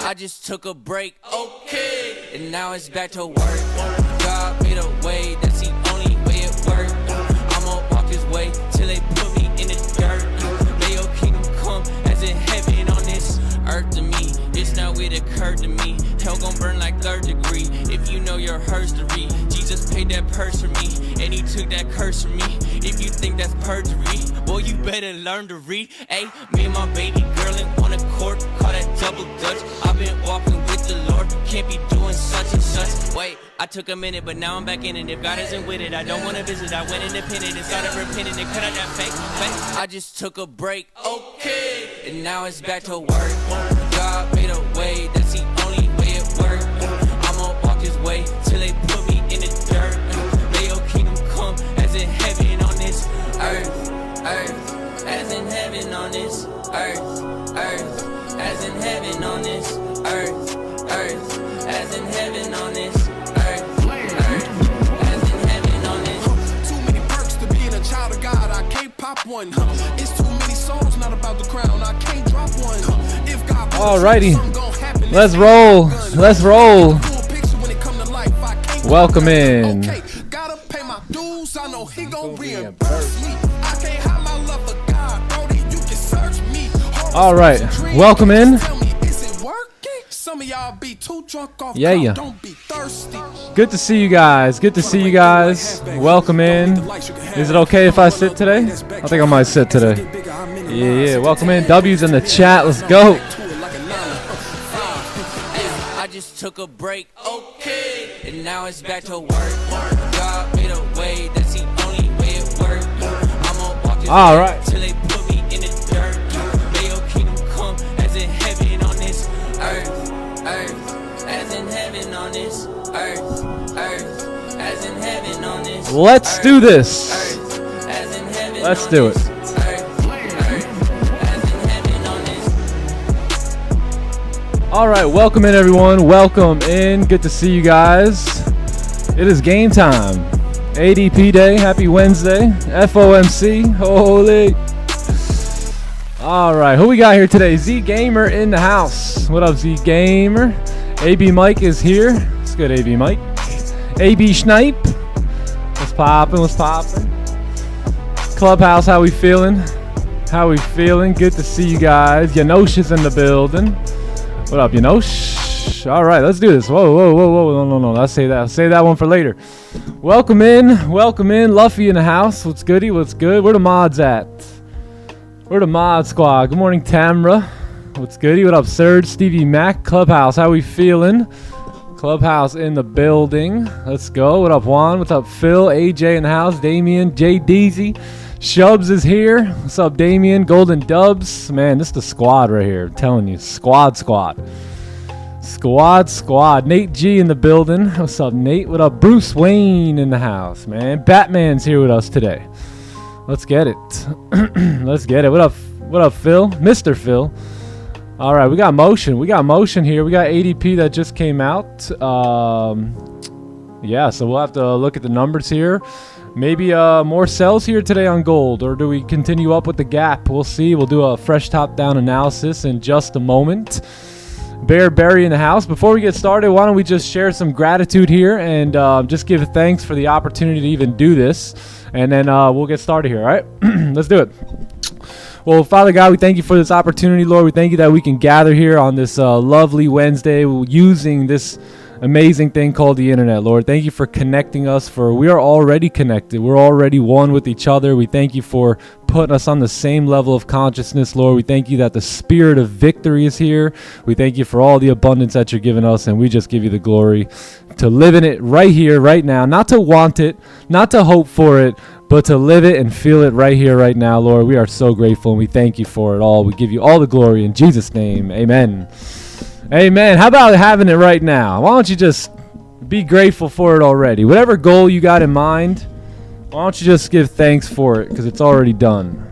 I just took a break, okay, and now it's back to work. God made a way, that's the only way it works. I'ma walk his way till they put me in the dirt. May your kingdom come as in heaven on this earth to me. It's now it occurred to me. Hell gon' burn like third degree. If you know your history, Jesus paid that purse for me, and he took that curse from me. If you think that's perjury, well, you better learn to read. Hey, me and my baby girl in one accord, call that double dutch. I've been walking with the Lord, can't be doing such and such. Wait, I took a minute, but now I'm back in it. If God isn't with it, I don't wanna visit. I went independent and started repenting and cut out that fake. I just took a break, okay, and now it's back to work. God made a way, that's the only way it works. I'ma walk his way till they put me in the dirt. May your kingdom come as in heaven on this earth, earth, as in heaven on this earth, earth, as in heaven on this earth, earth, as in heaven on this earth, earth, as in heaven on this. Too many perks to being a child of God, I can't pop one. It's too many songs, not about the crown, I can't drop one. If God alrighty, let's roll, let's roll. Welcome in. Gotta pay my dues, I know he gon' reimburse me. I can't hide my love for God, Brody, you can search me. All right, welcome in. Some of y'all be too drunk off. Yeah. Don't be thirsty. Good to see you guys. Good to see you guys. Welcome in. Is it okay if I sit today? I think I might sit today. Yeah. Welcome in. W's in the chat. Let's go. I just took a break, okay, and now it's back to work. God made a way, that's the only way it works. I'ma walk all right till they put me in the dirt. May your kingdom come as in heaven on this earth, earth, as in heaven on this earth, earth, as in heaven on this. Let's do this. Earth, as in heaven. Let's do it. All right, welcome in, everyone. Welcome in. Good to see you guys. It is game time. ADP day. Happy Wednesday. FOMC. Holy. All right, who we got here today? Z Gamer in the house. What up, Z Gamer? AB Mike is here. It's good, AB Mike. AB Snipe. What's poppin'? What's poppin'? Clubhouse, how we feeling? How we feeling? Good to see you guys. Yanosh is in the building. What up, Yanosh? All right, let's do this. Whoa. No. Let's say that one for later. Welcome in. Luffy in the house. What's goody? What's good? Where the mods at? Where the mod squad? Good morning, Tamra. What's goody? What up, Serge? Stevie Mac. Clubhouse, how we feeling? Clubhouse in the building. Let's go. What up, Juan? What's up, Phil? AJ in the house. Damien. J Deezy. Shubs is here. What's up, Damien? Golden Dubs. Man, this is the squad right here. I'm telling you. Squad. Nate G in the building. What's up, Nate? What up, Bruce Wayne in the house, man? Batman's here with us today. Let's get it. Let's get it. What up, Phil? Mr. Phil. All right, we got motion. We got here. We got ADP that just came out. Yeah, so we'll have to look at the numbers here. Maybe more sells here today on gold, or do we continue up with the gap? We'll see. We'll do a fresh top-down analysis in just a moment. Bear Berry in the house. Before we get started, why don't we just share some gratitude here and just give thanks for the opportunity to even do this, and then we'll get started here, all right? Let's do it. Well, Father God, we thank you for this opportunity, Lord. We thank you that we can gather here on this lovely Wednesday using this amazing thing called the internet, Lord. Thank you for connecting us, for we are already connected. We're already one with each other. We thank you for putting us on the same level of consciousness, Lord. We thank you that the spirit of victory is here. We thank you for all the abundance that you're giving us, and we just give you the glory to live in it right here, right now. Not to want it, not to hope for it, but to live it and feel it right here, right now, Lord. We are so grateful, and we thank you for it all. We give you all the glory in Jesus' name. Amen. Amen. How about having it right now? Why don't you just be grateful for it already? Whatever goal you got in mind, why don't you just give thanks for it, because it's already done.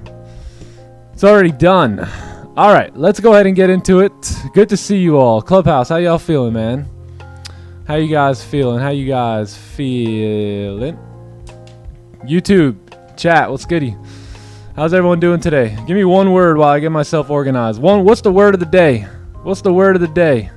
It's already done. All right, let's go ahead and get into it. Good to see you all. Clubhouse, how y'all feeling, man? How you guys feeling? YouTube, chat, what's goody? How's everyone doing today? Give me one word while I get myself organized. What's the word of the day? What's the word of the day?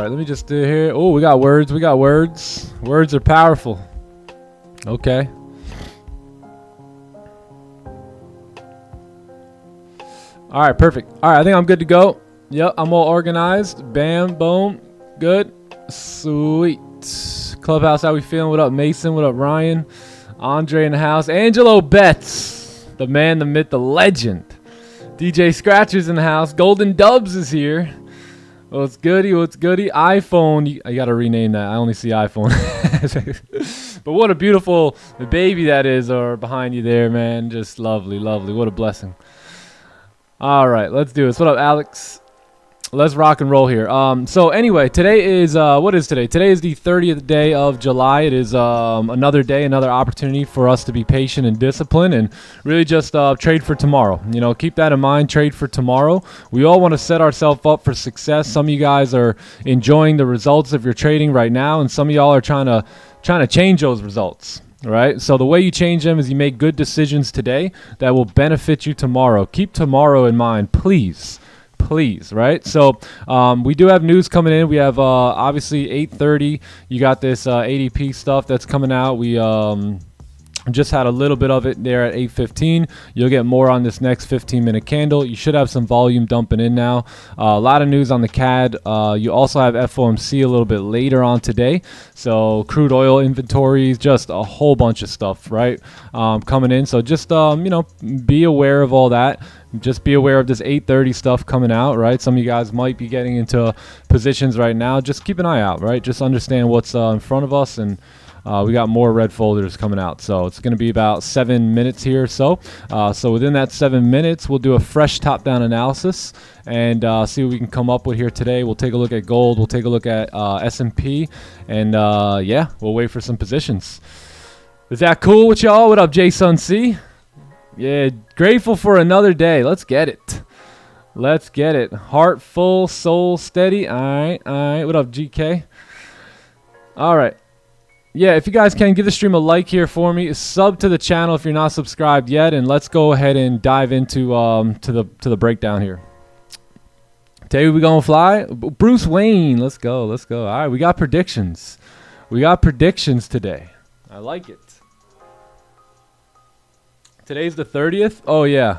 right, let me just do here. Oh, we got words. We got words. Words are powerful. Okay. All right, perfect. All right, I think I'm good to go. Yep, I'm all organized. Bam, boom. Good. Sweet. Clubhouse, how we feeling? What up, Mason? What up, Ryan? Andre in the house. Angelo Betts. The man, the myth, the legend. DJ Scratcher's in the house. Golden Dubs is here. What's goody? What's goody? iPhone. I got to rename that. I only see iPhone. But what a beautiful baby that is or behind you there, man. Just lovely, lovely. What a blessing. All right, let's do this. What up, Alex? Let's rock and roll here. So anyway, today is, what is today? Today is the 30th day of July. It is another day, another opportunity for us to be patient and disciplined and really just trade for tomorrow. You know, keep that in mind, trade for tomorrow. We all want to set ourselves up for success. Some of you guys are enjoying the results of your trading right now, and some of y'all are trying to change those results. All right. So the way you change them is you make good decisions today that will benefit you tomorrow. Keep tomorrow in mind, please. Please, right? So we do have news coming in. We have obviously 8:30. You got this ADP stuff that's coming out. We just had a little bit of it there at 8:15. You'll get more on this next 15-minute candle. You should have some volume dumping in now. A lot of news on the CAD. You also have FOMC a little bit later on today. So crude oil inventories, just a whole bunch of stuff, right? Coming in. So just be aware of all that. Just be aware of this 8:30 stuff coming out, right? Some of you guys might be getting into positions right now. Just keep an eye out, right? Just understand what's in front of us, and we got more red folders coming out. So it's going to be about 7 minutes here or so. So within that 7 minutes, we'll do a fresh top-down analysis and see what we can come up with here today. We'll take a look at gold. We'll take a look at S&P, and yeah, we'll wait for some positions. Is that cool with y'all? What up, Jason C? Yeah, grateful for another day. Let's get it. Let's get it. Heart full, soul steady. All right, all right. What up, GK? All right. Yeah, if you guys can, give the stream a like here for me. Sub to the channel if you're not subscribed yet, and let's go ahead and dive into to the breakdown here. Today we gonna fly. Bruce Wayne, let's go, let's go. All right, we got predictions. We got predictions today. I like it. Today's the 30th? Oh, yeah.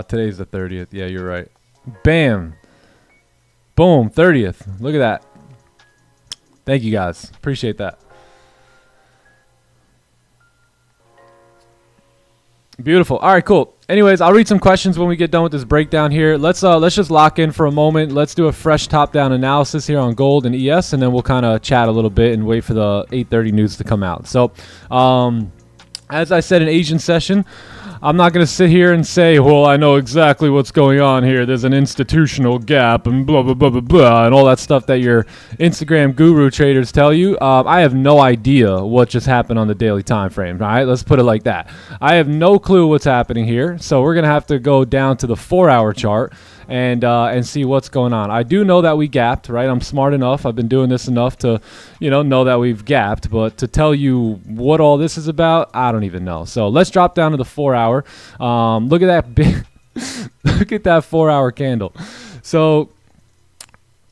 Today's the 30th. Yeah, you're right. Bam. Boom. 30th. Look at that. Thank you, guys. Appreciate that. Beautiful. All right, cool. Anyways, I'll read some questions when we get done with this breakdown here. Let's just lock in for a moment. Let's do a fresh top-down analysis here on gold and ES, and then we'll kind of chat a little bit and wait for the 8:30 news to come out. So, as I said in Asian session, I'm not going to sit here and say, well, I know exactly what's going on here. There's an institutional gap and blah, blah, blah, blah, blah, and all that stuff that your Instagram guru traders tell you. I have no idea what just happened on the daily time frame, all right? Let's put it like that. I have no clue what's happening here, so we're going to have to go down to the 4-hour chart and see what's going on. I do know that we gapped, right? I'm smart enough. I've been doing this enough to, know that we've gapped. But to tell you what all this is about, I don't even know. So let's drop down to the 4-hour. Look at that big, look at that 4-hour candle. So,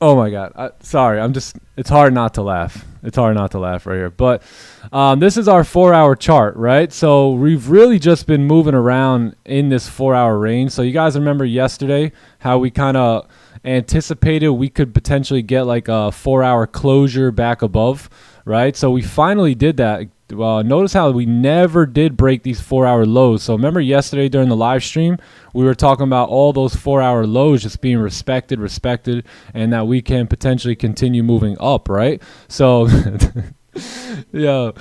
oh my God. Sorry, it's hard not to laugh. It's hard not to laugh right here. But this is our 4-hour chart, right? So we've really just been moving around in this 4-hour range. So you guys remember yesterday how we kind of anticipated we could potentially get like a 4-hour closure back above, right? So we finally did that. Notice how we never did break these 4-hour lows. So remember yesterday during the live stream, we were talking about all those 4-hour lows just being respected, and that we can potentially continue moving up, right? So, yeah.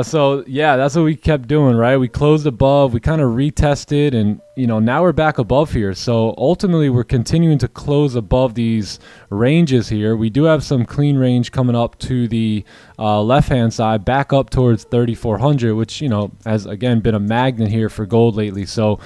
So yeah, that's what we kept doing, right? We closed above, we kind of retested, and now we're back above here. So ultimately we're continuing to close above these ranges here. We do have some clean range coming up to the left hand side, back up towards 3,400, which has again been a magnet here for gold lately. So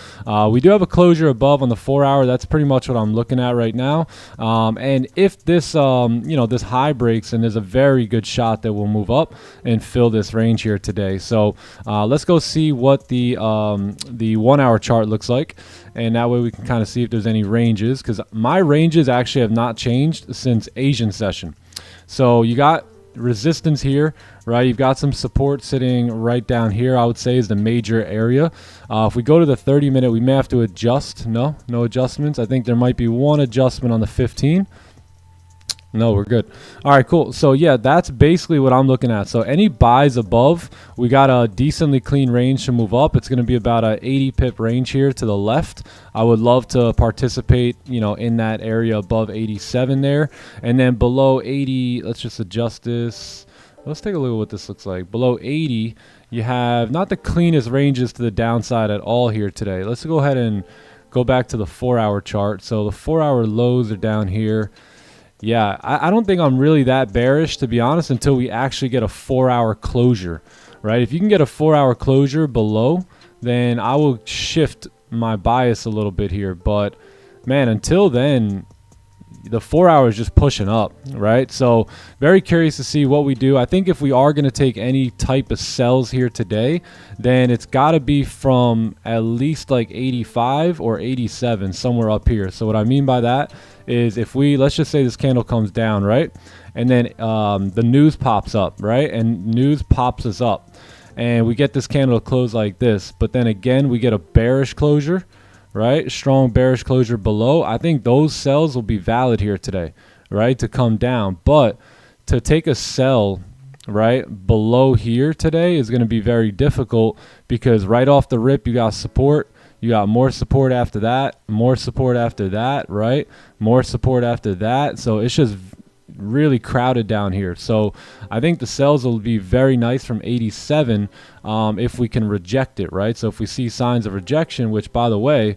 we do have a closure above on the 4-hour. That's pretty much what I'm looking at right now. And if this this high breaks, and there's a very good shot that we'll move up and fill this range here today. So let's go see what the 1-hour chart looks like, and that way we can kind of see if there's any ranges, because my ranges actually have not changed since Asian session. So you got resistance here, right? You've got some support sitting right down here, I would say is the major area. If we go to the 30-minute, we may have to adjust. No adjustments. I think there might be one adjustment on the 15. No, we're good. All right, cool. So yeah, that's basically what I'm looking at. So any buys above, we got a decently clean range to move up. It's going to be about a 80 pip range here to the left. I would love to participate, you know, in that area above 87 there. And then below 80, let's just adjust this. Let's take a look at what this looks like. Below 80, you have not the cleanest ranges to the downside at all here today. Let's go ahead and go back to the 4-hour chart. So the 4-hour lows are down here. Yeah, I don't think I'm really that bearish, to be honest, until we actually get a 4-hour closure, right? If you can get a 4-hour closure below, then I will shift my bias a little bit here. But, man, until then, the 4-hour is just pushing up, right? So very curious to see what we do. I think if we are going to take any type of sells here today, then it's got to be from at least like 85 or 87, somewhere up here. So what I mean by that is if we, let's just say this candle comes down, right? And then the news pops up, right? And news pops us up. And we get this candle to close like this. But then again, we get a bearish closure, right? Strong bearish closure below. I think those sells will be valid here today, right? To come down. But to take a sell, right, below here today is going to be very difficult because right off the rip, you got support. You got more support after that, more support after that, right? More support after that. So it's just really crowded down here. So I think the sells will be very nice from 87 if we can reject it, right? So if we see signs of rejection, which by the way,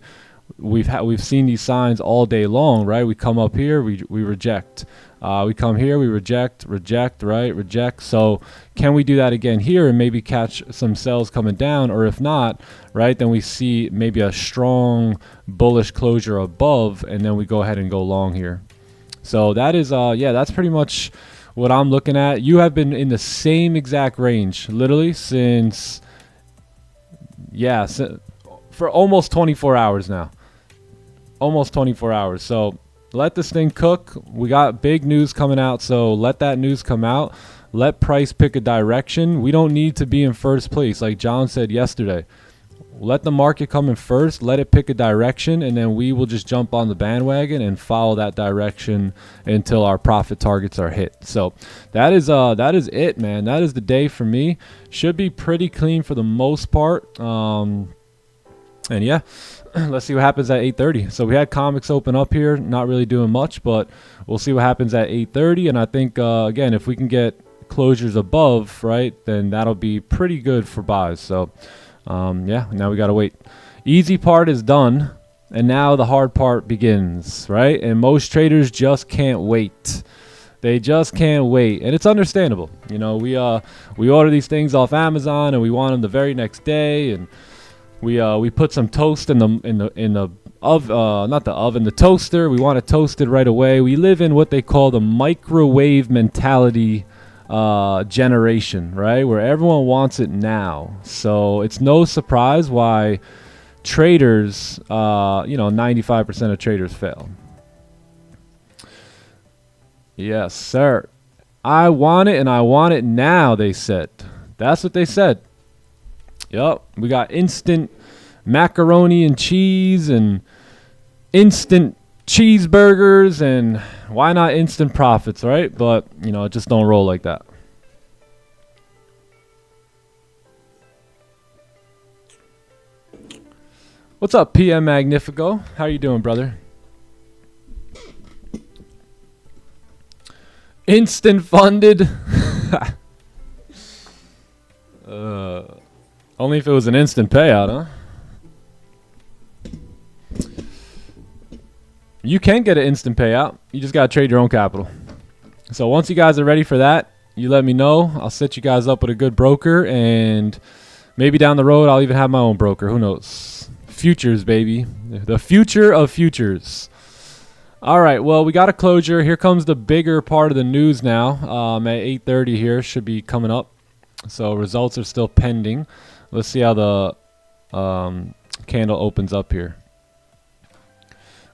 we've seen these signs all day long, right? We come up here, we reject. We come here, we reject, right? Reject. So can we do that again here and maybe catch some sells coming down? Or if not, right, then we see maybe a strong bullish closure above and then we go ahead and go long here. So that is, yeah, that's pretty much what I'm looking at. You have been in the same exact range, literally since, yeah, for almost 24 hours now. Almost 24 hours. So let this thing cook. We got big news coming out, so let that news come out. Let price pick a direction. We don't need to be in first place, like John said yesterday. Let the market come in first, let it pick a direction, and then we will just jump on the bandwagon and follow that direction until our profit targets are hit. So that is it, man. That is the day for me. Should be pretty clean for the most part. And yeah, let's see what happens at 8:30. So we had comics open up here, not really doing much, but we'll see what happens at 8:30. And I think, again, if we can get closures above, right, then that'll be pretty good for buys. So yeah, now we got to wait. Easy part is done, and now the hard part begins, right? And most traders just can't wait. They just can't wait, and it's understandable. You know, we order these things off Amazon, and we want them the very next day, and we put some toast in the toaster. We want it toasted right away. We live in what they call the microwave mentality generation, right, where everyone wants it now. So it's no surprise why traders, 95% of traders fail. Yes, sir. I want it, and I want it now, they said. That's what they said. Yup. We got instant macaroni and cheese and instant cheeseburgers, and why not instant profits, right? But, it just don't roll like that. What's up, PM Magnifico? How you doing, brother? Instant funded. Only if it was an instant payout, huh? You can get an instant payout. You just got to trade your own capital. So once you guys are ready for that, you let me know. I'll set you guys up with a good broker, and maybe down the road I'll even have my own broker. Who knows? Futures, baby. The future of futures. All right, well, we got a closure. Here comes the bigger part of the news now. At 8:30 here, should be coming up. So results are still pending. Let's see how the candle opens up here.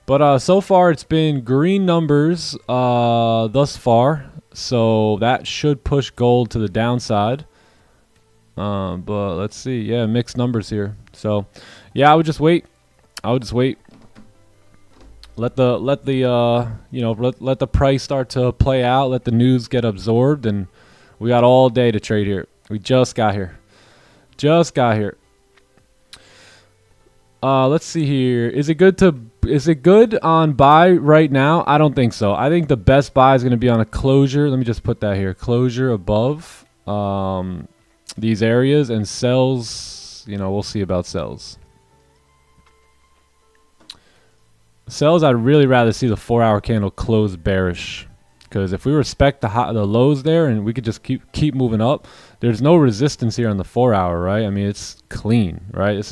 But so far, it's been green numbers thus far. So that should push gold to the downside. But let's see. Yeah, mixed numbers here. So yeah, I would just wait. I would just wait. Let the let the price start to play out. Let the news get absorbed, and we got all day to trade here. We just got here. Just got here. Let's see here. Is it good on buy right now? I don't think so. I think the best buy is going to be on a closure. Let me just put that here. Closure above these areas, and sells, we'll see about sells. Sells, I'd really rather see the 4-hour candle close bearish, because if we respect the lows there and we could just keep moving up, there's no resistance here on the 4-hour, right? I mean, it's clean, right? This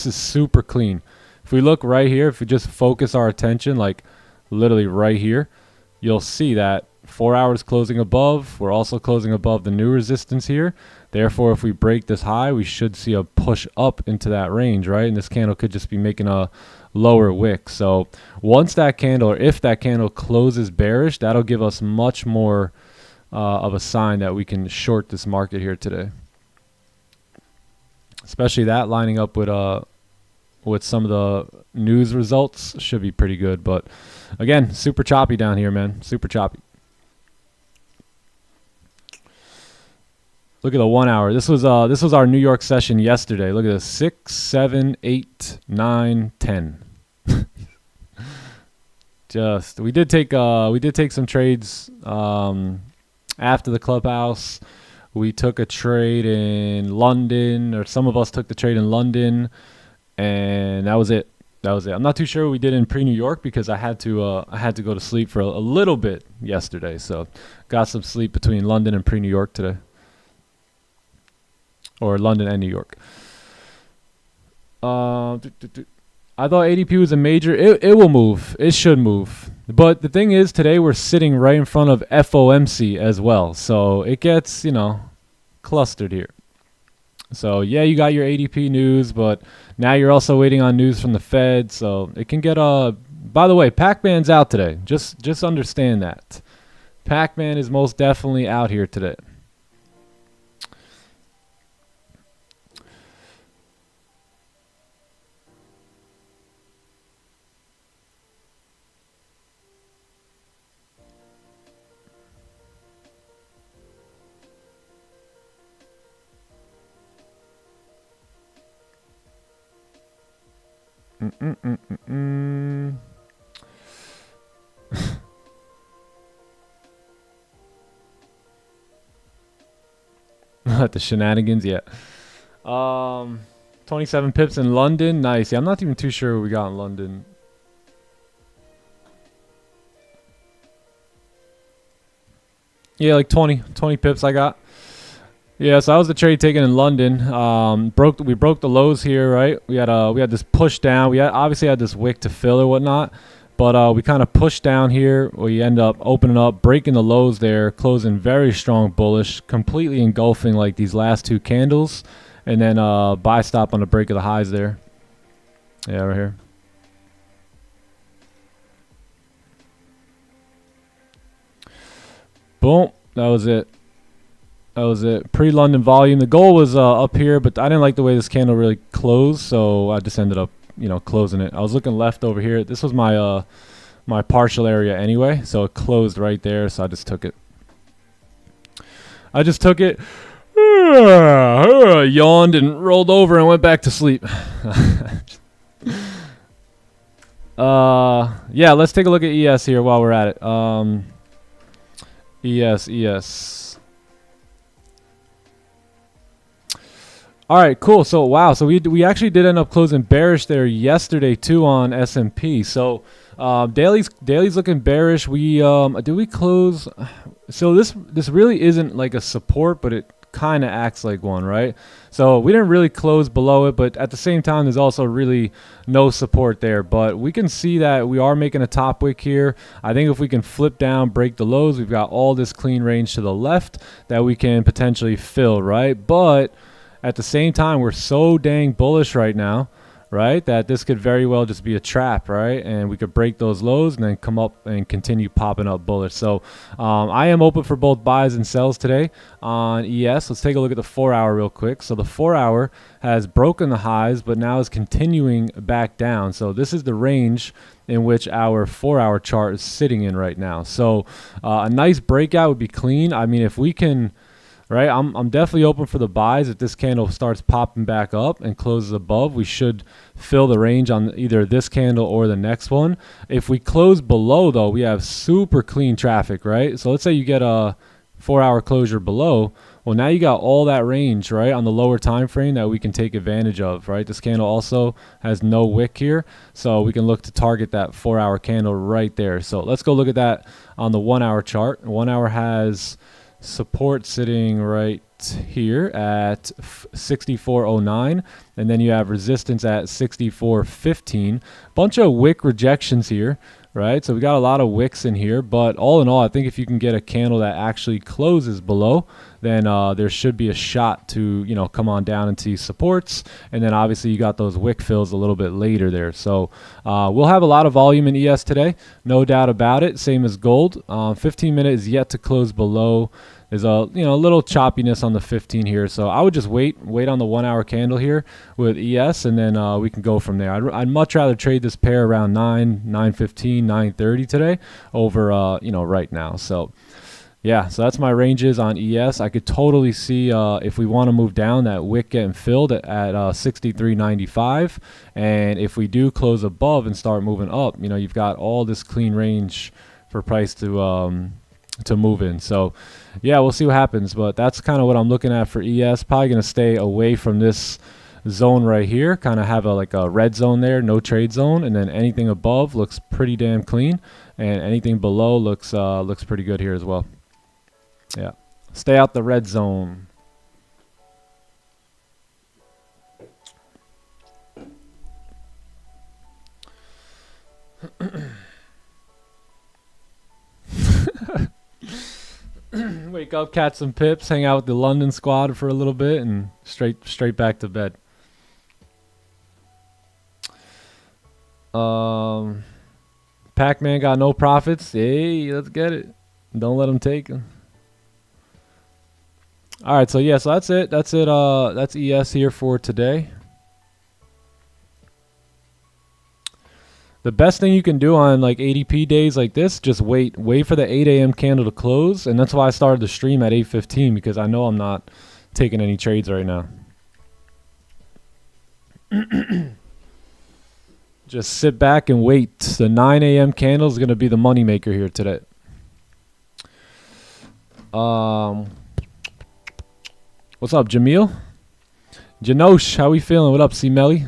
is super clean. If we look right here, if we just focus our attention, like literally right here, you'll see that 4 hours closing above. We're also closing above the new resistance here. Therefore, if we break this high, we should see a push up into that range, right? And this candle could just be making a lower wick. So once that candle, or if that candle closes bearish, that'll give us much more of a sign that we can short this market here today. Especially that lining up with some of the news results should be pretty good. But again, super choppy down here, man. Super choppy. Look at the 1 hour. This was our New York session yesterday. Look at this: 6, 7, 8, 9, 10. Just we did take some trades after the clubhouse. We took a trade in London, or some of us took the trade in London, and that was it. That was it. I'm not too sure what we did in pre-New York, because I had to go to sleep for a little bit yesterday. So got some sleep between London and pre-New York today. Or London and New York. I thought ADP was a major. It will move. It should move. But the thing is, today we're sitting right in front of FOMC as well. So it gets, clustered here. So yeah, you got your ADP news, but now you're also waiting on news from the Fed. So it can get by the way, Pac-Man's out today. Just understand that. Pac-Man is most definitely out here today. The shenanigans, yeah. 27 pips in London. Nice. Yeah, I'm not even too sure what we got in London. Yeah, like 20 pips I got. Yeah, so that was the trade taken in London. We broke the lows here, right? We had this push down. We obviously had this wick to fill or whatnot, but we kind of pushed down here. We end up opening up, breaking the lows there, closing very strong bullish, completely engulfing like these last two candles, and then buy stop on the break of the highs there. Yeah, right here. Boom. That was it. That was it. Pre-London volume. The goal was up here, but I didn't like the way this candle really closed, so I just ended up, closing it. I was looking left over here. This was my my partial area anyway, so it closed right there, so I just took it. Yawned and rolled over and went back to sleep. Yeah, let's take a look at ES here while we're at it. ES. All right, cool. So wow, so we actually did end up closing bearish there yesterday too on S&P. So daily's looking bearish. Did we close? So this really isn't like a support, but it kind of acts like one, right? So we didn't really close below it, but at the same time, there's also really no support there. But we can see that we are making a top wick here. I think if we can flip down, break the lows, we've got all this clean range to the left that we can potentially fill, right? But at the same time, we're so dang bullish right now, right, that this could very well just be a trap, right? And we could break those lows and then come up and continue popping up bullish. So I am open for both buys and sells today on ES. Let's take a look at the 4-hour real quick. So the 4-hour has broken the highs, but now is continuing back down. So this is the range in which our 4-hour chart is sitting in right now. So a nice breakout would be clean. I mean, if we can... Right, I'm definitely open for the buys. If this candle starts popping back up and closes above, we should fill the range on either this candle or the next one. If we close below, though, we have super clean traffic, right? So let's say you get a 4-hour closure below. Well, now you got all that range, right, on the lower time frame that we can take advantage of, right? This candle also has no wick here, so we can look to target that 4-hour candle right there. So let's go look at that on the 1-hour chart. 1 hour has support sitting right here at 64.09, and then you have resistance at 64.15. Bunch of wick rejections here, right? So we got a lot of wicks in here, but all in all, I think if you can get a candle that actually closes below, then there should be a shot to, you know, come on down and see supports. And then obviously you got those wick fills a little bit later there. So we'll have a lot of volume in ES today, no doubt about it. Same as gold. 15 minute is yet to close below. There's a little choppiness on the 15 here, so I would just wait on the 1-hour candle here with ES, and then we can go from there. I'd much rather trade this pair around 9:15, 9:30 today over right now. So yeah, so that's my ranges on ES. I could totally see if we want to move down, that wick getting filled at 63.95, and if we do close above and start moving up, you've got all this clean range for price to move in. So yeah, we'll see what happens, but that's kind of what I'm looking at for ES. Probably going to stay away from this zone right here, kind of have like a red zone there, no trade zone, and then anything above looks pretty damn clean, and anything below looks pretty good here as well. Yeah, stay out the red zone. Wake up, catch some pips, hang out with the London squad for a little bit, and straight back to bed. Pac-Man got no profits. Hey, let's get it. Don't let him take them. All right, so yeah, so that's it. That's ES here for today. The best thing you can do on like ADP days like this, just wait for the 8 a.m. candle to close, and that's why I started the stream at 8:15, because I know I'm not taking any trades right now. Just sit back and wait. The 9 a.m. candle is going to be the money maker here today. What's up, Jamil? Janosh, how we feeling? What up, C Melly?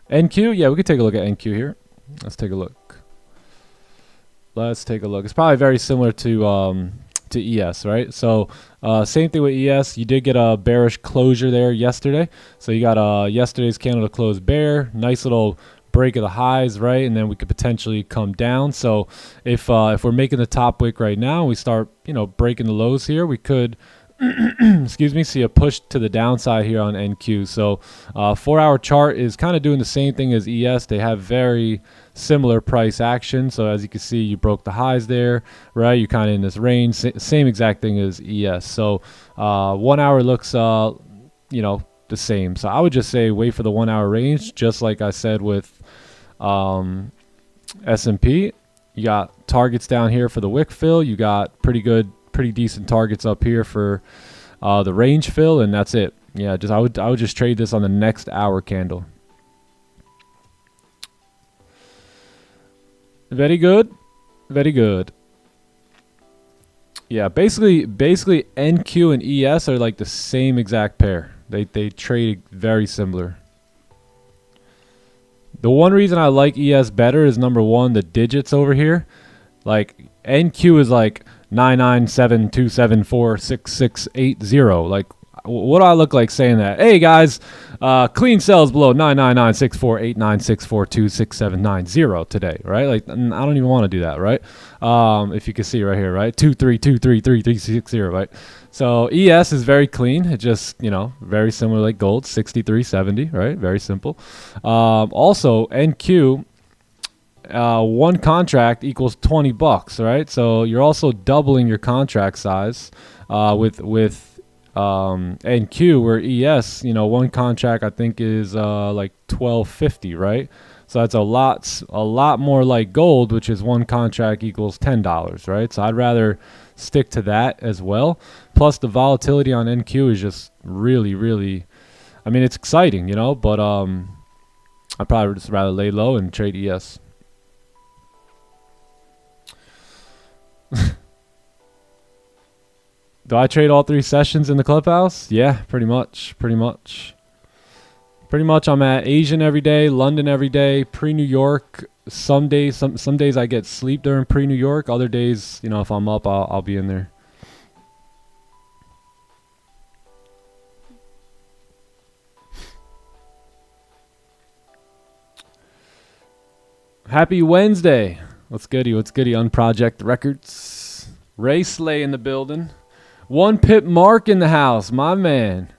NQ? Yeah, we could take a look at NQ here. Let's take a look. It's probably very similar to ES, right? So same thing with ES. You did get a bearish closure there yesterday. So you got yesterday's candle to close bear. Nice little break of the highs, right? And then we could potentially come down. So if we're making the top wick right now, and we start breaking the lows here, we could excuse me, see a push to the downside here on NQ. So 4-hour chart is kind of doing the same thing as ES. They have very similar price action. So as you can see, you broke the highs there, right? You're kind of in this range, same exact thing as ES. So 1 hour looks the same. So I would just say wait for the 1 hour range, just like I said with S&P. You got targets down here for the wick fill. You got pretty decent targets up here for the range fill, and that's it. Yeah, I would just trade this on the next hour candle. Very good. Yeah, basically NQ and ES are like the same exact pair. They trade very similar. The one reason I like ES better is, number one, the digits over here. Like NQ is like 99727466680. Like what do I look like saying that? Hey guys, clean sells below 999648964267990 today, right? Like I don't even want to do that, right? If you can see right here, right? 232333360, right? So ES is very clean. It just, very similar like gold, 6370, right? Very simple. Also NQ, one contract equals $20, right? So you're also doubling your contract size with NQ, where ES, one contract I think is like $12.50, right? So that's a lot more like gold, which is one contract equals $10, right? So I'd rather stick to that as well. Plus the volatility on NQ is just really, really, I mean, it's exciting, but I'd probably just rather lay low and trade ES. Do I trade all 3 sessions in the clubhouse? Yeah, pretty much. Pretty much I'm at Asian every day, London every day, pre-New York. Some days I get sleep during pre-New York. Other days, if I'm up, I'll be in there. Happy Wednesday. What's goody? Unproject Records. Ray Slay in the building. 1 Pip Mark in the house, my man.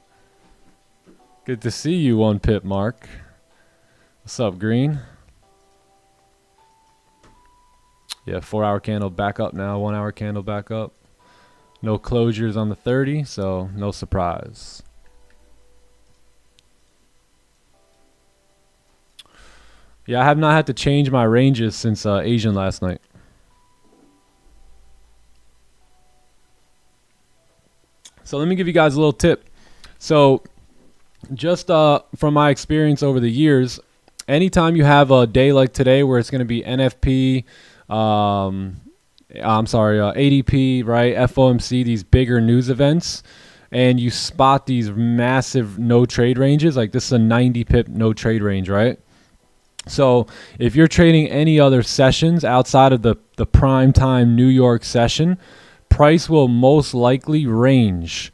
Good to see you, 1 Pip Mark. What's up, Green? Yeah, 4-hour candle back up now. 1-hour candle back up. No closures on the 30, so no surprise. Yeah, I have not had to change my ranges since Asian last night. So let me give you guys a little tip. So just from my experience over the years, anytime you have a day like today where it's going to be NFP, ADP, right, FOMC, these bigger news events, and you spot these massive no trade ranges, like this is a 90 pip no trade range, right? So if you're trading any other sessions outside of the prime time New York session, price will most likely range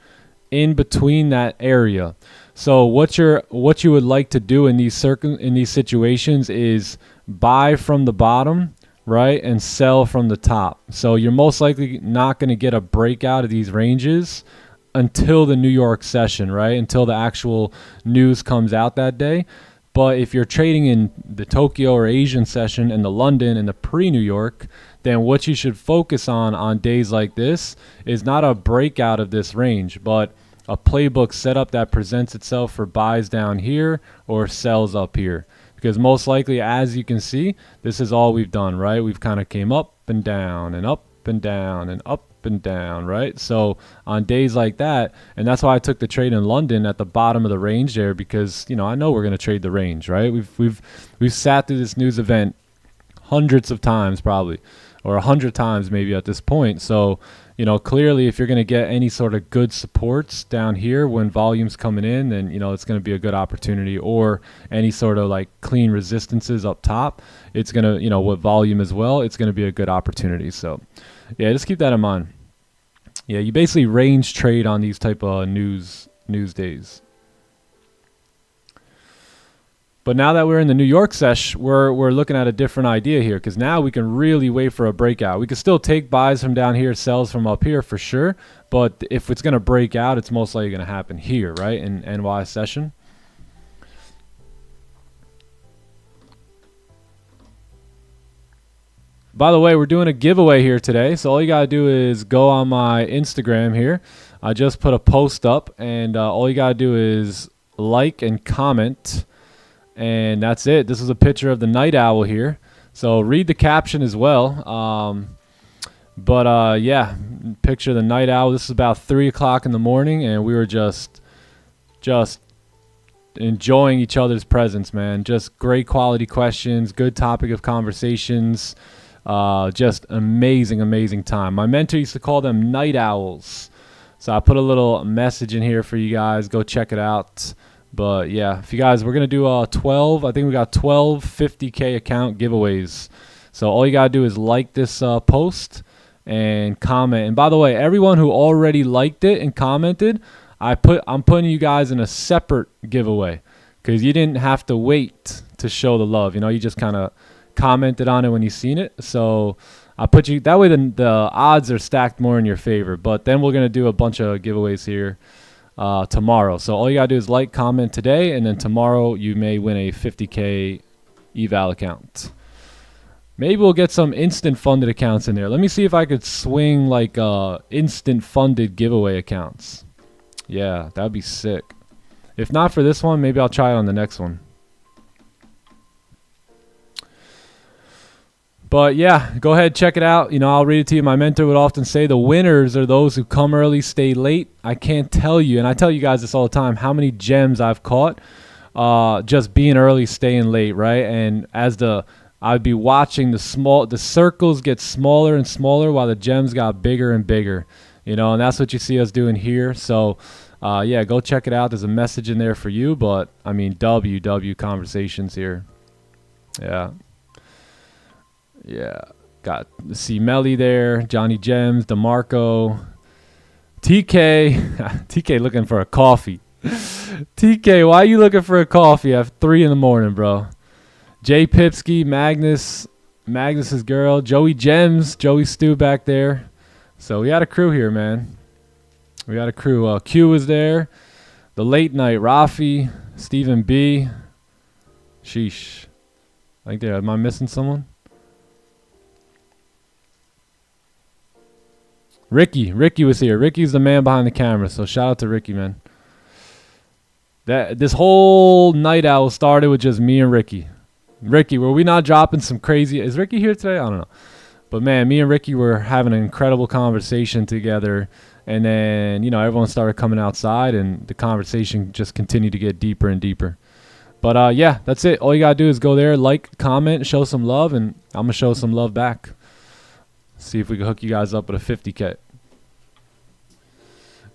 in between that area. So what you would like to do in these situations is buy from the bottom, right, and sell from the top. So you're most likely not going to get a breakout of these ranges until the New York session, right? Until the actual news comes out that day. But if you're trading in the Tokyo or Asian session and the London and the pre-New York, then what you should focus on days like this is not a breakout of this range, but a playbook setup that presents itself for buys down here or sells up here. Because most likely, as you can see, this is all we've done, right? We've kind of came up and down and up and down and up and down, right? So on days like that, and that's why I took the trade in London at the bottom of the range there, because I know we're going to trade the range, right? We've sat through this news event hundreds of times probably, or 100 times maybe at this point. So clearly if you're going to get any sort of good supports down here when volume's coming in, then it's going to be a good opportunity, or any sort of like clean resistances up top, it's going to with volume as well, it's going to be a good opportunity. So yeah, just keep that in mind. Yeah, you basically range trade on these type of news days. But now that we're in the New York sesh, we're looking at a different idea here, because now we can really wait for a breakout. We can still take buys from down here, sells from up here for sure. But if it's going to break out, it's most likely going to happen here, right, in NY session. By the way, we're doing a giveaway here today. So all you got to do is go on my Instagram here. I just put a post up, and all you got to do is like and comment. And that's it. This is a picture of the night owl here. So read the caption as well. Yeah, picture of the night owl. This is about 3 o'clock in the morning, and we were just enjoying each other's presence, man. Just great quality questions, good topic of conversations. Just amazing time. My mentor used to call them night owls. So I put a little message in here for you guys. Go check it out. But yeah, if you guys, we're going to do 12, I think we got 12 50K account giveaways. So all you got to do is like this post and comment. And by the way, everyone who already liked it and commented, I'm putting you guys in a separate giveaway because you didn't have to wait to show the love. You know, you just kind of commented on it when you seen it. So I put you that way. The odds are stacked more in your favor. But then we're gonna do a bunch of giveaways here tomorrow. So all you gotta do is like, comment today, and then tomorrow you may win a 50K eval account. Maybe we'll get some instant funded accounts in there. Let me see if I could swing like instant funded giveaway accounts. Yeah, that'd be sick. If not for this one, maybe I'll try it on the next one. But yeah, go ahead, check it out. You know, I'll read it to you. My mentor would often say the winners are those who come early, stay late. I can't tell you, and I tell you guys this all the time, how many gems I've caught just being early, staying late, right? And as I'd be watching the circles get smaller and smaller while the gems got bigger and bigger, you know, and that's what you see us doing here. So yeah, go check it out. There's a message in there for you, but I mean, WW conversations here. Yeah, got C Melly there, Johnny Gems, DeMarco, TK, TK looking for a coffee. TK, why are you looking for a coffee at 3 in the morning, bro? Jay Pipsky, Magnus's girl, Joey Gems, Joey Stu back there. So we had a crew here, man. We got a crew. Q was there. The late night, Rafi, Stephen B. Sheesh. I think am I missing someone? Ricky was here. Ricky's the man behind the camera, so shout out to Ricky, man. This whole night owl started with just me and Ricky. Ricky, were we not dropping some crazy... Is Ricky here today? I don't know. But man, me and Ricky were having an incredible conversation together. And then, you know, everyone started coming outside and the conversation just continued to get deeper and deeper. But yeah, that's it. All you got to do is go there, like, comment, show some love, and I'm going to show some love back. See if we can hook you guys up with a 50K.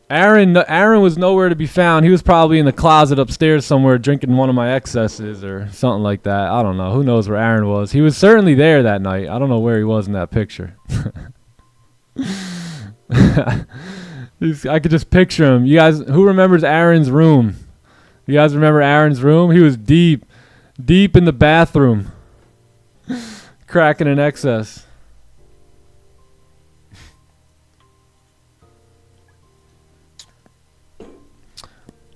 Aaron was nowhere to be found. He was probably in the closet upstairs somewhere drinking one of my excesses or something like that. I don't know. Who knows where Aaron was? He was certainly there that night. I don't know where he was in that picture. I could just picture him. You guys, who remembers Aaron's room? You guys remember Aaron's room? He was deep in the bathroom, cracking an excess.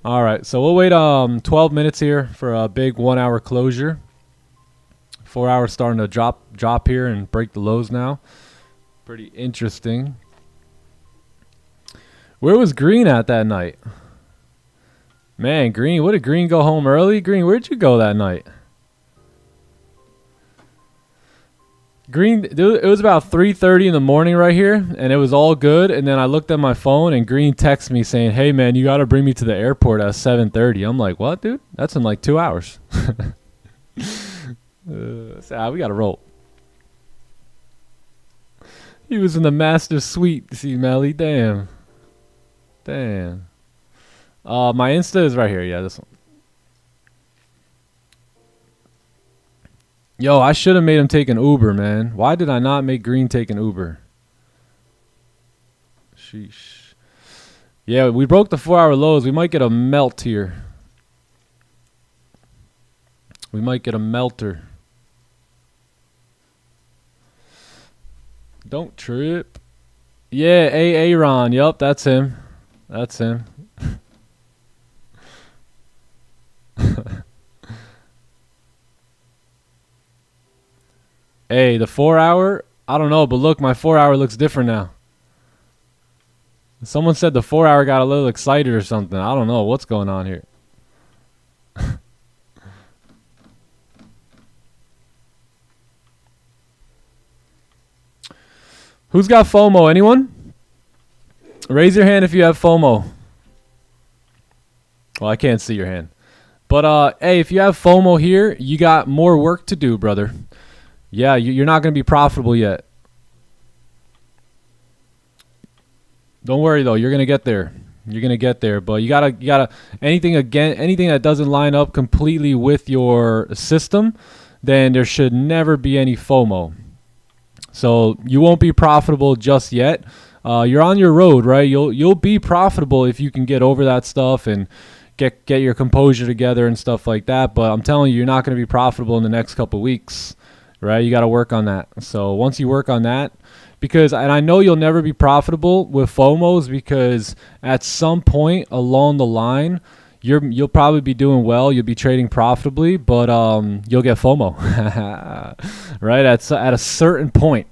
All right, so we'll wait 12 minutes here for a big 1 hour closure. 4 hours starting to drop here and break the lows now. Pretty interesting. Where was Green at that night? Man, Green, what did Green go home early? Green, where'd you go that night? Green, it was about 3:30 in the morning right here, and it was all good. And then I looked at my phone, and Green texted me saying, "Hey man, you gotta bring me to the airport at 7:30." I'm like, "What, dude? That's in like 2 hours." So we gotta roll. He was in the master suite. See, Melly, damn. My Insta is right here. Yeah, this one. Yo, I should have made him take an Uber, man. Why did I not make Green take an Uber? Sheesh. Yeah, we broke the 4 hour lows. We might get a melt here. We might get a melter. Don't trip. Yeah, Aaron. Yup, that's him. That's him. Hey, the 4 hour, I don't know, but look, my 4 hour looks different now. Someone said the 4 hour got a little excited or something. I don't know what's going on here. Who's got FOMO? Anyone? Raise your hand if you have FOMO. Well, I can't see your hand. But, hey, if you have FOMO here, you got more work to do, brother. Yeah, you're not going to be profitable yet. Don't worry though, you're going to get there. You're going to get there, but you got to anything that doesn't line up completely with your system, then there should never be any FOMO. So, you won't be profitable just yet. you're on your road, right? You'll be profitable if you can get over that stuff and get your composure together and stuff like that. But I'm telling you, you're not going to be profitable in the next couple weeks, right? You got to work on that. So once you work on that, and I know you'll never be profitable with FOMOs, because at some point along the line, you'll probably be doing well, you'll be trading profitably, but you'll get FOMO, right? At a certain point,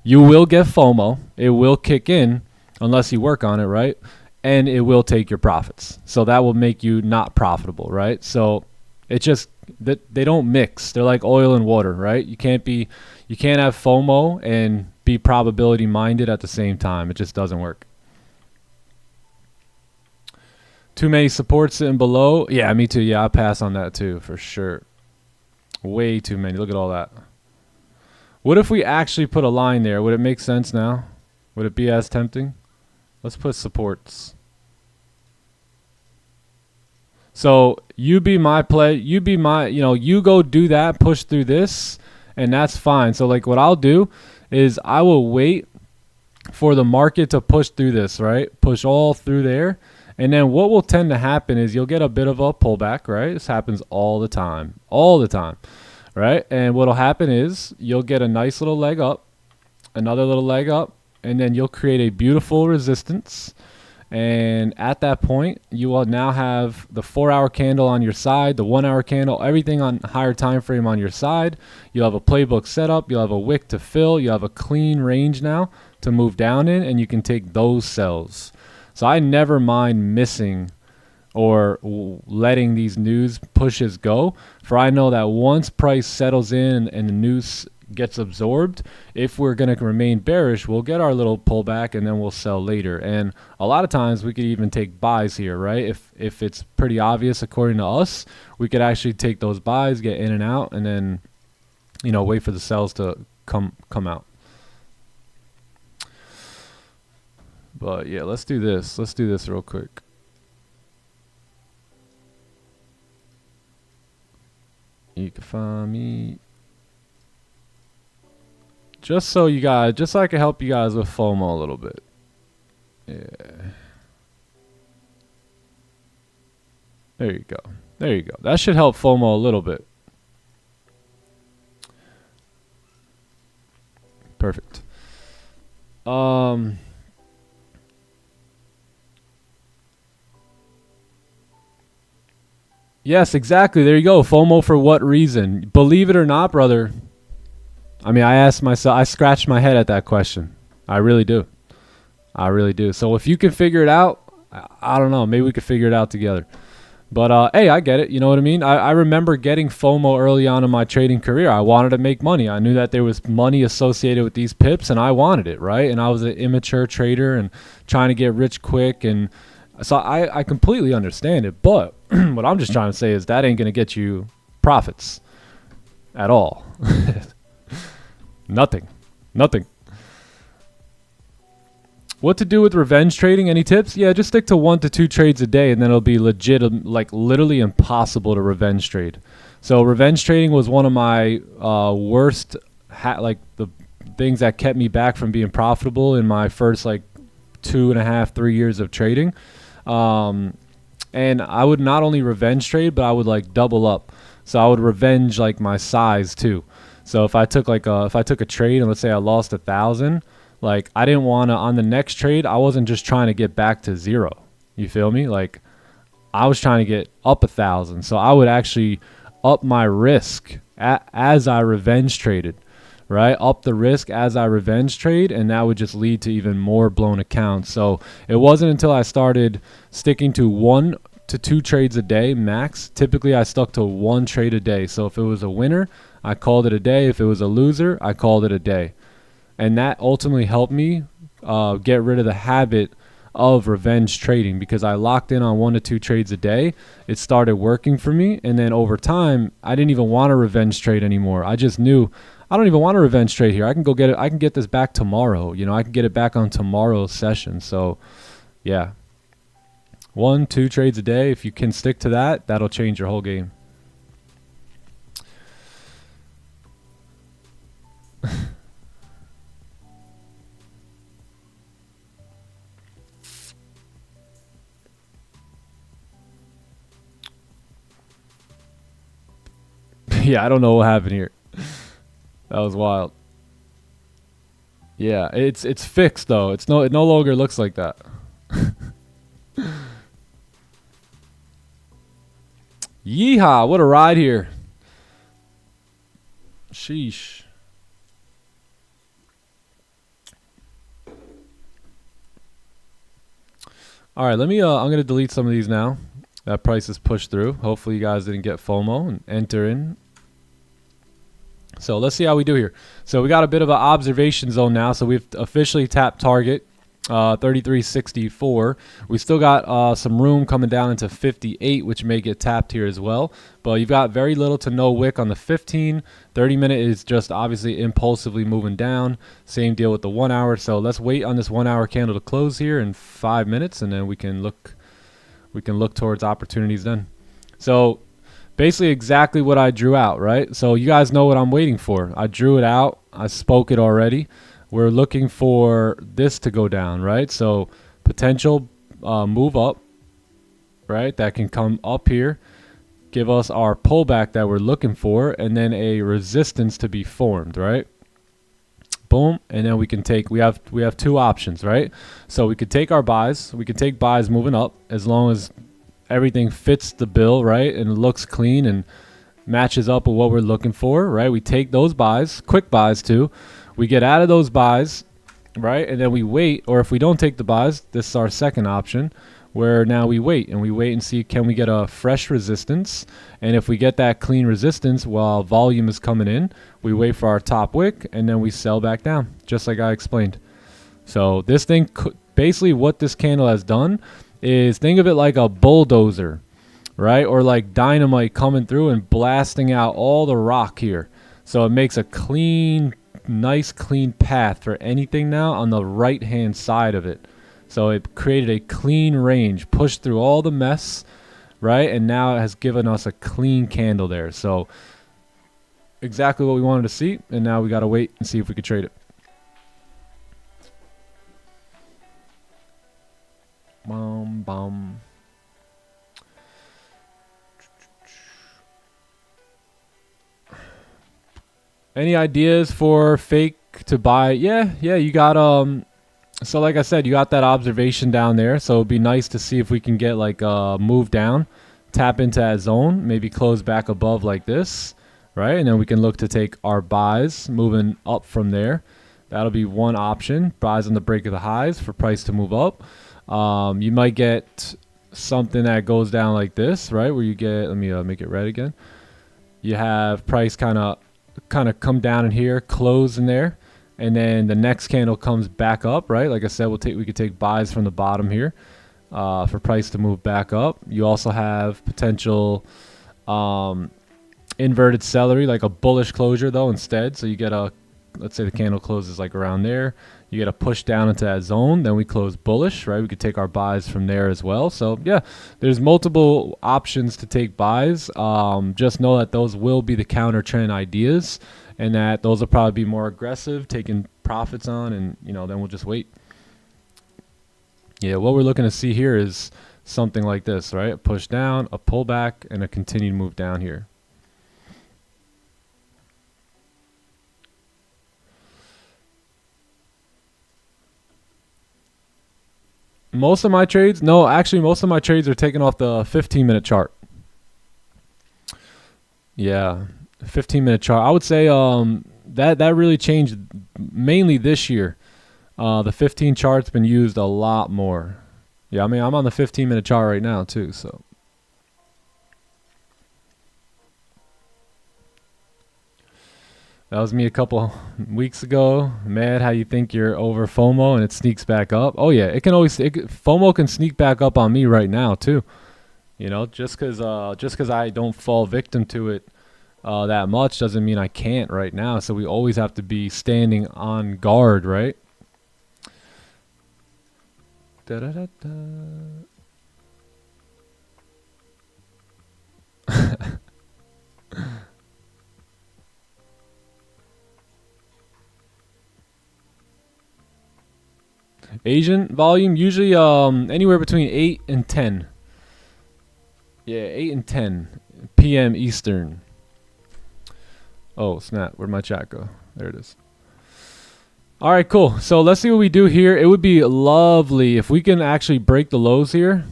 you will get FOMO. It will kick in unless you work on it, right? And it will take your profits. So that will make you not profitable, right? So it just that they don't mix. They're like oil and water, right? You can't have FOMO and be probability minded at the same time. It just doesn't work. Too many supports sitting below. Yeah, me too. Yeah, I'll pass on that too, for sure. Way too many. Look at all that. What if we actually put a line there? Would it make sense now? Would it be as tempting? Let's put supports. So you be my play. You be my, you go do that, push through this, and that's fine. So like what I'll do is I will wait for the market to push through this, right? Push all through there. And then what will tend to happen is you'll get a bit of a pullback, right? This happens all the time, right? And what'll happen is you'll get a nice little leg up, another little leg up, and then you'll create a beautiful resistance. And at that point, you will now have the 4-hour candle on your side, the 1-hour candle, everything on higher time frame on your side. You'll have a playbook set up. You'll have a wick to fill. You have a clean range now to move down in, and you can take those sells. So I never mind missing or letting these news pushes go, for I know that once price settles in and the news gets absorbed, if we're going to remain bearish, we'll get our little pullback and then we'll sell later. And a lot of times we could even take buys here, right? If it's pretty obvious according to us, we could actually take those buys, get in and out, and then wait for the sells to come out. But yeah, let's do this. Let's do this real quick. You can find me. Just so I can help you guys with FOMO a little bit. Yeah. There you go. There you go. That should help FOMO a little bit. Perfect. Yes, exactly. There you go. FOMO for what reason? Believe it or not, brother. I mean, I asked myself, I scratched my head at that question. I really do. I really do. So if you can figure it out, I don't know. Maybe we could figure it out together. But, hey, I get it. You know what I mean? I remember getting FOMO early on in my trading career. I wanted to make money. I knew that there was money associated with these pips, and I wanted it, right? And I was an immature trader and trying to get rich quick. And so I completely understand it. But what I'm just trying to say is that ain't going to get you profits at all. Nothing. What to do with revenge trading? Any tips? Yeah, just stick to 1 to 2 trades a day, and then it'll be legit, like literally impossible to revenge trade. So revenge trading was one of my worst, the things that kept me back from being profitable in my first 2.5, 3 years of trading. And I would not only revenge trade, but I would double up. So I would revenge my size too. So if I took a trade and let's say I lost 1,000, I didn't want to, on the next trade, I wasn't just trying to get back to 0. You feel me? I was trying to get up 1,000. So I would actually up my risk as I revenge traded, right? Up the risk as I revenge trade, and that would just lead to even more blown accounts. So it wasn't until I started sticking to 1 to 2 trades a day max. Typically I stuck to 1 trade a day. So if it was a winner, I called it a day. If it was a loser, I called it a day. And that ultimately helped me get rid of the habit of revenge trading, because I locked in on 1 to 2 trades a day. It started working for me. And then over time, I didn't even want to revenge trade anymore. I just knew I don't even want to revenge trade here. I can go get it. I can get this back tomorrow. I can get it back on tomorrow's session. So yeah, 1, 2 trades a day. If you can stick to that, that'll change your whole game. Yeah, I don't know what happened here. That was wild. Yeah, it's fixed though. It no longer looks like that. Yeehaw, what a ride here. Sheesh. All right, let me I'm going to delete some of these now. That price is pushed through. Hopefully you guys didn't get FOMO and enter in. So let's see how we do here. So we got a bit of an observation zone now. So we've officially tapped target 33.64. We still got some room coming down into 58, which may get tapped here as well. But you've got very little to no wick on the 15. 30 minute is just obviously impulsively moving down. Same deal with the 1 hour. So let's wait on this 1 hour candle to close here in 5 minutes, and then we can look towards opportunities then. So basically exactly what I drew out, right? So you guys know what I'm waiting for. I drew it out. I spoke it already. We're looking for this to go down, right? So potential move up, right? That can come up here, give us our pullback that we're looking for, and then a resistance to be formed, right? Boom, and then we can take, we have two options, right? So we could take our buys. We could take buys moving up as long as everything fits the bill, right? And it looks clean and matches up with what we're looking for, right? We take those buys, quick buys too. We get out of those buys, right? And then we wait, or if we don't take the buys, this is our second option, where now we wait and see, can we get a fresh resistance? And if we get that clean resistance while volume is coming in, we wait for our top wick and then we sell back down, just like I explained. So this thing, basically what this candle has done is, think of it like a bulldozer, right? Or like dynamite coming through and blasting out all the rock here. So it makes a clean, nice clean path for anything now on the right hand side of it. So it created a clean range, pushed through all the mess, right? And now it has given us a clean candle there. So exactly what we wanted to see, and now we got to wait and see if we could trade it. Bum. Any ideas for fake to buy? Yeah, you got so like I said, you got that observation down there, so it'd be nice to see if we can get like a move down, tap into that zone, maybe close back above like this, right? And then we can look to take our buys moving up from there. That'll be one option. Buys on the break of the highs for price to move up. You might get something that goes down like this, right? Where you get, let me make it red again. You have price kind of come down in here, close in there, and then the next candle comes back up, right? Like I said, we could take buys from the bottom here for price to move back up. You also have potential inverted celery, like a bullish closure though instead. So you get a, let's say the candle closes like around there, you get a push down into that zone, then we close bullish, right? We could take our buys from there as well. So yeah, there's multiple options to take buys. Just know that those will be the counter trend ideas, and that those will probably be more aggressive, taking profits on, and then we'll just wait. Yeah, what we're looking to see here is something like this, right? A push down, a pullback, and a continued move down here. Most of my trades, most of my trades are taken off the 15-minute chart. Yeah, 15-minute chart. I would say that really changed mainly this year. The 15 chart's been used a lot more. Yeah, I mean, I'm on the 15-minute chart right now too, so. That was me a couple weeks ago. Mad how you think you're over FOMO and it sneaks back up. Oh yeah, FOMO can sneak back up on me right now too. Just cause I don't fall victim to it that much doesn't mean I can't right now. So we always have to be standing on guard, right? Asian volume usually anywhere between 8 and 10. Yeah, 8 and 10 p.m. Eastern. Oh, snap. Where'd my chat go? There it is. All right, cool. So let's see what we do here. It would be lovely if we can actually break the lows here.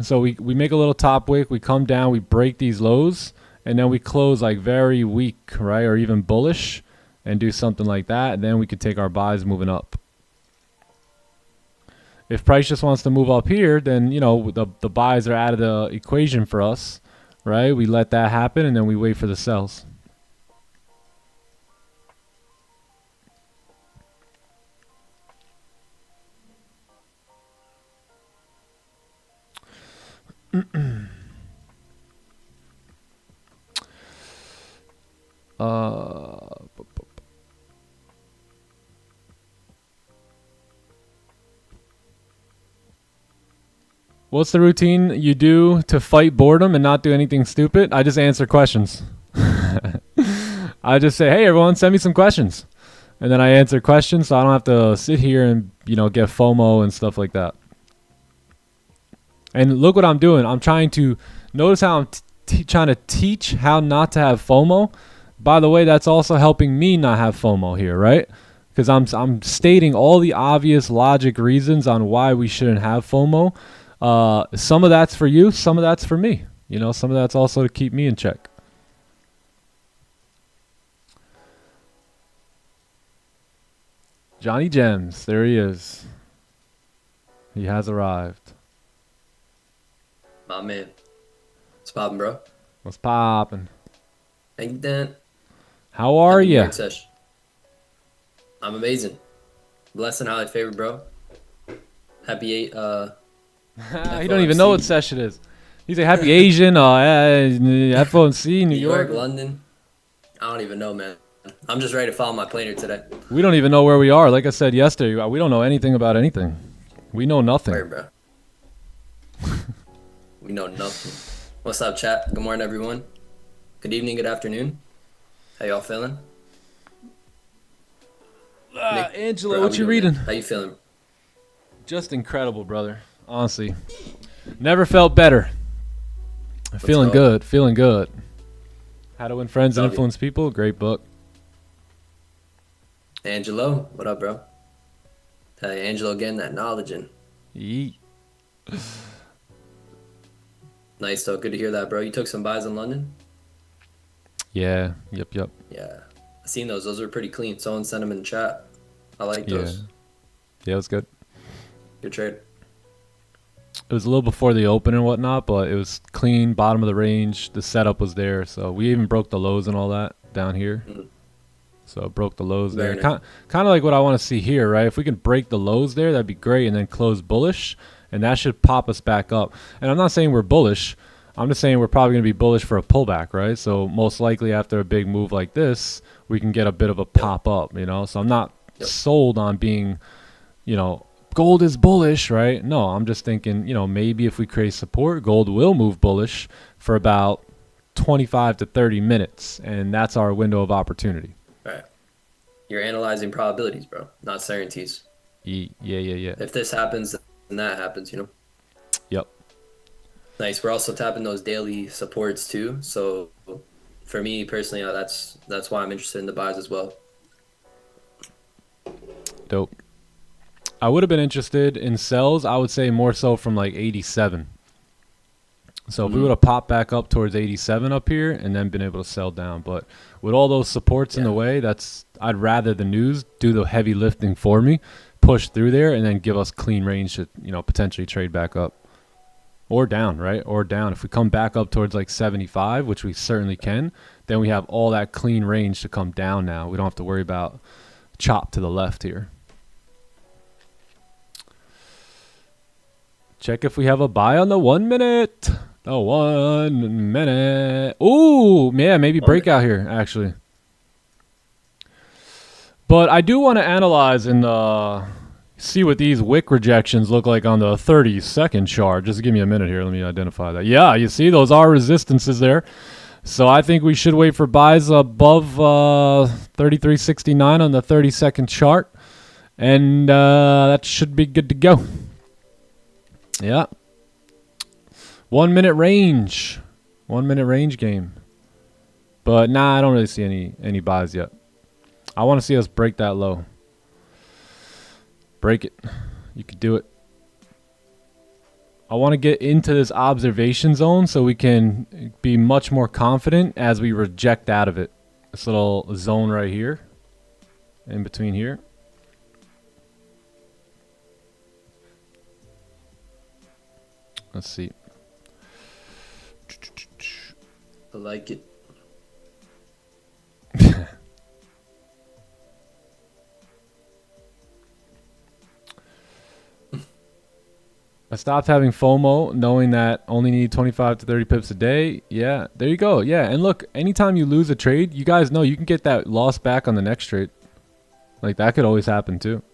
So we make a little top wick. We come down. We break these lows. And then we close like very weak, right? Or even bullish. And do something like that. And then we could take our buys moving up. If price just wants to move up here, then, you know, the buys are out of the equation for us, right? We let that happen, and then we wait for the sells. What's the routine you do to fight boredom and not do anything stupid? I just answer questions. I just say, hey, everyone, send me some questions. And then I answer questions so I don't have to sit here and, you know, get FOMO and stuff like that. And look what I'm doing. I'm trying to notice how I'm trying to teach how not to have FOMO. By the way, that's also helping me not have FOMO here, right? Because I'm stating all the obvious logic reasons on why we shouldn't have FOMO. Some of that's for you, some of that's for me. You know, some of that's also to keep me in check. Johnny Gems, there he is. He has arrived. My man. What's poppin', bro? What's poppin'? How you doing? How are you? I'm amazing. Blessed and highly favored, bro. Happy He don't even know what session is. He's a happy Asian, FOMC, New York, London. I don't even know, man. I'm just ready to follow my planner today. We don't even know where we are. Like I said yesterday, we don't know anything about anything. We know nothing. Word, bro. We know nothing. What's up, chat? Good morning, everyone. Good evening, good afternoon. How y'all feeling? Angela, bro, what you reading? How you feeling? Just incredible, brother. Honestly. Never felt better. Feeling good. Feeling good. How to Win Friends and Influence People. Great book. Angelo, what up, bro? Hey, Angelo getting that knowledge in. Yeet. Nice, though. Good to hear that, bro. You took some buys in London? Yeah. Yep. Yeah. I seen those. Those are pretty clean. Someone sent them in chat. I like those. Yeah, it was good. Good trade. It was a little before the open and whatnot, but it was clean, bottom of the range. The setup was there, so we even broke the lows and all that down here. Mm-hmm. So broke the lows there. Kind of like what I want to see here, right? If we can break the lows there, that'd be great, and then close bullish, and that should pop us back up. And I'm not saying we're bullish. I'm just saying we're probably going to be bullish for a pullback, right? So most likely after a big move like this, we can get a bit of a pop up, you know? So I'm not sold on being, you know, gold is bullish, right? No, I'm just thinking, you know, maybe if we create support, gold will move bullish for about 25 to 30 minutes, and that's our window of opportunity. Right. You're analyzing probabilities, bro, not certainties. Yeah. If this happens, then that happens, you know? Yep. Nice. We're also tapping those daily supports too. So for me personally, that's why I'm interested in the buys as well. Dope. I would have been interested in sells. I would say more so from like 87. So if we would have popped back up towards 87 up here and then been able to sell down. But with all those supports in the way, I'd rather the news do the heavy lifting for me, push through there, and then give us clean range to, you know, potentially trade back up. Or down, right? Or down. If we come back up towards like 75, which we certainly can, then we have all that clean range to come down now. We don't have to worry about chop to the left here. Check if we have a buy on the 1 minute. Oh, 1 minute. Ooh, yeah, maybe breakout here, actually. But I do want to analyze and see what these wick rejections look like on the 30-second chart. Just give me a minute here. Let me identify that. Yeah, you see, those are resistances there. So I think we should wait for buys above 33.69 on the 30-second chart. And that should be good to go. Yeah. 1 minute range. 1 minute range game. But nah, I don't really see any buys yet. I want to see us break that low. Break it. You could do it. I want to get into this observation zone so we can be much more confident as we reject out of it. This little zone right here, in between here. Let's see. I like it. I stopped having FOMO knowing that only need 25 to 30 pips a day. Yeah, there you go. Yeah, and look, anytime you lose a trade, you guys know you can get that loss back on the next trade. Like, that could always happen too.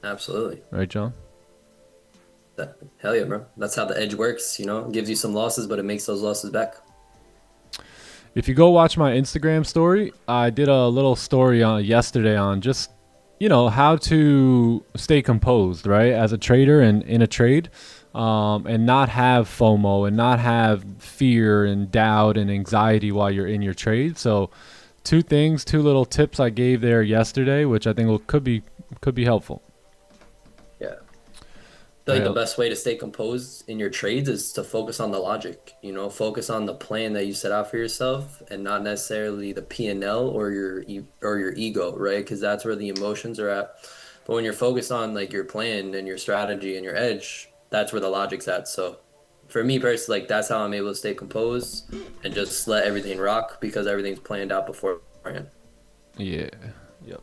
Absolutely. Right, John? Hell yeah, bro. That's how the edge works, you know? It gives you some losses, but it makes those losses back. If you go watch my Instagram story, I did a little story on yesterday on just, you know, how to stay composed, right, as a trader and in a trade, and not have FOMO and not have fear and doubt and anxiety while you're in your trade. So two little tips I gave there yesterday, which I think could be helpful. Yeah. I feel like the best way to stay composed in your trades is to focus on the logic, you know, focus on the plan that you set out for yourself and not necessarily the P&L or your ego, right? Because that's where the emotions are at. But when you're focused on like your plan and your strategy and your edge, that's where the logic's at. So for me personally, like that's how I'm able to stay composed and just let everything rock because everything's planned out beforehand. Yeah. Yep.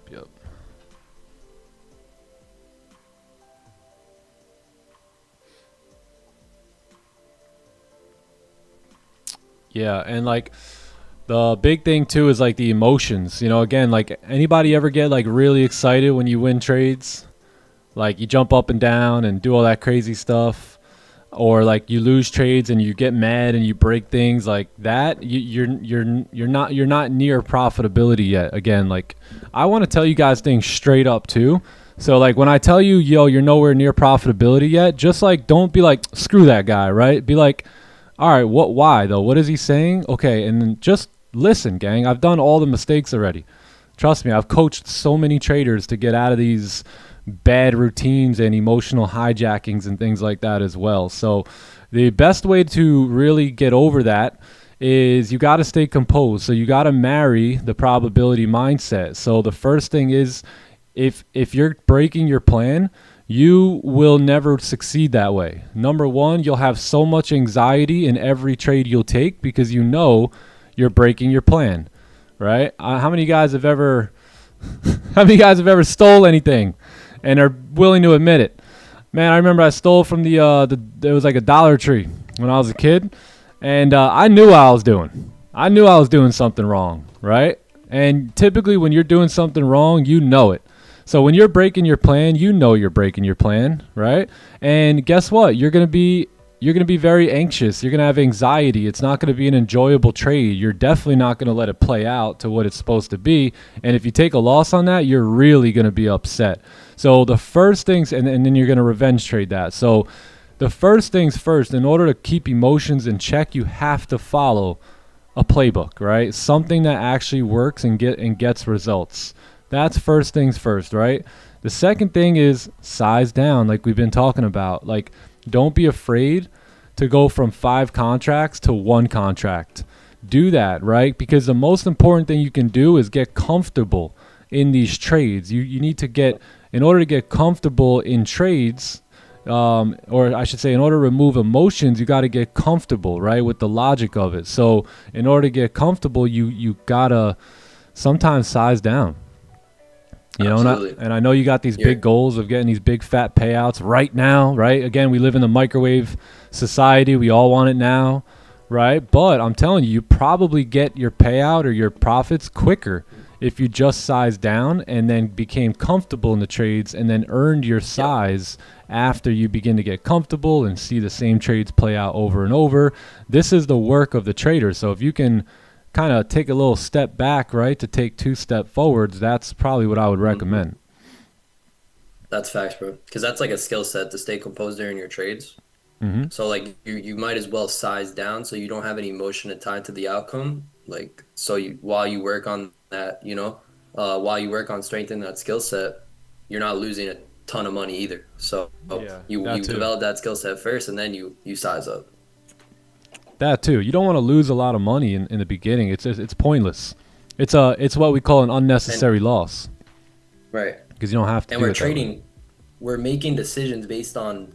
Yeah, and like the big thing too is like the emotions. You know, again, like anybody ever get like really excited when you win trades? Like you jump up and down and do all that crazy stuff, or like you lose trades and you get mad and you break things like that. You're not near profitability yet. Again, like I want to tell you guys things straight up too. So like when I tell you, yo, you're nowhere near profitability yet, just like don't be like screw that guy, right? Be like, all right, why though? What is he saying? Okay, and then just listen, gang. I've done all the mistakes already. Trust me, I've coached so many traders to get out of these bad routines and emotional hijackings and things like that as well. So the best way to really get over that is you got to stay composed. So you got to marry the probability mindset. So the first thing is if you're breaking your plan, you will never succeed that way. Number one, you'll have so much anxiety in every trade you'll take because you know you're breaking your plan, right? How many guys have ever stole anything and are willing to admit it? Man, I remember I stole from there was like a Dollar Tree when I was a kid, and I knew what I was doing. I knew I was doing something wrong, right? And typically when you're doing something wrong, you know it. So when you're breaking your plan, you know you're breaking your plan, right? And guess what? You're going to be very anxious. You're going to have anxiety. It's not going to be an enjoyable trade. You're definitely not going to let it play out to what it's supposed to be. And if you take a loss on that, you're really going to be upset. So the first things, and then you're going to revenge trade that. So the first things first, in order to keep emotions in check, you have to follow a playbook, right? Something that actually works and gets results. That's first things first, right? The second thing is size down, like we've been talking about. Like, don't be afraid to go from 5 contracts to 1 contract. Do that, right? Because the most important thing you can do is get comfortable in these trades. You need to get, in order to get comfortable in trades, or I should say, in order to remove emotions, you got to get comfortable, right, with the logic of it. So in order to get comfortable, you got to sometimes size down. You know, and I know you got these big goals of getting these big fat payouts right now, right? Again, we live in the microwave society. We all want it now, right? But I'm telling you, you probably get your payout or your profits quicker if you just sized down and then became comfortable in the trades and then earned your size after you begin to get comfortable and see the same trades play out over and over. This is the work of the trader. So if you can kind of take a little step back, right, to take 2 steps forwards, that's probably what I would recommend. That's facts, bro. Because that's like a skill set to stay composed during your trades. So like you might as well size down so you don't have any emotion tied to the outcome. Like so you while you work on that, while you work on strengthening that skill set, you're not losing a ton of money either. So Yeah, you that you too. develop that skill set first and then you size up. That too. You don't want to lose a lot of money in the beginning. It's pointless. It's what we call an And unnecessary loss right. because you don't have to And do we're it that way. trading, we're making decisions based on,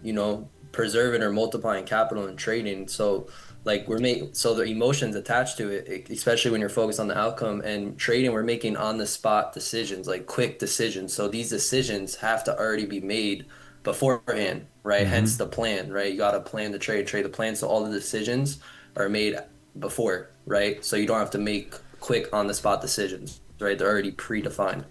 preserving or multiplying capital and trading. So like so the emotions attached to it, especially when you're focused on the outcome and trading, we're making on the spot decisions, like quick decisions. So these decisions have to already be made beforehand, right? Hence the plan, right? You got to plan the trade the plan. So all the decisions are made before, right? So you don't have to make quick on the spot decisions, right? They're already predefined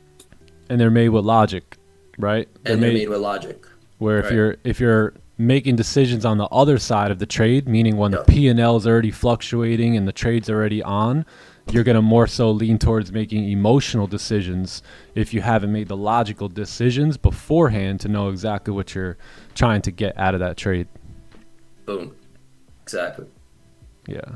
And they're made with logic, right? They're and they're made made with logic, where right? if you're making decisions on the other side of the trade, meaning when the Yep. P&L is already fluctuating and the trade's already on, you're going to more so lean towards making emotional decisions if you haven't made the logical decisions beforehand to know exactly what you're trying to get out of that trade. Boom. Exactly. Yeah.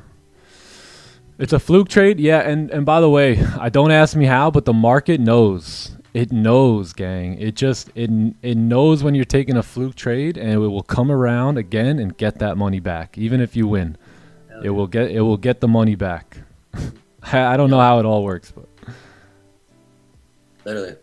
It's a fluke trade, yeah, and by the way, I don't ask me how, but the market knows. It knows, gang. It knows when you're taking a fluke trade, and it will come around again and get that money back. Even if you win, Hell it yeah. will get the money back. I don't know how it all works, but Literally.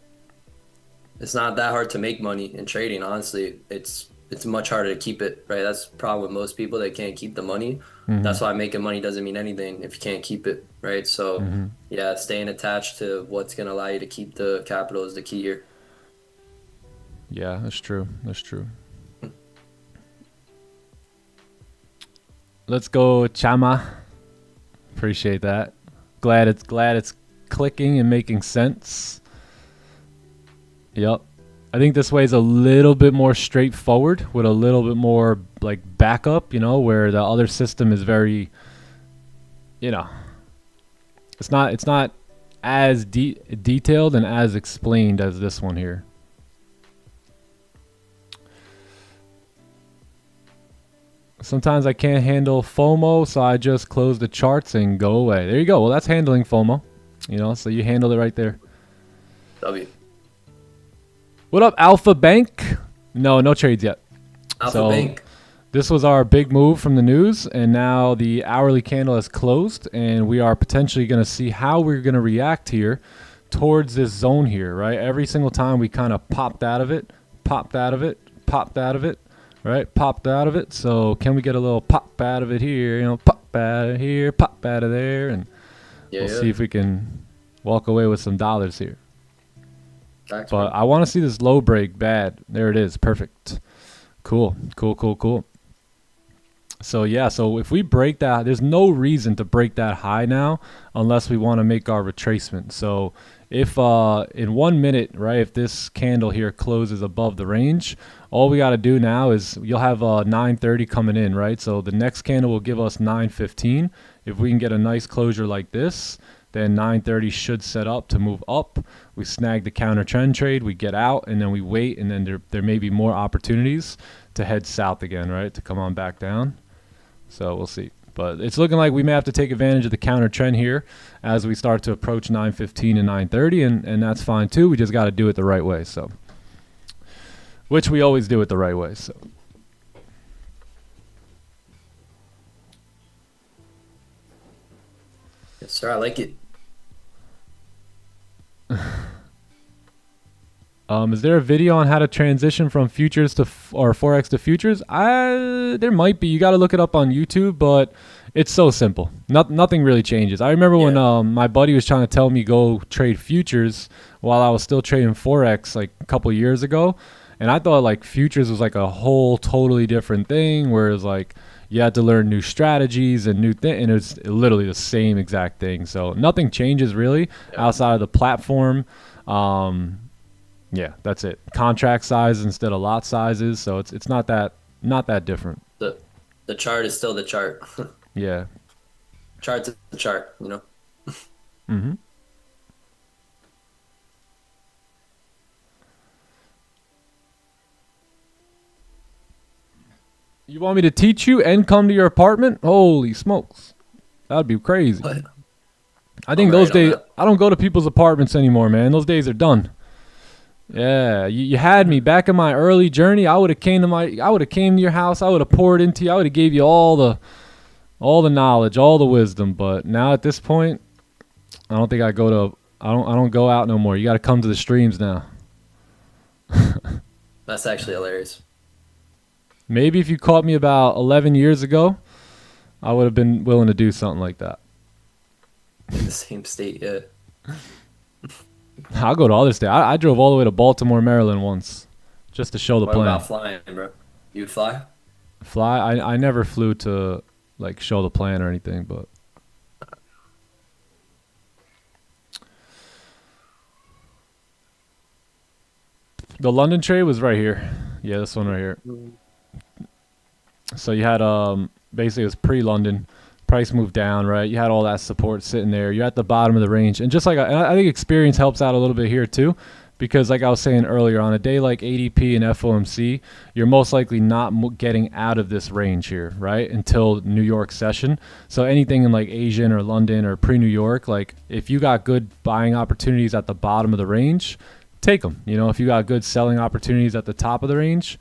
It's not that hard to make money in trading, honestly. It's much harder to keep it, right? That's the problem with most people. They can't keep the money. That's why making money doesn't mean anything if you can't keep it, right? So yeah, staying attached to what's gonna allow you to keep the capital is the key here. yeah, that's true. That's true. Let's go, Chama. Appreciate that. Glad it's clicking and making sense. Yep. I think this way is a little bit more straightforward with a little bit more like backup, where the other system is very, it's not as detailed and as explained as this one here. Sometimes I can't handle FOMO, so I just close the charts and go away. There you go. Well, that's handling FOMO, so you handled it right there. W. What up, Alpha Bank? No trades yet. Alpha Bank. This was our big move from the news, and now the hourly candle has closed, and we are potentially going to see how we're going to react here towards this zone here, right? Every single time we kind of popped out of it, right? Popped out of it. So can we get a little pop out of it here, pop out of here, pop out of there, and we'll see if we can walk away with some dollars here. Thanks, But man. I want to see this low break bad. There it is. Perfect. Cool. So yeah, so if we break that, there's no reason to break that high now unless we want to make our retracement. So if in 1 minute, right, if this candle here closes above the range, all we got to do now is you'll have 930 coming in, right? So the next candle will give us 915. If we can get a nice closure like this, then 930 should set up to move up. We snag the counter trend trade, we get out, and then we wait, and then there may be more opportunities to head south again, right, to come on back down. So we'll see. But it's looking like we may have to take advantage of the counter trend here as we start to approach 915 and 930, and that's fine too. We just got to do it the right way. So, which we always do it the right way. So. Yes, sir. I like it. Is there a video on how to transition from futures to or forex to futures? There might be. You got to look it up on YouTube, but it's so simple. Nothing really changes. I remember when my buddy was trying to tell me go trade futures while I was still trading forex like a couple years ago, and I thought like futures was like a whole totally different thing, whereas like you had to learn new strategies and new things, and it was literally the same exact thing. So nothing changes really outside of the platform. Yeah, that's it. Contract size instead of lot sizes, so it's not that different. The chart is still the chart. Yeah. Chart's the chart, Mhm. You want me to teach you and come to your apartment? Holy smokes. That'd be crazy. But I think I'm those right on days, that. I don't go to people's apartments anymore, man. Those days are done. Yeah, you had me back in my early journey. I would have came to your house. I would have poured into you. I would have gave you all the knowledge, all the wisdom. But now at this point, I don't think I don't go out no more. You got to come to the streams now. That's actually hilarious. Maybe if you caught me about 11 years ago, I would have been willing to do something like that. In the same state, yeah. I'll go to other states. I drove all the way to Baltimore, Maryland once, just to show the What plan. about flying, bro? You would fly? Fly? I never flew to like show the plan or anything, but the London trade was right here. Yeah, this one right here. So you had basically it was pre-London. Price moved down, right? You had all that support sitting there. You're at the bottom of the range. And just like I think experience helps out a little bit here too, because like I was saying earlier, on a day like ADP and FOMC, you're most likely not getting out of this range here, right? Until New York session. So anything in like Asian or London or pre-New York, like if you got good buying opportunities at the bottom of the range, take them. You know, if you got good selling opportunities at the top of the range,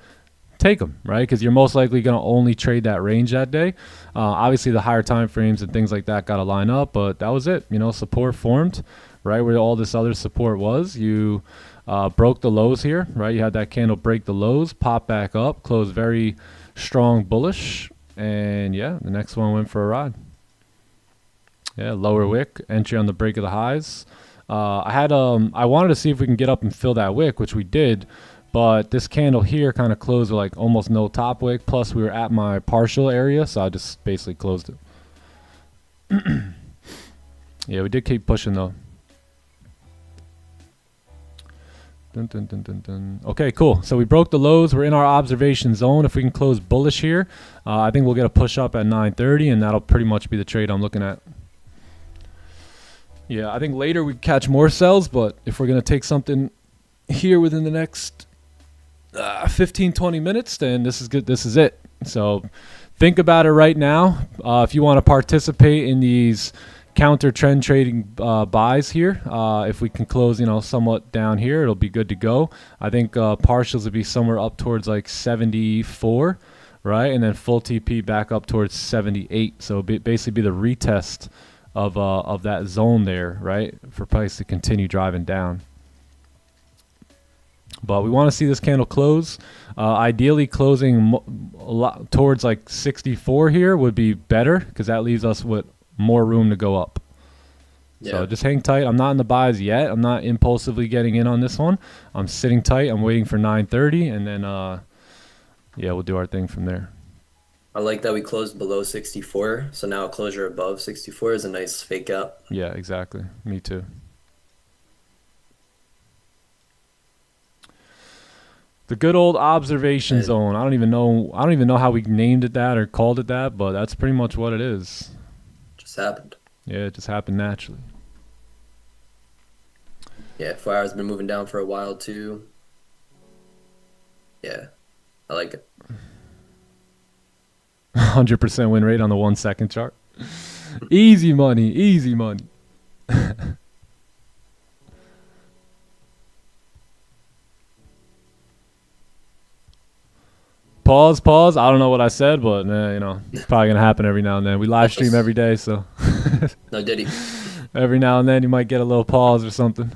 take them, right? Because you're most likely going to only trade that range that day. Obviously, the higher time frames and things like that got to line up, but that was it. You know, support formed, right, where all this other support was. You broke the lows here, right? You had that candle break the lows, pop back up, close very strong bullish, and yeah, the next one went for a ride. Yeah, lower wick, entry on the break of the highs. I wanted to see if we can get up and fill that wick, which we did. But this candle here kind of closed with like almost no top wick. Plus we were at my partial area, so I just basically closed it. Yeah, we did keep pushing though. Dun, dun, dun, dun, dun. Okay, cool. So we broke the lows. We're in our observation zone. If we can close bullish here, I think we'll get a push up at 9:30, and that'll pretty much be the trade I'm looking at. Yeah, I think later we catch more sells, but if we're going to take something here within the next 15-20 minutes, then this is good. This is it. So think about it right now. If you want to participate in these counter trend trading buys here, if we can close, you know, somewhat down here, it'll be good to go. I think partials would be somewhere up towards like 74, right, and then full TP back up towards 78. So basically be the retest of that zone there, right, for price to continue driving down. But we want to see this candle close. Ideally, closing a lot towards like 64 here would be better, because that leaves us with more room to go up. Yeah. So just hang tight. I'm not in the buys yet. I'm not impulsively getting in on this one. I'm sitting tight. I'm waiting for 9:30, and then yeah, we'll do our thing from there. I like that we closed below 64, so now a closure above 64 is a nice fake out. Yeah, exactly. Me too. The good old observation zone. I don't even know how we named it that or called it that, but that's pretty much what it is. Just happened. Yeah, it just happened naturally. Yeah, 4 hours been moving down for a while too. Yeah, I like it. 100% win rate on the 1 second chart. Easy money, easy money. Pause. I don't know what I said, but you know, it's probably gonna happen every now and then. We live stream every day, so No diddy. every now and then you might get a little pause or something.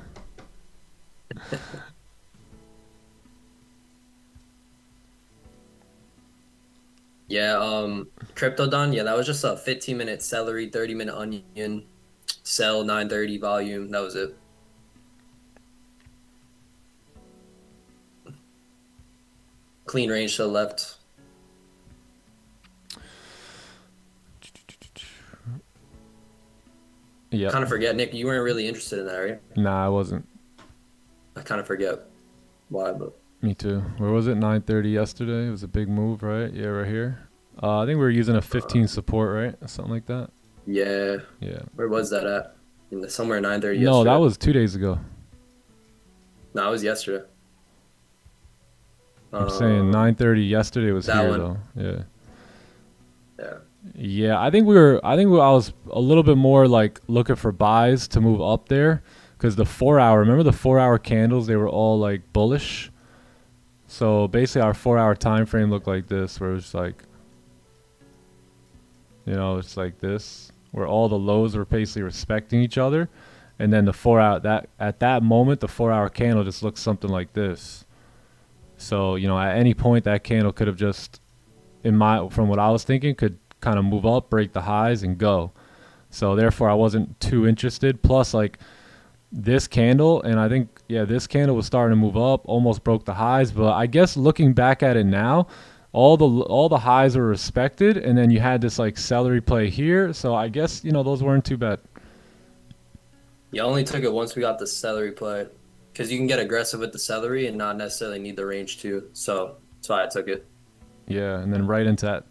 Yeah, Crypto Don, yeah, that was just a 15-minute celery, 30-minute onion, sell 9:30 volume. That was it. Clean range to the left. Yeah. Kind of forget, Nick, you weren't really interested in that, right? Nah, I wasn't. I kind of forget why, but Me too. Where was it? 9:30 yesterday. It was a big move, right? Yeah, right here. I think we were using a 15 support, right? Something like that. yeah. Yeah. Where was that at? Somewhere 9:30 yesterday. No, that was 2 days ago. No, it was yesterday. I'm saying 9:30 yesterday was that here one. though. Yeah. Yeah. Yeah, I was a little bit more like looking for buys to move up there because the 4 hour, remember the 4 hour candles, they were all like bullish. So basically our 4 hour time frame looked like this, where it's like, it's like this, where all the lows were basically respecting each other. And then the 4 hour, that at that moment, the 4 hour candle just looks something like this. So, at any point that candle could have just, from what I was thinking, could kind of move up, break the highs, and go. So therefore, I wasn't too interested. Plus, like this candle, and I think this candle was starting to move up, almost broke the highs. But I guess looking back at it now, all the highs were respected, and then you had this like celery play here. So I guess those weren't too bad. You only took it once we got the celery play, because you can get aggressive with the celery and not necessarily need the range too. So that's why I took it. Yeah, and then right into that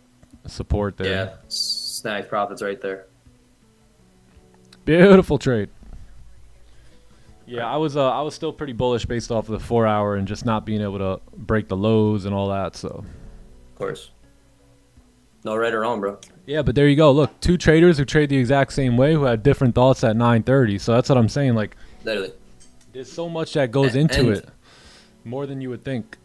support there. Yeah, snag profits right there. Beautiful trade. Yeah, I was still pretty bullish based off of the 4 hour and just not being able to break the lows and all that. So, of course, no right or wrong, bro. Yeah, but there you go. Look, two traders who trade the exact same way who had different thoughts at 9:30. So that's what I'm saying. Like, literally, there's so much that goes into it, more than you would think.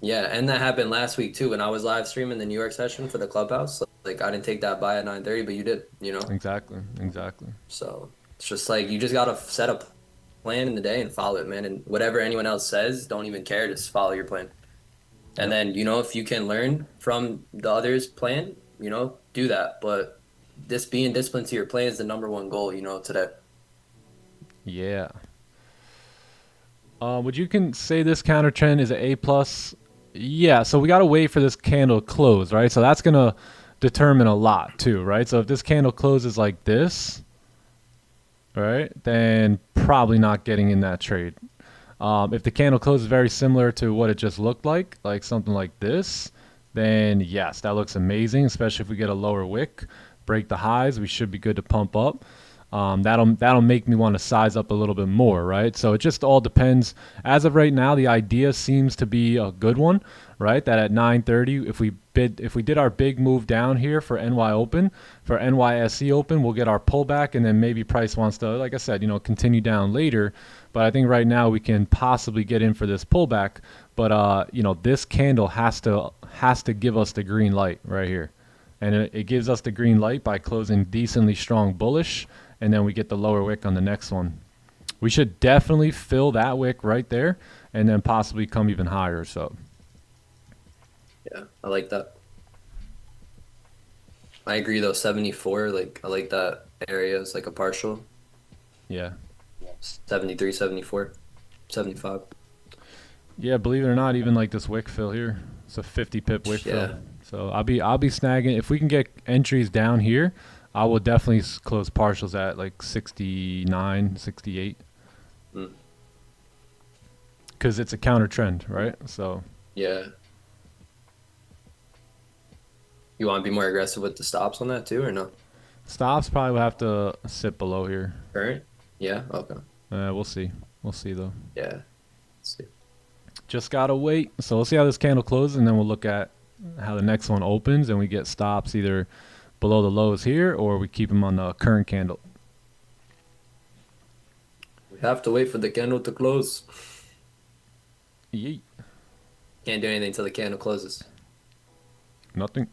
Yeah, and that happened last week too when I was live streaming the New York session for the clubhouse. Like I didn't take that buy at 9:30, but you did. Exactly. So it's just like you just gotta set a plan in the day and follow it, man. And whatever anyone else says, don't even care. Just follow your plan. And then if you can learn from the others' plan, do that. But this being disciplined to your plan is the number one goal, today. Yeah. Would you can say this counter trend is an A plus? Yeah. So we gotta wait for this candle to close, right? So that's gonna determine a lot too, right? So if this candle closes like this, right, then probably not getting in that trade. If the candle closes very similar to what it just looked like something like this, then yes, that looks amazing, especially if we get a lower wick, break the highs, we should be good to pump up. That'll make me want to size up a little bit more, right? So it just all depends. As of right now, the idea seems to be a good one, right? That at 9:30, if we did our big move down here for NY Open, for NYSE Open, we'll get our pullback, and then maybe price wants to, like I said, continue down later. But I think right now we can possibly get in for this pullback. But this candle has to give us the green light right here, and it gives us the green light by closing decently strong bullish. And then we get the lower wick on the next one. We should definitely fill that wick right there and then possibly come even higher. So, yeah, I like that. I agree though, 74, I like that area as like a partial. Yeah. 73, 74, 75. Yeah, believe it or not, even like this wick fill here, it's a 50 pip wick fill. So I'll be snagging. If we can get entries down here, I will definitely close partials at like 69, 68. Because it's a counter trend, right? So. Yeah. You want to be more aggressive with the stops on that too, or no? Stops probably will have to sit below here. Current? Yeah. Okay. We'll see. We'll see though. Yeah. Let's see. Just gotta wait. So we'll see how this candle closes, and then we'll look at how the next one opens, and we get stops either below the lows here, or we keep them on the current candle. We have to wait for the candle to close. Yeet. Can't do anything until the candle closes. Nothing.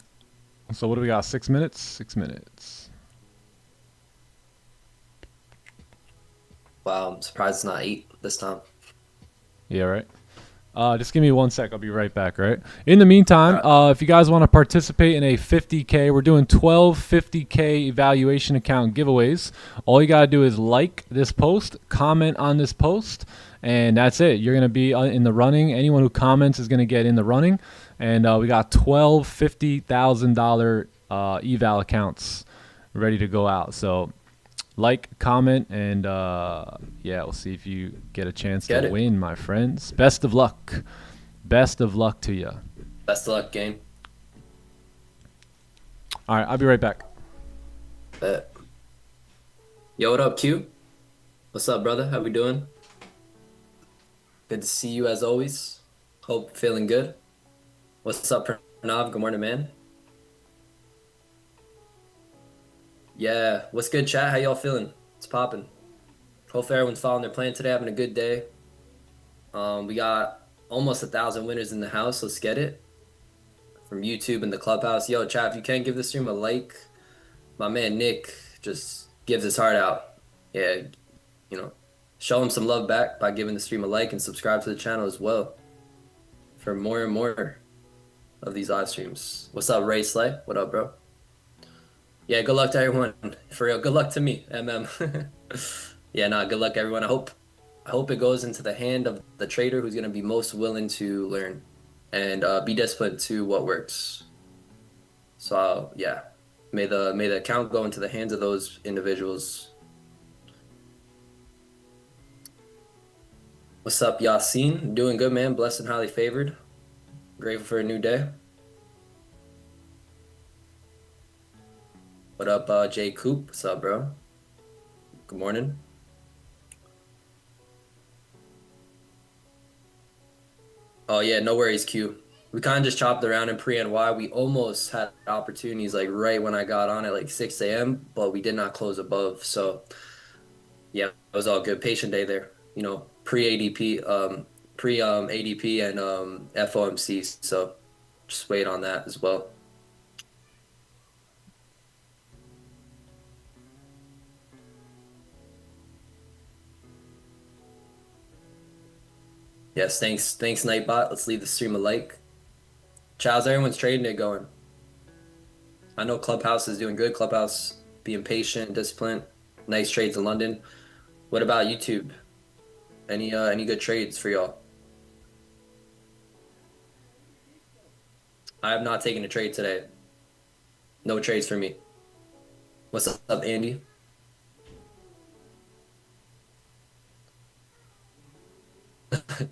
So what do we got? 6 minutes? 6 minutes. Wow, I'm surprised it's not 8 this time. Yeah, right. Just give me 1 sec. I'll be right back, right? In the meantime, if you guys want to participate in a 50K, we're doing 12 50K evaluation account giveaways. All you got to do is like this post, comment on this post, and that's it. You're going to be in the running. Anyone who comments is going to get in the running. And we got 12 $50,000 eval accounts ready to go out. So like, comment, and yeah, we'll see if you get a chance to win, my friends. Best of luck. Best of luck to you. Best of luck, game. All right, I'll be right back. Bet. Yo, what up, Q? What's up, brother? How we doing? Good to see you as always. Hope feeling good. What's up, Pranav? Good morning, man. Yeah, what's good, chat? How y'all feeling? It's popping. Hopefully everyone's following their plan today, having a good day. We got almost 1,000 winners in the house. Let's get it. From YouTube and the clubhouse. Yo, chat, if you can give this stream a like, my man Nick just gives his heart out. Yeah, show him some love back by giving the stream a like and subscribe to the channel as well for more and more of these live streams. What's up, Ray Slay? What up, bro? Yeah, good luck to everyone. For real, good luck to me, MM. Yeah, nah, good luck, everyone. I hope it goes into the hand of the trader who's gonna be most willing to learn and be disciplined to what works. So yeah, may the account go into the hands of those individuals. What's up, Yasin? Doing good, man. Blessed and highly favored. Grateful for a new day. What up, Jay Coop? What's up, bro? Good morning. Oh yeah, no worries, Q. We kind of just chopped around in pre-NY. We almost had opportunities like right when I got on at like 6 a.m., but we did not close above. So yeah, it was all good. Patient day there. Pre-ADP, pre-ADP and FOMC. So just wait on that as well. Yes, thanks, Nightbot. Let's leave the stream a like. How's everyone's trading it going? I know Clubhouse is doing good. Clubhouse being patient, disciplined, nice trades in London. What about YouTube? Any good trades for y'all? I have not taken a trade today. No trades for me. What's up, Andy?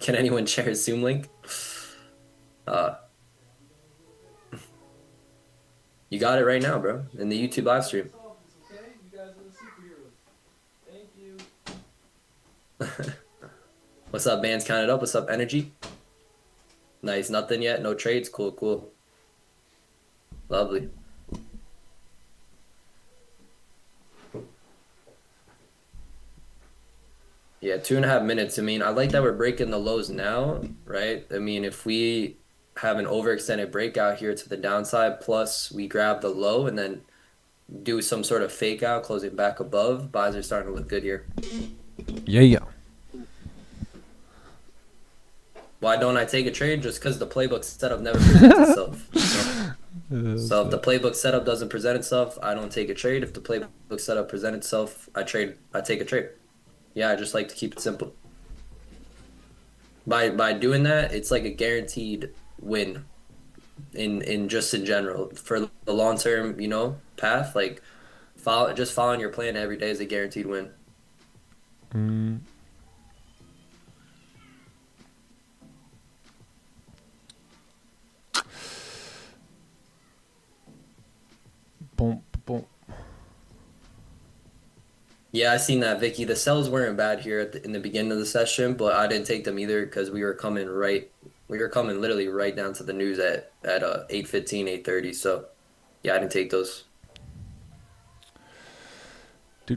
Can anyone share a Zoom link? You got it right now, bro, in the YouTube live stream. Okay, you guys are the superheroes. Thank you. What's up, bands counted up? What's up, Energy? Nice, nothing yet, no trades. Cool. Lovely. Yeah, 2.5 minutes. I mean, I like that we're breaking the lows now, right? I mean, if we have an overextended breakout here to the downside, plus we grab the low and then do some sort of fake out, closing back above, buys are starting to look good here. Yeah. Why don't I take a trade? Just because the playbook setup never presents itself. So if the playbook setup doesn't present itself, I don't take a trade. If the playbook setup presents itself, I take a trade. Yeah, I just like to keep it simple. By doing that, it's like a guaranteed win in general. For the long term, path, like following your plan every day is a guaranteed win. Boom. Yeah, I seen that, Vicky. The sells weren't bad here in the beginning of the session, but I didn't take them either because we were coming literally right down to the news at 8:15, 8:30. So yeah, I didn't take those. Do.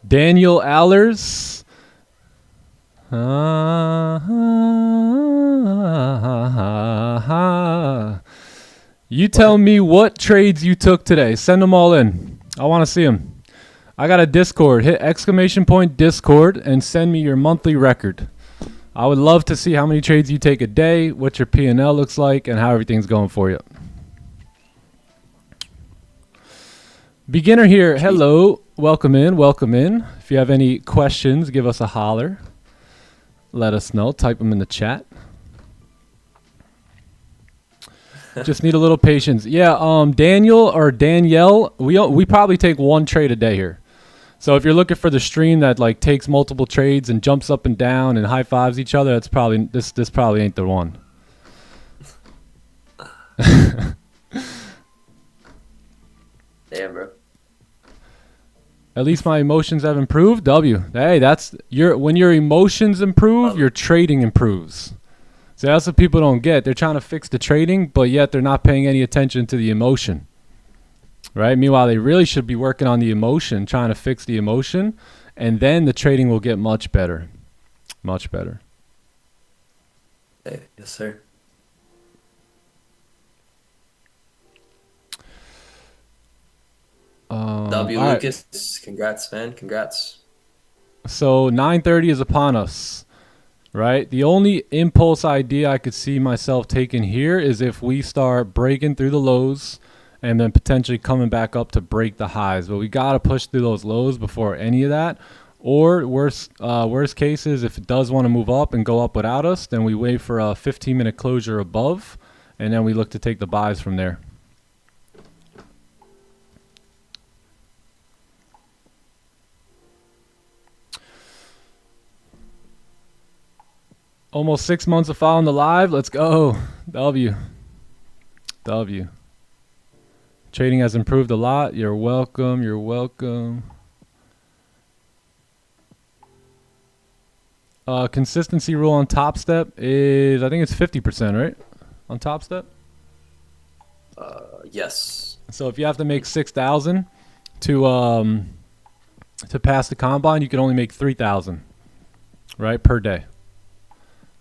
Daniel Allers. You tell me what trades you took today. Send them all in. I want to see them. I got a Discord. Hit ! Discord and send me your monthly record. I would love to see how many trades you take a day, what your P&L looks like, and how everything's going for you. Beginner here. Hello. Welcome in. If you have any questions, give us a holler. Let us know. Type them in the chat. Just need a little patience. Yeah, Daniel or Danielle, we probably take one trade a day here. So if you're looking for the stream that like takes multiple trades and jumps up and down and high fives each other, that's probably this probably ain't the one. Damn, bro. At least my emotions have improved. W. Hey, that's when your emotions improve, your trading improves. So that's what people don't get. They're trying to fix the trading, but yet they're not paying any attention to the emotion. Right? Meanwhile, they really should be working on the emotion, trying to fix the emotion, and then the trading will get much better. Much better. Hey, yes, sir. W. Lucas, right. Congrats, man. Congrats. So 9:30 is upon us, right? The only impulse idea I could see myself taking here is if we start breaking through the lows and then potentially coming back up to break the highs. But we got to push through those lows before any of that. Or worst case is if it does want to move up and go up without us, then we wait for a 15-minute closure above, and then we look to take the buys from there. Almost 6 months of following the live. Let's go. W. Trading has improved a lot. You're welcome. You're welcome. Consistency rule on Top Step is, I think it's 50%, right? On Top Step? Yes. So if you have to make 6,000 to pass the combine, you can only make 3,000, right, per day.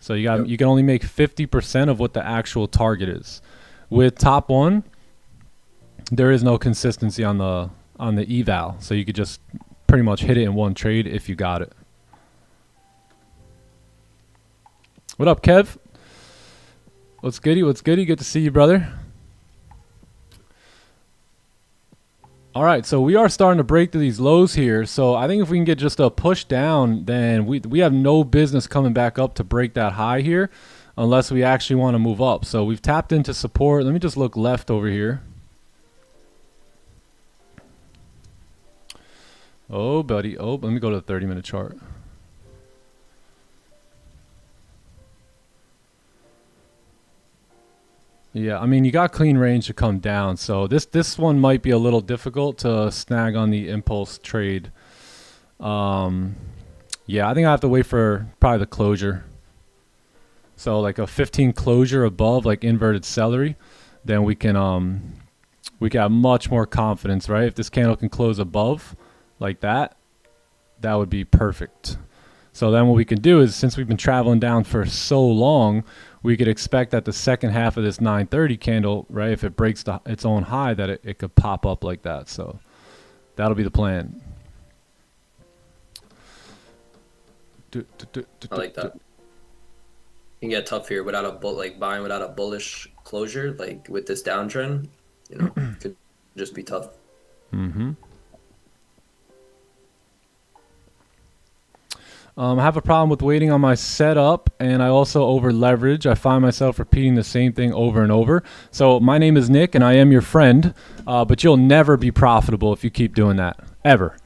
So you can only make 50% of what the actual target is. With Top 1, there is no consistency on the eval, so you could just pretty much hit it in one trade if you got it. What up, Kev? What's goody? What's goody? Good to see you, brother. All right, so we are starting to break through these lows here. So I think if we can get just a push down, then we have no business coming back up to break that high here unless we actually want to move up. So we've tapped into support. Let me just look left over here. Oh, buddy. Oh, let me go to the 30-minute chart. Yeah, I mean, you got clean range to come down, so this one might be a little difficult to snag on the impulse trade. Yeah, I think I have to wait for probably the closure. So like a 15 closure above, like inverted celery, then we can have much more confidence, right? If this candle can close above like that, that would be perfect. So then what we can do is, since we've been traveling down for so long, we could expect that the second half of this 930 candle, right, if it breaks its own high, that it could pop up like that. So that'll be the plan. I like that. It can get tough here without buying without a bullish closure, like with this downtrend, could just be tough. Mm-hmm. I have a problem with waiting on my setup, and I also over leverage. I find myself repeating the same thing over and over. So my name is Nick, and I am your friend, but you'll never be profitable if you keep doing that. Ever.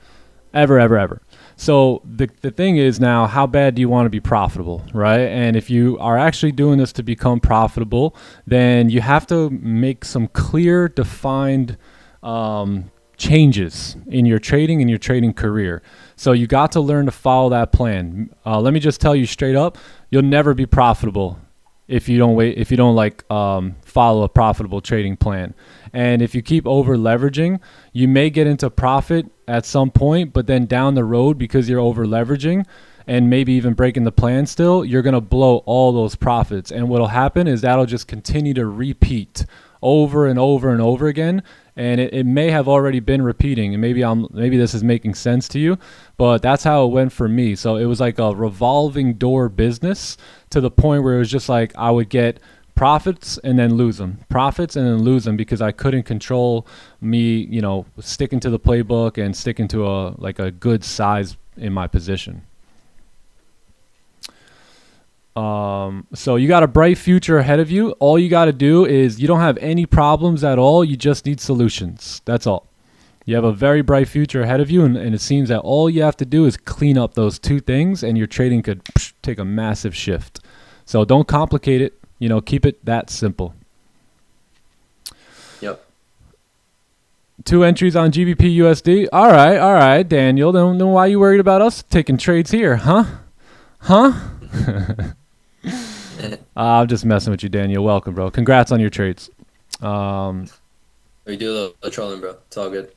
Ever, ever, ever. So the thing is now, how bad do you want to be profitable, right? And if you are actually doing this to become profitable, then you have to make some clear, defined changes in your trading and your trading career. So you got to learn to follow that plan. Let me just tell you straight up, you'll never be profitable if you don't follow a profitable trading plan. And if you keep over leveraging, you may get into profit at some point, but then down the road, because you're over leveraging and maybe even breaking the plan still, you're going to blow all those profits. And what'll happen is that'll just continue to repeat over and over and over again. And it may have already been repeating, and maybe this is making sense to you, but that's how it went for me. So it was like a revolving door business, to the point where it was just like I would get profits and then lose them, because I couldn't control me, sticking to the playbook and sticking to a good size in my position. So you got a bright future ahead of you. All you got to do is, you don't have any problems at all. You just need solutions. That's all. You have a very bright future ahead of you. And it seems that all you have to do is clean up those two things, and your trading could take a massive shift. So don't complicate it. Keep it that simple. Yep. 2 entries on GBP USD. All right, Daniel. Then why are you worried about us taking trades here, huh? I'm just messing with you, Daniel. Welcome, bro. Congrats on your trades. We do a little trolling, bro. It's all good.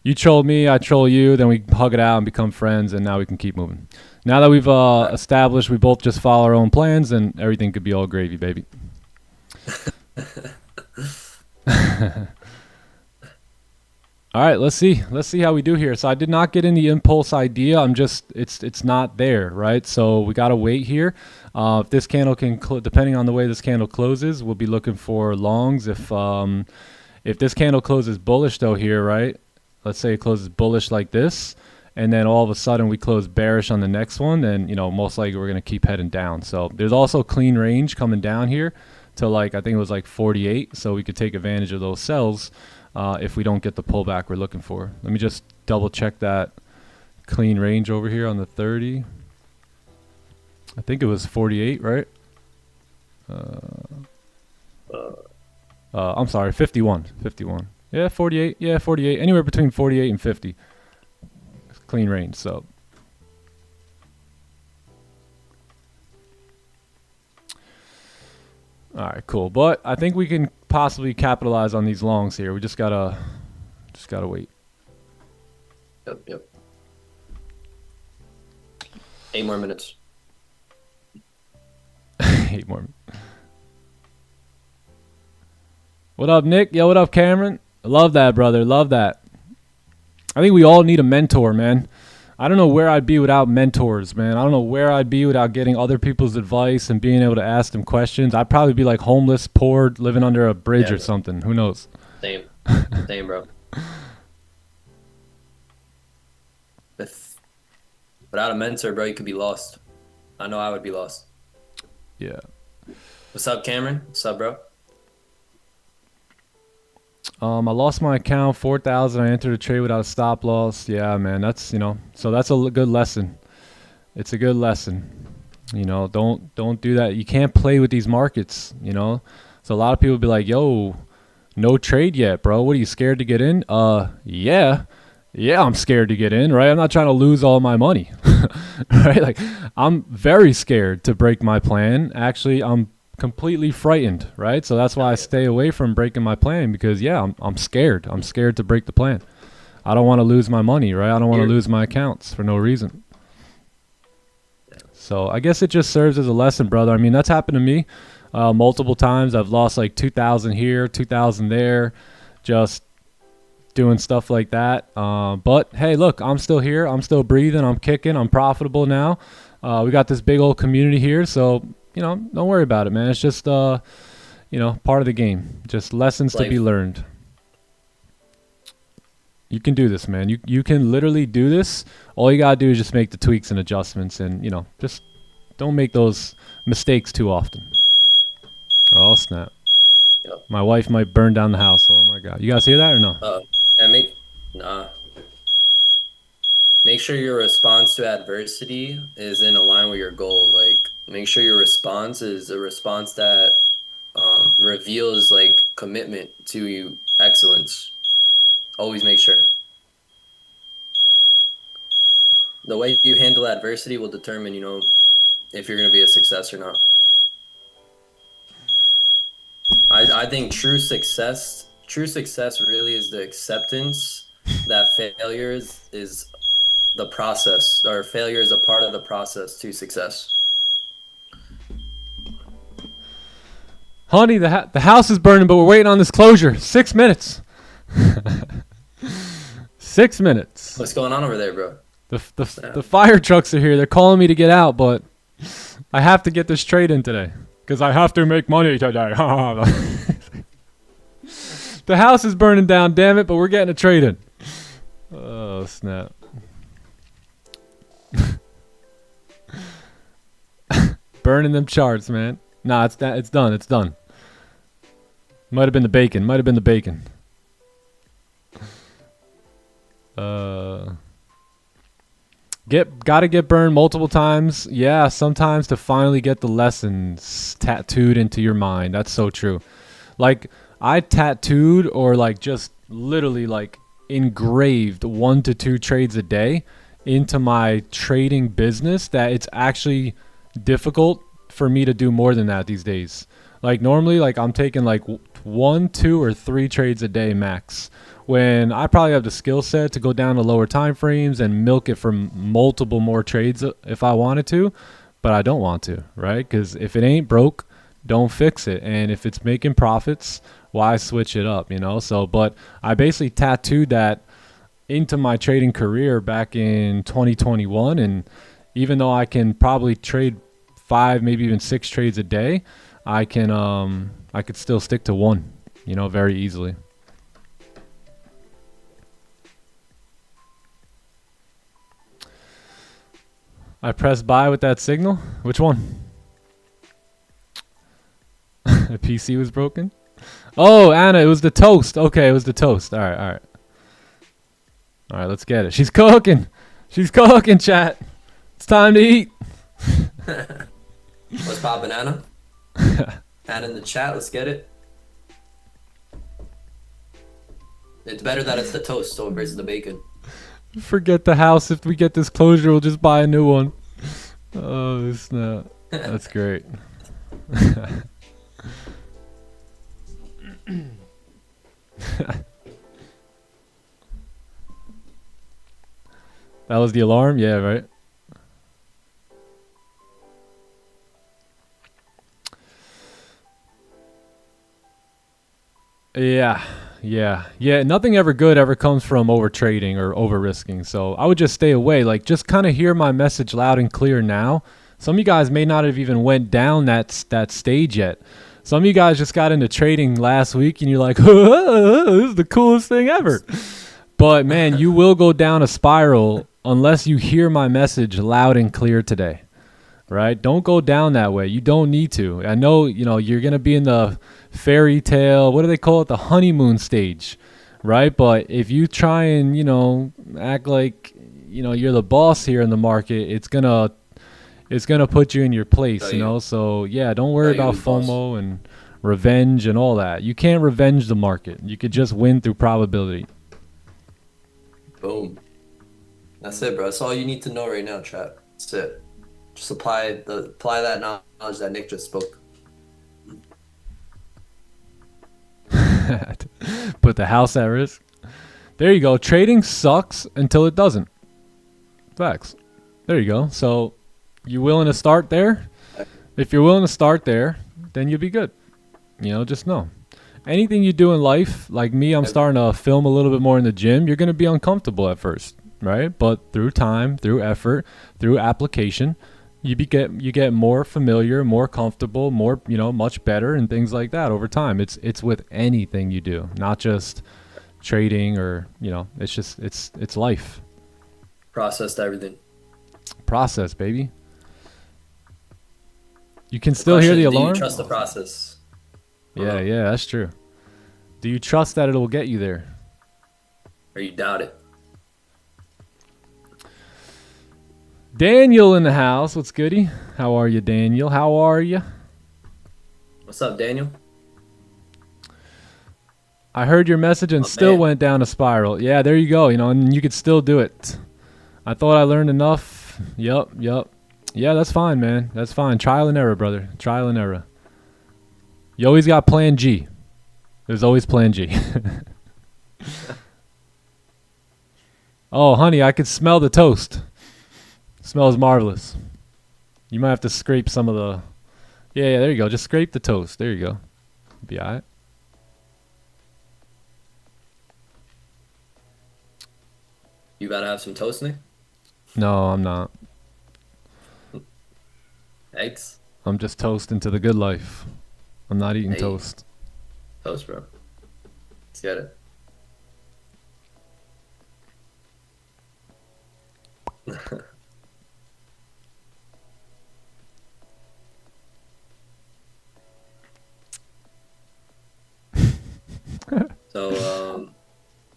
You trolled me, I troll you, then we hug it out and become friends, and now we can keep moving. Now that we've established we both just follow our own plans, and everything could be all gravy, baby. All right, let's see how we do here. So I did not get in the impulse idea. I'm just it's not there, right? So we gotta wait here. If this candle can, depending on the way this candle closes, we'll be looking for longs. If this candle closes bullish though here, right? Let's say it closes bullish like this, and then all of a sudden we close bearish on the next one, then most likely we're gonna keep heading down. So there's also clean range coming down here to I think it was 48. So we could take advantage of those sells. If we don't get the pullback we're looking for. Let me just double check that clean range over here on the 30. I think it was 48, right? I'm sorry, 51. Yeah, 48. Yeah, 48. Anywhere between 48 and 50. Clean range, so. All right, cool. But I think we can possibly capitalize on these longs here. We just gotta wait. Yep. 8 more minutes. 8 more. What up, Nick? Yo, what up, Cameron? I love that, brother. Love that. I think we all need a mentor, man. I don't know where I'd be without mentors, man. I don't know where I'd be without getting other people's advice and being able to ask them questions. I'd probably be like homeless, poor, living under a bridge or something. Who knows? Same, bro. Without a mentor, bro, you could be lost. I know I would be lost. Yeah. What's up, Cameron? What's up, bro? I lost my account, 4,000. I entered a trade without a stop loss. Yeah, man, that's, so that's a good lesson. It's a good lesson. Don't do that. You can't play with these markets, So a lot of people be like, yo, no trade yet, bro. What are you scared to get in? Yeah, I'm scared to get in, right? I'm not trying to lose all my money, right? I'm very scared to break my plan. Actually, I'm completely frightened, right? So that's why I stay away from breaking my plan because I'm scared. I'm scared to break the plan. I don't want to lose my money, right? I don't want to lose my accounts for no reason. So I guess it just serves as a lesson, brother. I mean, that's happened to me multiple times. I've lost 2,000 here, 2,000 there, just doing stuff like that. But hey, look, I'm still here. I'm still breathing. I'm kicking. I'm profitable now. We got this big old community here, so don't worry about it, man. It's just, part of the game. Just lessons to be learned. You can do this, man. You can literally do this. All you got to do is just make the tweaks and adjustments and, just don't make those mistakes too often. Oh, snap. Yep. My wife might burn down the house. Oh, my God. You guys hear that or no? Make sure your response to adversity is in line with your goal. Make sure your response is a response that reveals commitment to excellence. Always make sure. The way you handle adversity will determine, if you're going to be a success or not. I think true success really is the acceptance that failure is the process, or failure is a part of the process to success. Honey, the house is burning, but we're waiting on this closure. 6 minutes. 6 minutes. What's going on over there, bro? The fire trucks are here. They're calling me to get out, but I have to get this trade in today because I have to make money today. The house is burning down, damn it, but we're getting a trade in. Oh, snap. Burning them charts, man. Nah, it's done. It's done. Might have been the bacon. Gotta get burned multiple times. Yeah, sometimes to finally get the lessons tattooed into your mind. That's so true. I tattooed or just literally like engraved 1 to 2 trades a day into my trading business that it's actually difficult for me to do more than that these days. Like normally, like I'm taking like 1, 2, or 3 trades a day max, when I probably have the skill set to go down to lower time frames and milk it for multiple more trades if I wanted to, but I don't want to, right? Because if it ain't broke, don't fix it. And if it's making profits, why switch it up, you know? So, but I basically tattooed that into my trading career back in 2021. And even though I can probably trade 5, maybe even 6 trades a day, I could still stick to 1, you know, very easily. I pressed buy with that signal. Which one? The PC was broken. Oh, Anna, it was the toast. Okay, it was the toast. All right. All right, let's get it. She's cooking. She's cooking, chat. It's time to eat. What's poppin', Anna? Anna in the chat, let's get it. It's better that it's the toast over versus the bacon. Forget the house. If we get this closure, we'll just buy a new one. Oh, snap. That's great. That was the alarm? Yeah, right. Yeah. Nothing ever good ever comes from over trading or over risking. So I would just stay away. Like, just kind of hear my message loud and clear now. Some of you guys may not have even went down that stage yet. Some of you guys just got into trading last week and you're like, this is the coolest thing ever. But man, you will go down a spiral unless you hear my message loud and clear today. Right? Don't go down that way. You don't need to. I know, you know, you're going to be in the fairy tale, what do they call it? The honeymoon stage, right? But if you try and, you know, act like, you know, you're the boss here in the market, it's going to put you in your place, you know? So, yeah, don't worry about FOMO and revenge and all that. You can't revenge the market. You could just win through probability. Boom. That's it, bro. That's all you need to know right now, chat. That's it. Just apply that knowledge that Nick just spoke. Put the house at risk. There you go. Trading sucks until it doesn't. Facts. There you go. So, you willing to start there? If you're willing to start there, then you'll be good. You know, just know. Anything you do in life, like me, I'm starting to film a little bit more in the gym. You're going to be uncomfortable at first, right? But through time, through effort, through application, you get more familiar, more comfortable, more, you know, much better and things like that over time. It's with anything you do, not just trading or, you know, it's just it's life. Processed everything. Process, baby. You can still hear the alarm? Do you trust the process? Yeah, that's true. Do you trust that it'll get you there? Or you doubt it? Daniel in the house. What's goody? How are you, Daniel? How are you? What's up, Daniel? I heard your message and still went down a spiral. Yeah, there you go. You know, and you could still do it. I thought I learned enough. Yep. Yeah, that's fine, man. That's fine. Trial and error, brother. Trial and error. You always got plan G. There's always plan G. Oh, honey, I could smell the toast. Smells marvelous. You might have to scrape some of the... Yeah, there you go. Just scrape the toast. There you go. Be all right. You gotta have some toast, Nick? No, I'm not. Eggs? I'm just toasting to the good life. I'm not eating toast. Toast, bro. Let's get it. So,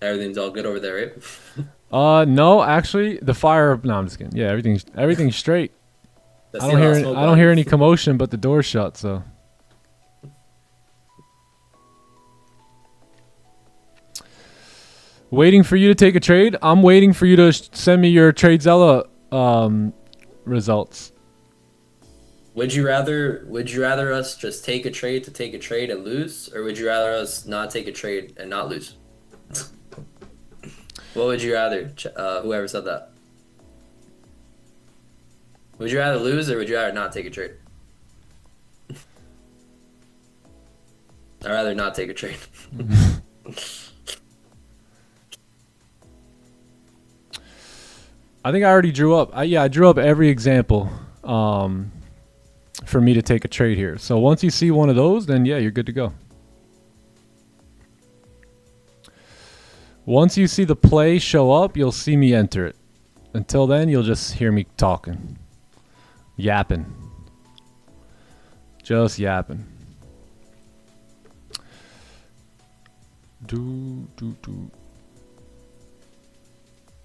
everything's all good over there, right? No, actually, the fire... No, I'm just kidding. Yeah, everything's straight. That's I don't hear any commotion, but the door's shut, so... Waiting for you to take a trade. I'm waiting for you to send me your TradeZella results. Would you rather us just take a trade to take a trade and lose, or would you rather us not take a trade and not lose? What would you rather? Whoever said that. Would you rather lose, or would you rather not take a trade? I'd rather not take a trade. I think I already drew up. I drew up every example for me to take a trade here. So once you see one of those, then yeah, you're good to go. Once you see the play show up, you'll see me enter it. Until then, you'll just hear me talking. Yapping. Just yapping.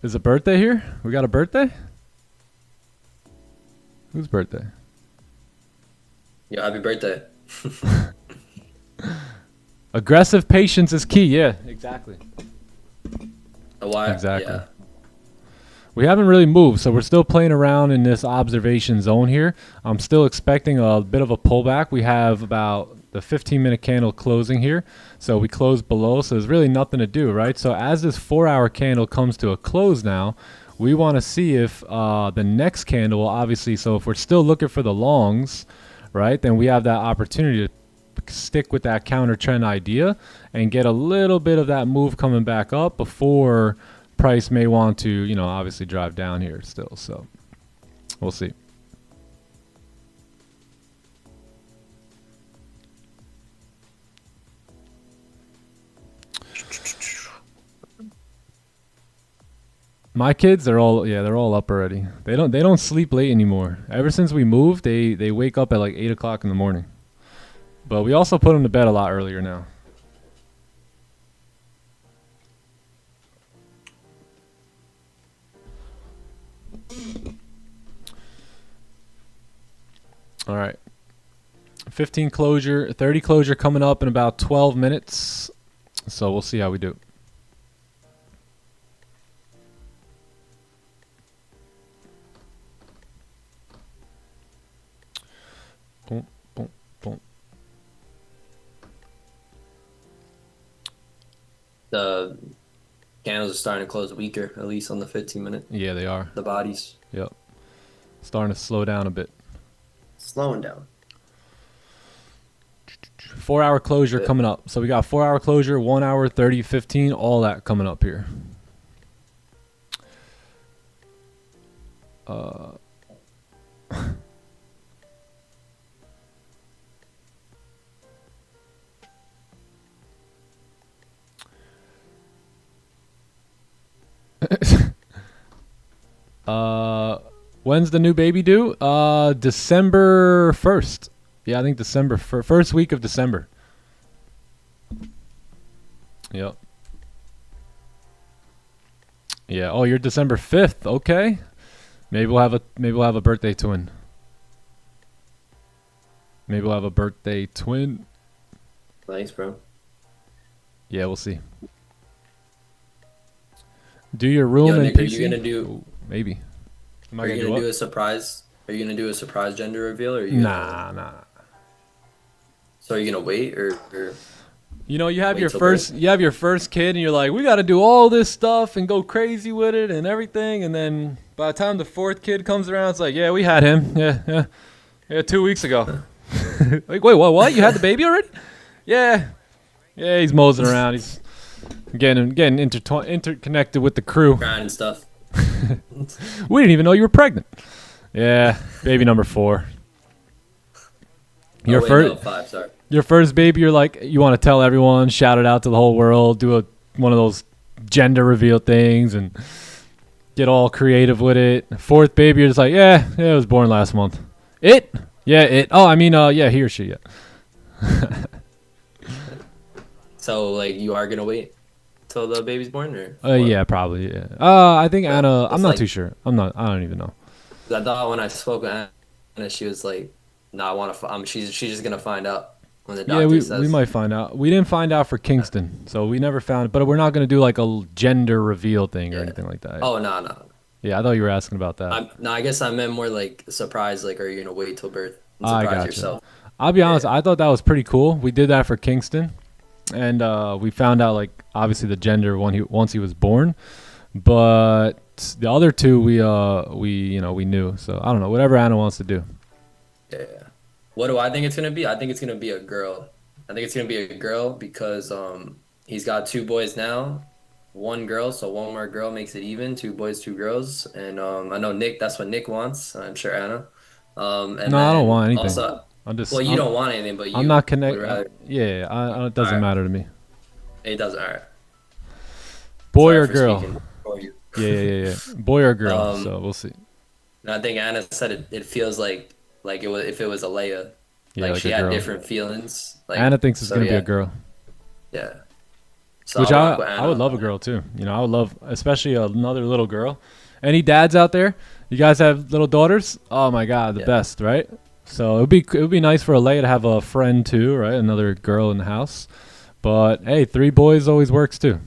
Is a birthday here? We got a birthday? Whose birthday? Yeah, happy birthday. Aggressive patience is key. Yeah, exactly. Why? Exactly. Yeah. We haven't really moved, so we're still playing around in this observation zone here. I'm still expecting a bit of a pullback. We have about the 15-minute candle closing here. So we closed below, so there's really nothing to do, right? So as this 4-hour candle comes to a close now, we want to see if the next candle will obviously, so if we're still looking for the longs, right, then we have that opportunity to stick with that counter trend idea and get a little bit of that move coming back up before price may want to, you know, obviously drive down here still. So we'll see. My kids, they're all up already. They don't sleep late anymore. Ever since we moved, they wake up at like 8 o'clock in the morning. But we also put them to bed a lot earlier now. All right. 15 closure, 30 closure coming up in about 12 minutes. So we'll see how we do. Boom, boom, boom. The candles are starting to close weaker, at least on the 15-minute. Yeah, they are. The bodies. Yep. Starting to slow down a bit. Slowing down. 4-hour closure coming up. So we got 4-hour closure, 1 hour, 30, 15, all that coming up here. When's the new baby due? December 1st. Yeah, I think December first week of December. Yep. Yeah. Oh, you're December 5th. Okay. Maybe we'll have a birthday twin. Maybe we'll have a birthday twin. Thanks, bro. Yeah, we'll see. Do your room Yo, and Nick, PC. are you gonna do? Ooh, maybe. Are you gonna do a surprise? Are you gonna do a surprise gender reveal, or are you? Nah. So are you gonna wait, or? You know, you have Wait your till first kid, and you're like, we got to do all this stuff and go crazy with it and everything, and then by the time the 4th kid comes around, it's like, yeah, we had him, yeah, 2 weeks ago. Like, wait, what? You had the baby already? Yeah, he's moseying around. He's getting interconnected with the crew. Crying and stuff. We didn't even know you were pregnant. Yeah, baby number 4. Your first. No, 5. Sorry. Your first baby, you're like, you want to tell everyone, shout it out to the whole world, do one of those gender reveal things and get all creative with it. 4th baby, you're just like, yeah, it was born last month. It? Yeah, it. Oh, I mean, yeah, he or she, yeah. So, like, you are gonna wait till the baby's born, or? Yeah, probably, yeah. I think Anna, I'm not too sure. I don't even know. I thought when I spoke with Anna, she was like, no, I want to, she's just gonna find out. when the Yeah, doctor we says. might find out. We didn't find out for Kingston, so we never found. But we're not gonna do like a gender reveal thing or Yeah. anything like that. Oh, no. Yeah, I thought you were asking about that. No, I guess I meant more like surprise, like, are you gonna wait till birth and I surprise gotcha. yourself? I'll be honest. Yeah. I thought that was pretty cool. We did that for Kingston, and we found out like obviously the gender once he was born, but the other two we knew. So I don't know. Whatever Anna wants to do. Yeah. What do I think it's gonna be? I think it's gonna be a girl. I think it's gonna be a girl because he's got 2 boys now, 1 girl, so 1 more girl makes it even. 2 boys, 2 girls, and I know Nick. That's what Nick wants. I'm sure Anna. And No, I don't then want anything. also, well, you don't want anything, but I'm not would connected. rather. Yeah, it doesn't Alright. matter to me. It doesn't. All right. Boy Sorry or for girl? speaking for you. Yeah. Boy or girl? So we'll see. And I think Anna said it feels like it was if it was a Leia. Yeah, Like like she a had girl. different feelings. Like Anna thinks it's so, gonna be yeah. a girl. Yeah. So Which I'll rock with I Anna would on love a that. girl too. You know, I would love, especially another little girl. Any dads out there? You guys have little daughters? Oh my God, the Yeah. best, right? So it would be nice for Alea to have a friend too, right? Another girl in the house. But hey, 3 boys always works too.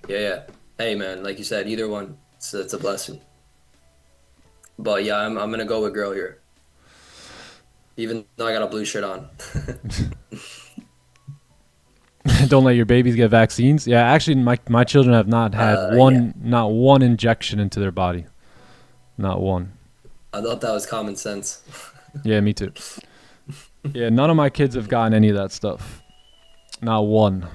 Yeah. Hey man, like you said, either one, it's a blessing. But yeah, I'm gonna go with girl here. Even though I got a blue shirt on. Don't let your babies get vaccines. Yeah, actually, my children have not had not one injection into their body, not one. I thought that was common sense. Yeah, me too. Yeah, none of my kids have gotten any of that stuff. Not one.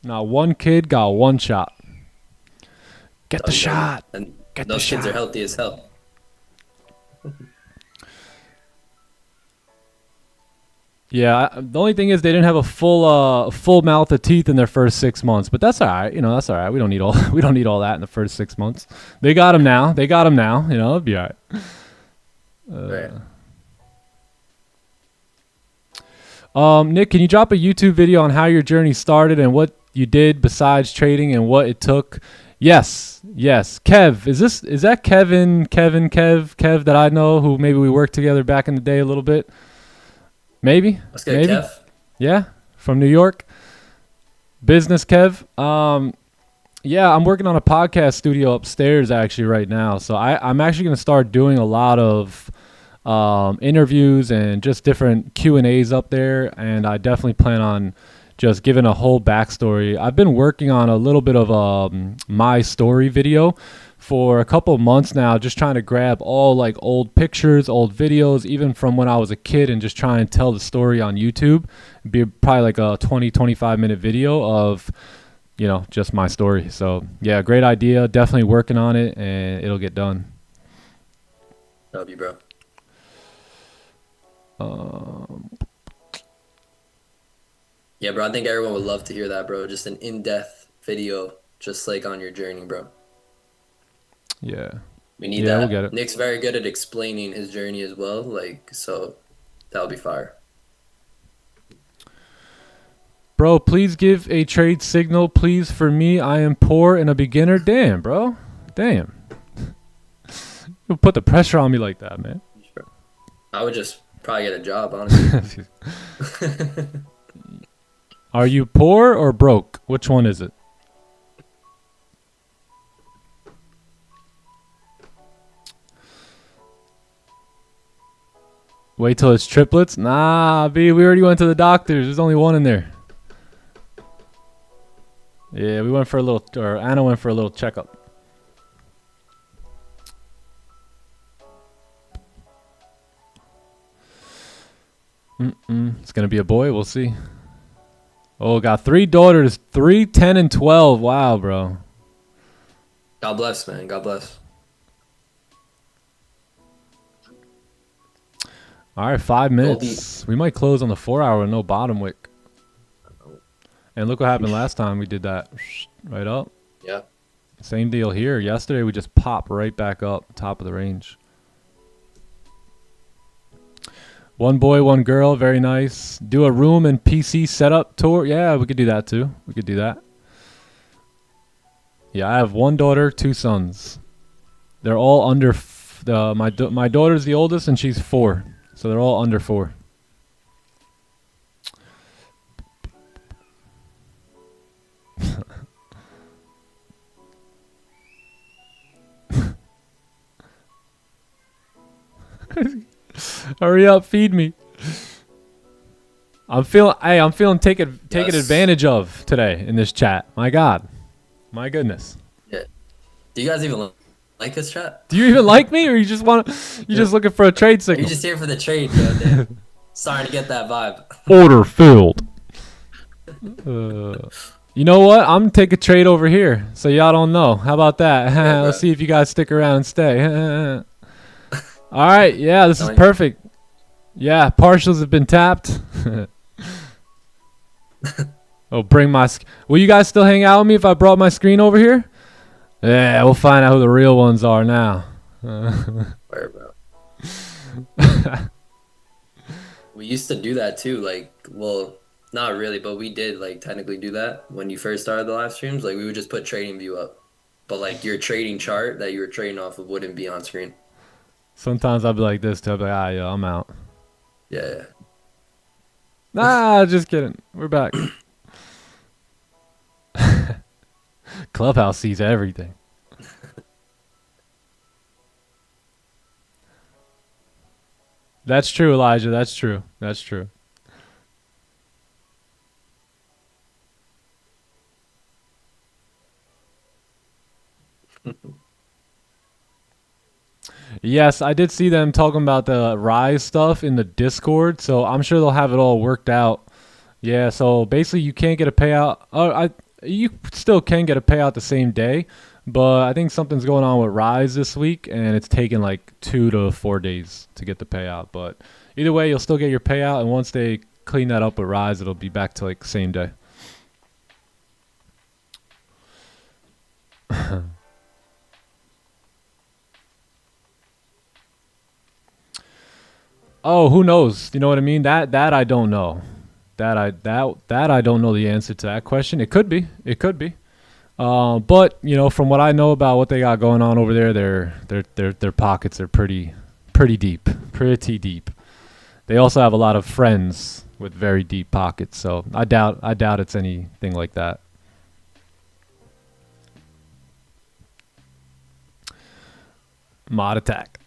Not one kid got 1 shot. Get the shot. And Get the those kids shot. are healthy as hell. Yeah, the only thing is they didn't have a full mouth of teeth in their first 6 months, but that's all right. You know, that's all right. We don't need all that in the first 6 months. They got them now. You know, it'll be all right. Right. Nick, can you drop a YouTube video on how your journey started and what you did besides trading and what it took? Yes. Kev, is that Kev that I know who maybe we worked together back in the day a little bit? Maybe. Let's get Kev. Yeah, from New York. Business Kev. Yeah, I'm working on a podcast studio upstairs actually right now. So I'm actually going to start doing a lot of interviews and just different Q&As up there. And I definitely plan on just giving a whole backstory. I've been working on a little bit of a my story video for a couple of months now, just trying to grab all like old pictures, old videos, even from when I was a kid, and just try and tell the story on YouTube. It'd be probably like a 20-25 minute video of, you know, just my story. So yeah, great idea. Definitely working on it, and it'll get done. Love you, bro. Yeah, bro. I think everyone would love to hear that, bro. Just an in-depth video, just like on your journey, bro. Yeah. We need Yeah, that. we'll get it. Nick's very good at explaining his journey as well. Like, so that'll be fire. Bro, please give a trade signal, please, for me. I am poor and a beginner. Damn, bro. Damn. You put the pressure on me like that, man. I would just probably get a job, honestly. Are you poor or broke? Which one is it? Wait till it's triplets? Nah, B, we already went to the doctors. There's only one in there. Yeah, we went for a little, or Anna went for a little checkup. It's going to be a boy. We'll see. Oh, got 3 daughters, 3, 10, and 12. Wow, bro. God bless, man. God bless. All right, 5 minutes. We might close on the 4-hour with no bottom wick. And look what happened last time we did that. Right up. Yeah. Same deal here. Yesterday we just popped right back up, top of the range. 1 boy, 1 girl. Very nice. Do a room and PC setup tour. Yeah, we could do that too. We could do that. Yeah, I have 1 daughter, 2 sons. They're all under. My daughter's the oldest and she's 4, so they're all under 4. Hurry up, feed me. I'm feeling taken advantage of today in this chat. My God. My goodness. Yeah. Do you guys even like this chat? Do you even like me, or you just just looking for a trade signal? You're just here for the trade, bro. Dude. Starting to get that vibe. Order filled. You know what? I'm gonna take a trade over here, so y'all don't know. How about that? Yeah, Let's see if you guys stick around and stay. All right, yeah, this is perfect. Yeah, partials have been tapped. Oh, bring my. Will you guys still hang out with me if I brought my screen over here? Yeah, we'll find out who the real ones are now. Where, bro? We used to do that too. Like, well, not really, but we did like technically do that when you first started the live streams. Like, we would just put trading view up, but like your trading chart that you were trading off of wouldn't be on screen. Sometimes I'll be like this too. I'll be like, yo, I'm out. Yeah. Nah, just kidding. We're back. Clubhouse sees everything. That's true, Elijah. That's true. That's true. Yes, I did see them talking about the Rise stuff in the Discord, so I'm sure they'll have it all worked out. Yeah, so basically you can't get a payout. You still can get a payout the same day, but I think something's going on with Rise this week, and it's taking like 2 to 4 days to get the payout. But either way, you'll still get your payout, and once they clean that up with Rise, it'll be back to like same day. Oh, who knows? You know what I mean? That I don't know. That I don't know the answer to that question. It could be. It could be. But you know, from what I know about what they got going on over there, their pockets are pretty deep. Pretty deep. They also have a lot of friends with very deep pockets, so I doubt it's anything like that. Mod attack.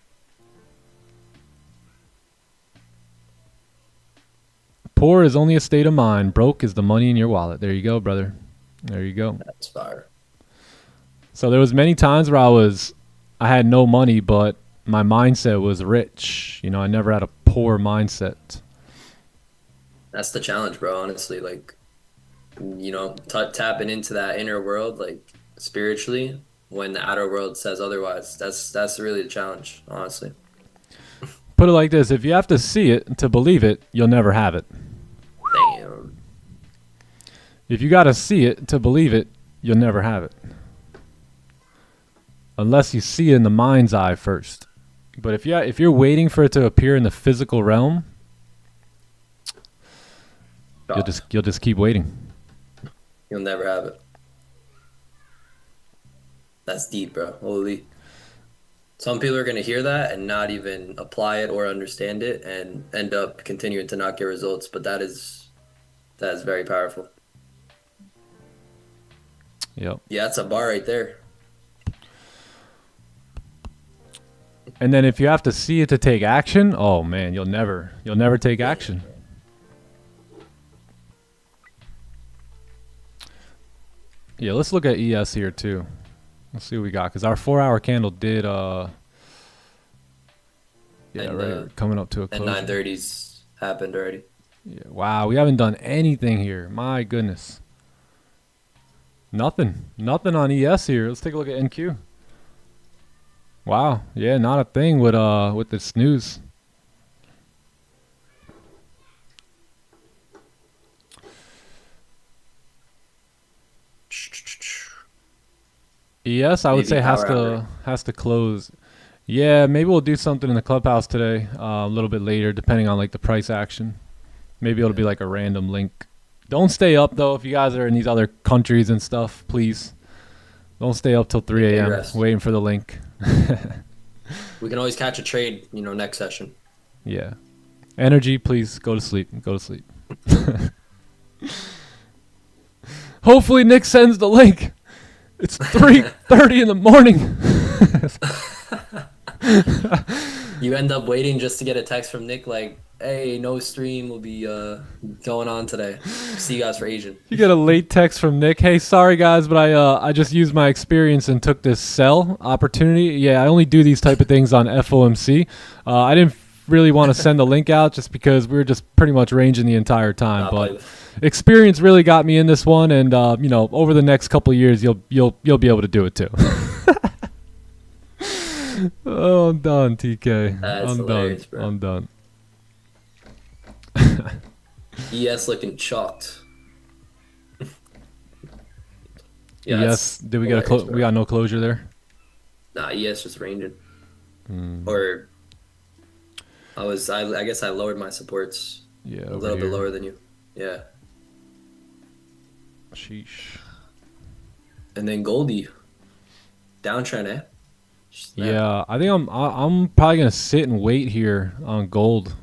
Poor is only a state of mind. Broke is the money in your wallet. There you go, brother. There you go. That's fire. So there was many times where I had no money, but my mindset was rich. You know, I never had a poor mindset. That's the challenge, bro. Honestly, like, you know, tapping into that inner world, like spiritually, when the outer world says otherwise. That's really the challenge, honestly. Put it like this: if you have to see it to believe it, you'll never have it. Damn. If you gotta see it to believe it, you'll never have it. Unless you see it in the mind's eye first. But if you're waiting for it to appear in the physical realm, you'll just keep waiting. You'll never have it. That's deep, bro. Holy. Some people are going to hear that and not even apply it or understand it and end up continuing to not get results. But that is very powerful. Yep. Yeah, it's a bar right there. And then if you have to see it to take action, oh man, you'll never take action. Yeah, let's look at ES here too. Let's see what we got, because our 4-hour candle did coming up to a close. And 930s happened already. Yeah, wow, we haven't done anything here. My goodness. Nothing on ES here. Let's take a look at NQ. Wow, yeah, not a thing with the snooze. ES, I would say has to close. Yeah, maybe we'll do something in the clubhouse today, a little bit later, depending on like the price action. Maybe it'll be like a random link. Don't stay up though if you guys are in these other countries and stuff. Please, don't stay up till 3 a.m. waiting for the link. We can always catch a trade, you know, next session. Yeah, energy, please go to sleep. Go to sleep. Hopefully Nick sends the link. It's 3:30 in the morning. You end up waiting just to get a text from Nick like, "Hey, no stream will be going on today. See you guys for Asian." You get a late text from Nick. Hey, sorry guys, but I just used my experience and took this sell opportunity. Yeah, I only do these type of things on FOMC. I didn't really want to send the link out just because we were just pretty much ranging the entire time. But experience really got me in this one, and you know, over the next couple of years, you'll be able to do it too. Oh, I'm done, TK. That's I'm hilarious, done. bro. I'm done. ES looking shocked. Yes. Did we get we got no closure there? Nah, ES just ranging. Or I guess I lowered my supports. Yeah, a little bit lower than you. Yeah. Sheesh. And then Goldie, downtrend, eh? Yeah, I think I'm probably gonna sit and wait here on gold.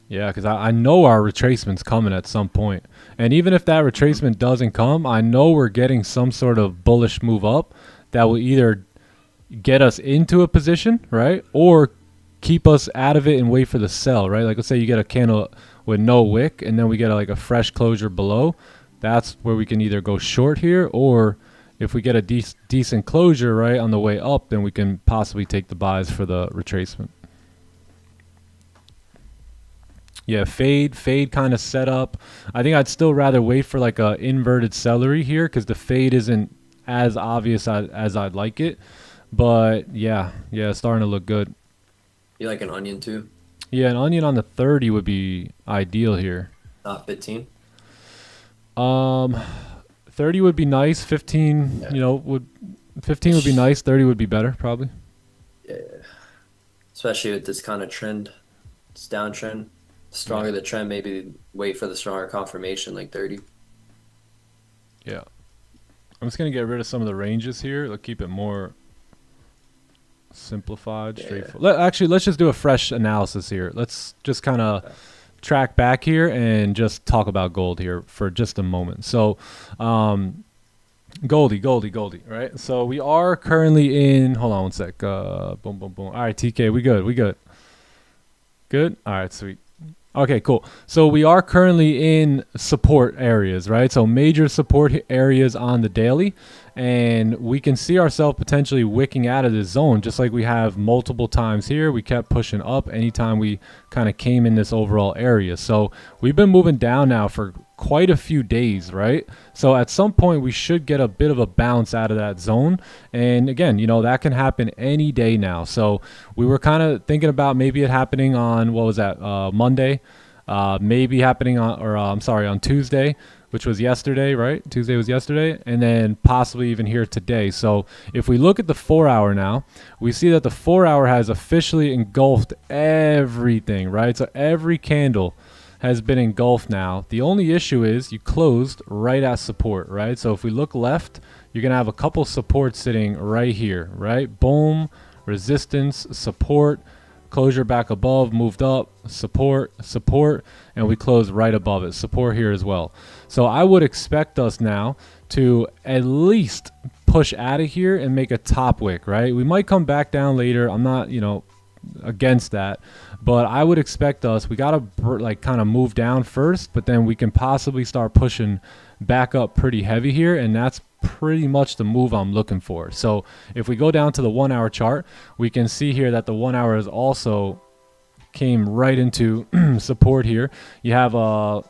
Yeah, because I know our retracement's coming at some point. And even if that retracement doesn't come, I know we're getting some sort of bullish move up that will either get us into a position, right? Or keep us out of it and wait for the sell, right? Like let's say you get a candle with no wick and then we get like a fresh closure below. That's where we can either go short here, or if we get a decent closure, right, on the way up, then we can possibly take the buys for the retracement. Yeah, fade kind of set up. I think I'd still rather wait for like a inverted celery here because the fade isn't as obvious as I'd like it. But yeah, it's starting to look good. You like an onion too? Yeah, an onion on the 30 would be ideal here. Not 15? 30 would be nice. 15, yeah. You know, 15 would be nice. 30 would be better, probably. Yeah. Especially with this kind of trend. It's downtrend. Stronger the trend, maybe wait for the stronger confirmation, like 30. Yeah. I'm just going to get rid of some of the ranges here. Let's keep it more simplified, straightforward. Actually, let's just do a fresh analysis here. Let's just kind of track back here and just talk about gold here for just a moment. So, Goldie, right? So we are currently in, hold on one sec. Boom. All right, TK, we good. Good? All right, sweet. Okay, cool. So we are currently in support areas, right? So major support areas on the daily, and we can see ourselves potentially wicking out of this zone just like we have multiple times here. We kept pushing up anytime we kind of came in this overall area. So we've been moving down now for quite a few days, right? So at some point we should get a bit of a bounce out of that zone, and again, you know, that can happen any day now. So we were kind of thinking about maybe it happening on, what was that, Monday, maybe happening on, or I'm sorry, on Tuesday, which was yesterday, right? Tuesday was yesterday, and then possibly even here today. So if we look at the 4 hour now, we see that the 4 hour has officially engulfed everything, right? So every candle has been engulfed now. The only issue is you closed right at support, right? So if we look left, you're gonna have a couple supports sitting right here, right? Boom, resistance, support, closure back above, moved up, support, and we closed right above it, support here as well. So I would expect us now to at least push out of here and make a top wick, right? We might come back down later. I'm not, you know, against that, but I would expect us, we gotta like kind of move down first, but then we can possibly start pushing back up pretty heavy here, and that's pretty much the move I'm looking for. So if we go down to the 1 hour chart, we can see here that the 1 hour is also came right into support here. You have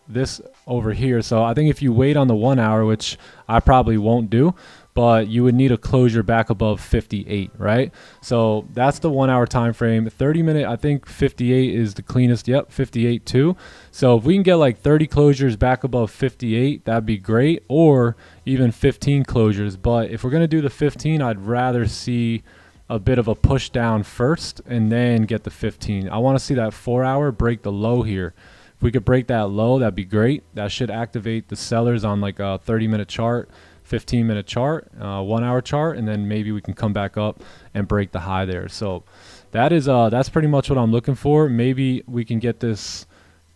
this over here. So I think if you wait on the 1 hour, which I probably won't do, but you would need a closure back above 58, right? So that's the 1 hour time frame. 30 minute, I think 58 is the cleanest. Yep, 58 too. So if we can get like 30 closures back above 58, that'd be great, or even 15 closures. But if we're gonna do the 15, I'd rather see a bit of a push down first and then get the 15. I want to see that 4 hour break the low here. If we could break that low, that'd be great. That should activate the sellers on like a 30-minute chart, 15-minute chart, 1 hour chart, and then maybe we can come back up and break the high there. So that is that's pretty much what I'm looking for. Maybe we can get this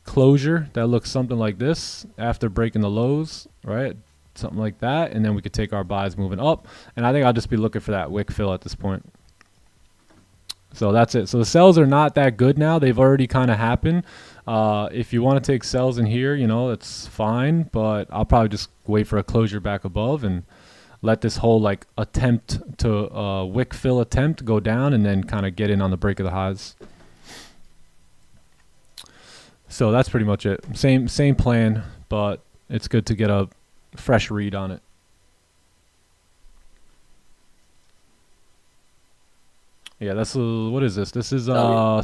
closure that looks something like this after breaking the lows, right? Something like that, and then we could take our buys moving up. And I think I'll just be looking for that wick fill at this point. So that's it. So the sells are not that good now. They've already kind of happened. If you want to take sells in here, you know, it's fine. But I'll probably just wait for a closure back above and let this whole like attempt to wick fill attempt go down, and then kind of get in on the break of the highs. So that's pretty much it. Same plan, but it's good to get a fresh read on it. Yeah, that's what is this? This is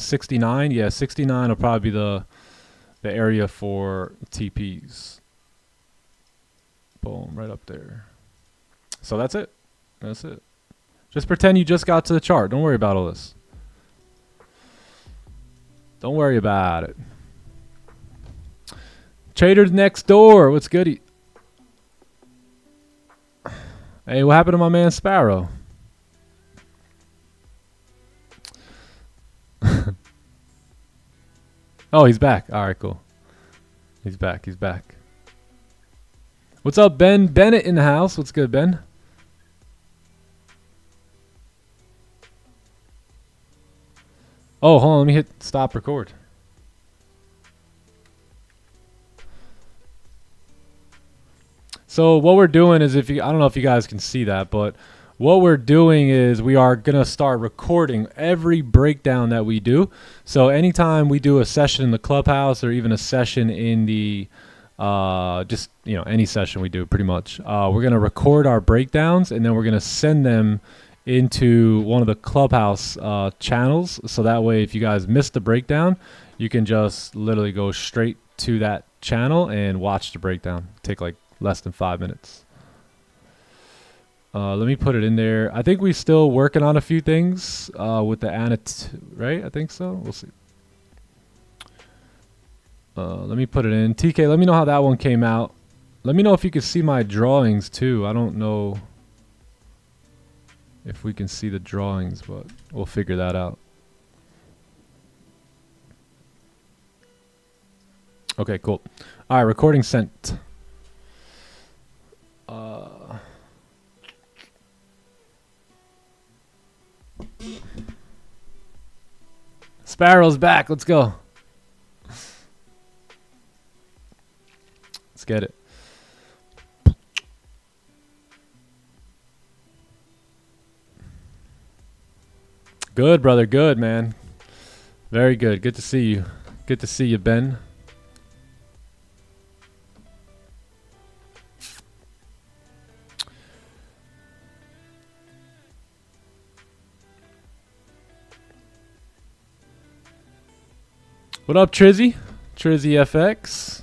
69. Yeah, 69 will probably be the area for TPs. Boom, right up there. So that's it. That's it. Just pretend you just got to the chart. Don't worry about all this. Don't worry about it. Traders next door. What's goody? Hey, what happened to my man Sparrow? Oh, he's back. All right, cool. He's back. He's back. What's up, Ben Bennett in the house? What's good, Ben? Oh, hold on. Let me hit stop record. So what we're doing is, I don't know if you guys can see that, but what we're doing is we are going to start recording every breakdown that we do. So anytime we do a session in the clubhouse, or even a session in the just, you know, any session we do pretty much, we're going to record our breakdowns, and then we're going to send them into one of the clubhouse channels. So that way, if you guys miss the breakdown, you can just literally go straight to that channel and watch the breakdown. Take like less than 5 minutes. Let me put it in there. I think we're still working on a few things with the right? I think so. We'll see. Let me put it in. TK, let me know how that one came out. Let me know if you can see my drawings too. I don't know if we can see the drawings, but we'll figure that out. Okay, cool. All right, recording sent. Sparrow's back. Let's go. Let's get it. Good, brother. Good, man. Very good. Good to see you. Good to see you, Ben. What up, Trizzy? Trizzy FX.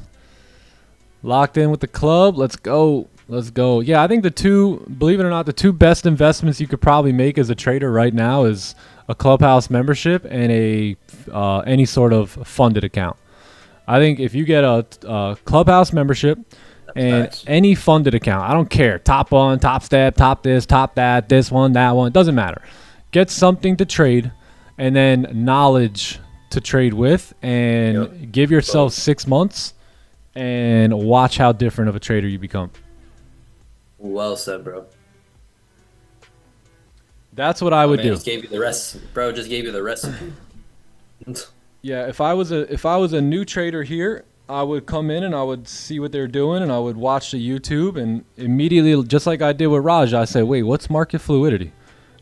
Locked in with the club. Let's go. Let's go. Yeah, I think believe it or not, the two best investments you could probably make as a trader right now is a clubhouse membership and any sort of funded account. I think if you get a clubhouse membership and any funded account, I don't care. Top one, top step, top this, top that, this one, that one. It doesn't matter. Get something to trade, and then knowledge to trade with, and give yourself 6 months and watch how different of a trader you become. Well said, bro. That's what I would do. Just gave you the rest, bro. Just gave you the recipe. Yeah, if I was a new trader here, I would come in and I would see what they're doing, and I would watch the YouTube, and immediately, just like I did with Raj, I say, wait, what's market fluidity?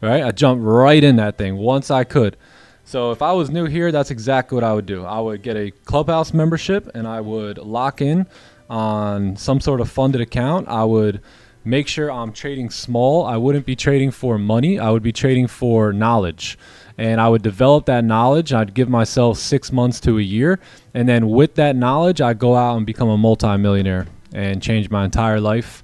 Right? I jumped right in that thing once I could. So if I was new here, that's exactly what I would do. I would get a clubhouse membership, and I would lock in on some sort of funded account. I would make sure I'm trading small. I wouldn't be trading for money. I would be trading for knowledge. And I would develop that knowledge. I'd give myself 6 months to a year. And then with that knowledge, I'd go out and become a multimillionaire and change my entire life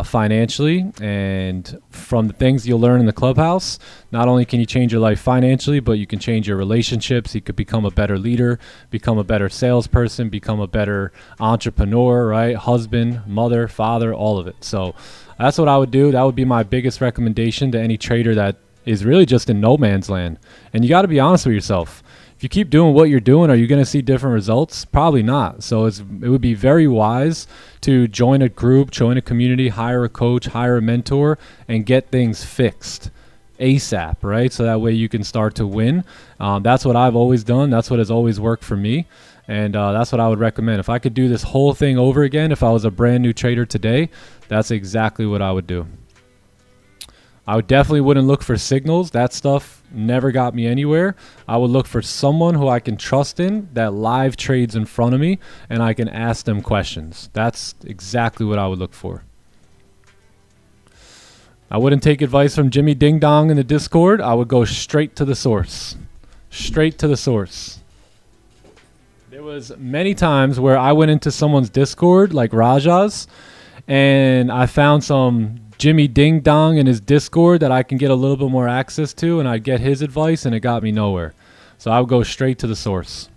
financially. And from the things you'll learn in the clubhouse, not only can you change your life financially, but you can change your relationships. You could become a better leader, become a better salesperson, become a better entrepreneur, right? Husband, mother, father, all of it. So that's what I would do. That would be my biggest recommendation to any trader that is really just in no man's land. And you got to be honest with yourself. If you keep doing what you're doing, are you going to see different results? Probably not. So it would be very wise to join a group, join a community, hire a coach, hire a mentor, and get things fixed. ASAP, right? So that way you can start to win. That's what I've always done. That's what has always worked for me. And that's what I would recommend. If I could do this whole thing over again, if I was a brand new trader today, that's exactly what I would do. I would definitely wouldn't look for signals. That stuff never got me anywhere. I would look for someone who I can trust in that live trades in front of me and I can ask them questions. That's exactly what I would look for. I wouldn't take advice from Jimmy Ding Dong in the Discord. I would go straight to the source. Straight to the source. There was many times where I went into someone's Discord, like Raja's, and I found some Jimmy Ding Dong in his Discord that I can get a little bit more access to, and I'd get his advice, and it got me nowhere. So I would go straight to the source.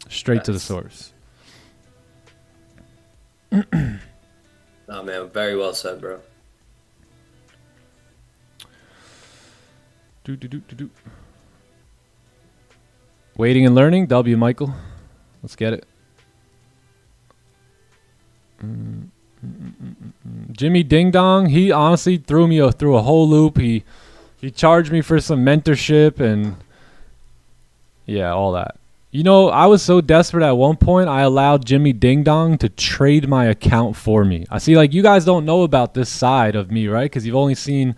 Straight to the source. Oh, man, very well said, bro. Waiting and learning. W, Michael. Let's get it. Jimmy Ding Dong, he honestly threw me through a whole loop. He charged me for some mentorship and yeah, all that. You know, I was so desperate at one point, I allowed Jimmy Ding Dong to trade my account for me. I see, like, you guys don't know about this side of me, right? Because you've only seen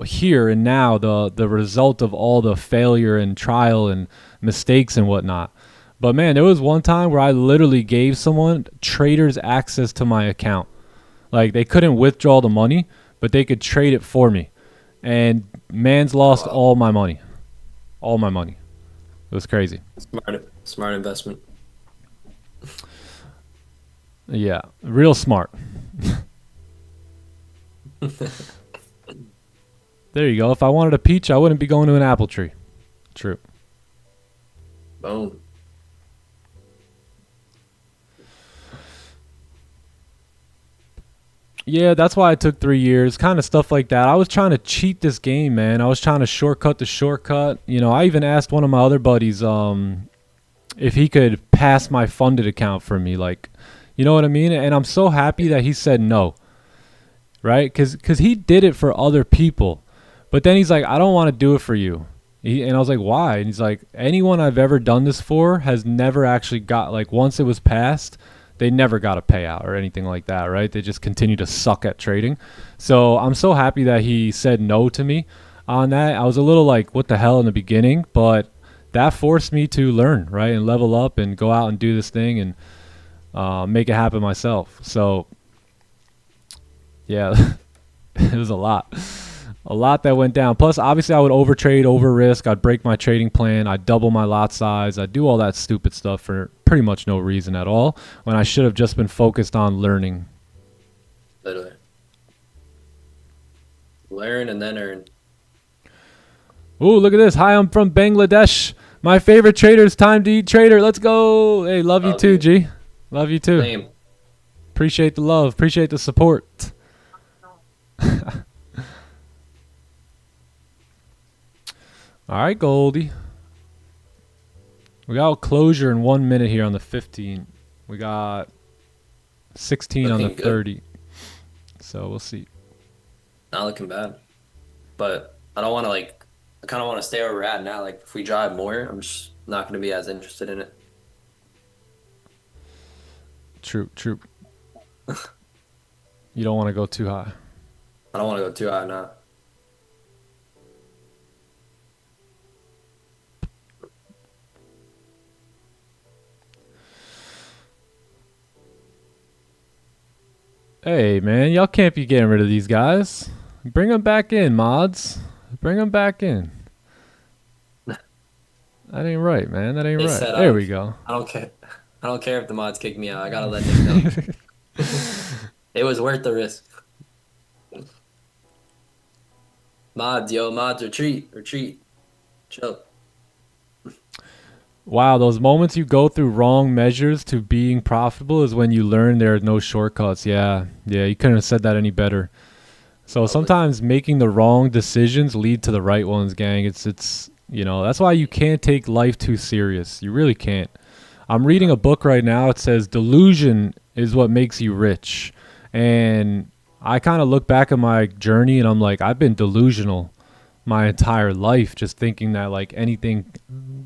here and now the result of all the failure and trial and mistakes and whatnot. But man, there was one time where I literally gave someone traders access to my account. Like, they couldn't withdraw the money, but they could trade it for me. And man's lost all my money. All my money. It was crazy. Smart investment. Yeah, real smart. There you go. If I wanted a peach, I wouldn't be going to an apple tree. True. Boom. Yeah, that's why it took 3 years, kind of stuff like that. I was trying to cheat this game, man. I was trying to shortcut the shortcut. You know, I even asked one of my other buddies if he could pass my funded account for me. Like, you know what I mean? And I'm so happy that he said no, right? Because he did it for other people. But then he's like, I don't want to do it for you. And I was like, why? And he's like, anyone I've ever done this for has never actually got, like, once it was passed, they never got a payout or anything like that, right? They just continue to suck at trading. So I'm so happy that he said no to me on that. I was a little like, what the hell in the beginning, but that forced me to learn, right? And level up and go out and do this thing and make it happen myself. So yeah, it was a lot that went down. Plus, obviously, I would overtrade, over risk. I'd break my trading plan. I'd double my lot size. I'd do all that stupid stuff for pretty much no reason at all, when I should have just been focused on learning. Literally. Learn and then earn. Ooh, look at this. Hi, I'm from Bangladesh. My favorite trader is Time to Eat Trader. Let's go. Hey, love you too, G. Love you too. Same. Appreciate the love. Appreciate the support. All right, Goldie. We got closure in 1 minute here on the 15. We got 16 on the 30. So we'll see. Not looking bad. But I don't want to, like, I kind of want to stay where we're at now. Like, if we drive more, I'm just not going to be as interested in it. True. You don't want to go too high. I don't want to go too high now. Hey, man, y'all can't be getting rid of these guys. Bring them back in, mods. Bring them back in. That ain't right, man. That ain't right. There we go. I don't care. I don't care if the mods kick me out. I gotta let them know. It was worth the risk. Mods, retreat. Chill. Wow, those moments you go through wrong measures to being profitable is when you learn there are no shortcuts. Yeah, you couldn't have said that any better. So sometimes making the wrong decisions lead to the right ones, gang. It's you know, that's why you can't take life too serious. You really can't. I'm reading a book right now. It says delusion is what makes you rich. And I kind of look back at my journey and I'm like, I've been delusional my entire life, just thinking that like anything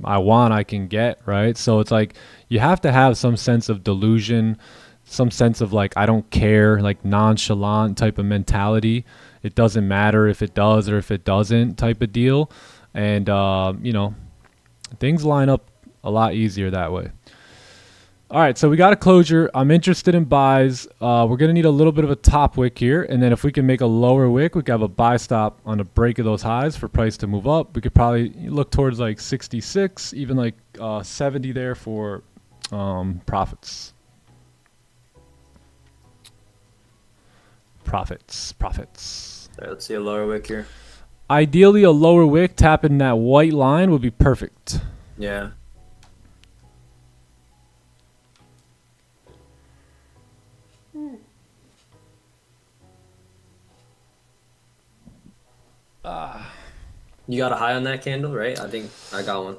I want, I can get, right? So it's like you have to have some sense of delusion, some sense of like, I don't care, like nonchalant type of mentality. It doesn't matter if it does or if it doesn't type of deal. And, you know, things line up a lot easier that way. All right, so we got a closure. I'm interested in buys. We're going to need a little bit of a top wick here. And then if we can make a lower wick, we can have a buy stop on the break of those highs for price to move up. We could probably look towards like 66, even like 70 there for profits. Profits. All right, let's see a lower wick here. Ideally, a lower wick tapping that white line would be perfect. Yeah. You got a high on that candle, right? I think I got one.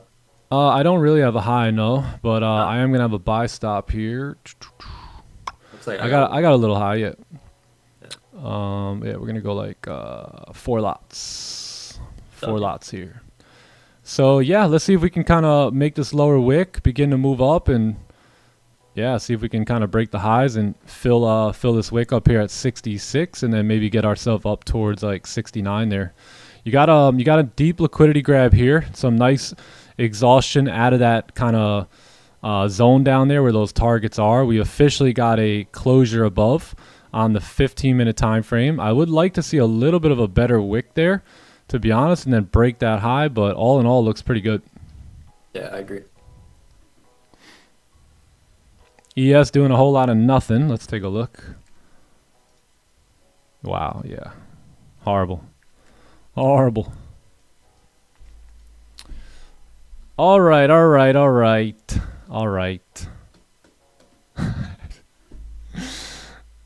I don't really have a high, no, but I am gonna have a buy stop here. Looks like I got a little high yet. Yeah, we're gonna go like 4 lots. 4 lots here. So yeah, let's see if we can kind of make this lower wick begin to move up, and yeah, see if we can kind of break the highs and fill this wick up here at 66, and then maybe get ourselves up towards like 69 there. You got a deep liquidity grab here, some nice exhaustion out of that kind of zone down there where those targets are. We officially got a closure above on the 15-minute time frame. I would like to see a little bit of a better wick there, to be honest, and then break that high, but all in all, looks pretty good. Yeah, I agree. ES doing a whole lot of nothing. Let's take a look. Wow, yeah. Horrible. Horrible. All right.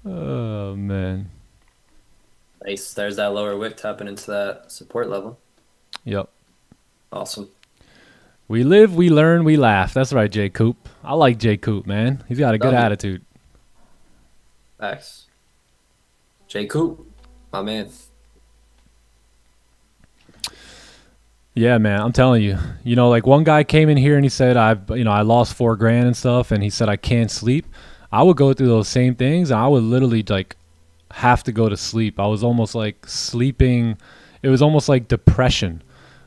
Oh, man. Nice. There's that lower wick tapping into that support level. Yep. Awesome. We live, we learn, we laugh. That's right, Jay Coop. I like Jay Coop, man. He's got a good attitude. Thanks. Jay Coop, my man. Yeah, man, I'm telling you. You know, like one guy came in here and he said, I lost $4,000 and stuff, and he said I can't sleep. I would go through those same things, and I would literally like have to go to sleep. I was almost like sleeping. It was almost like depression,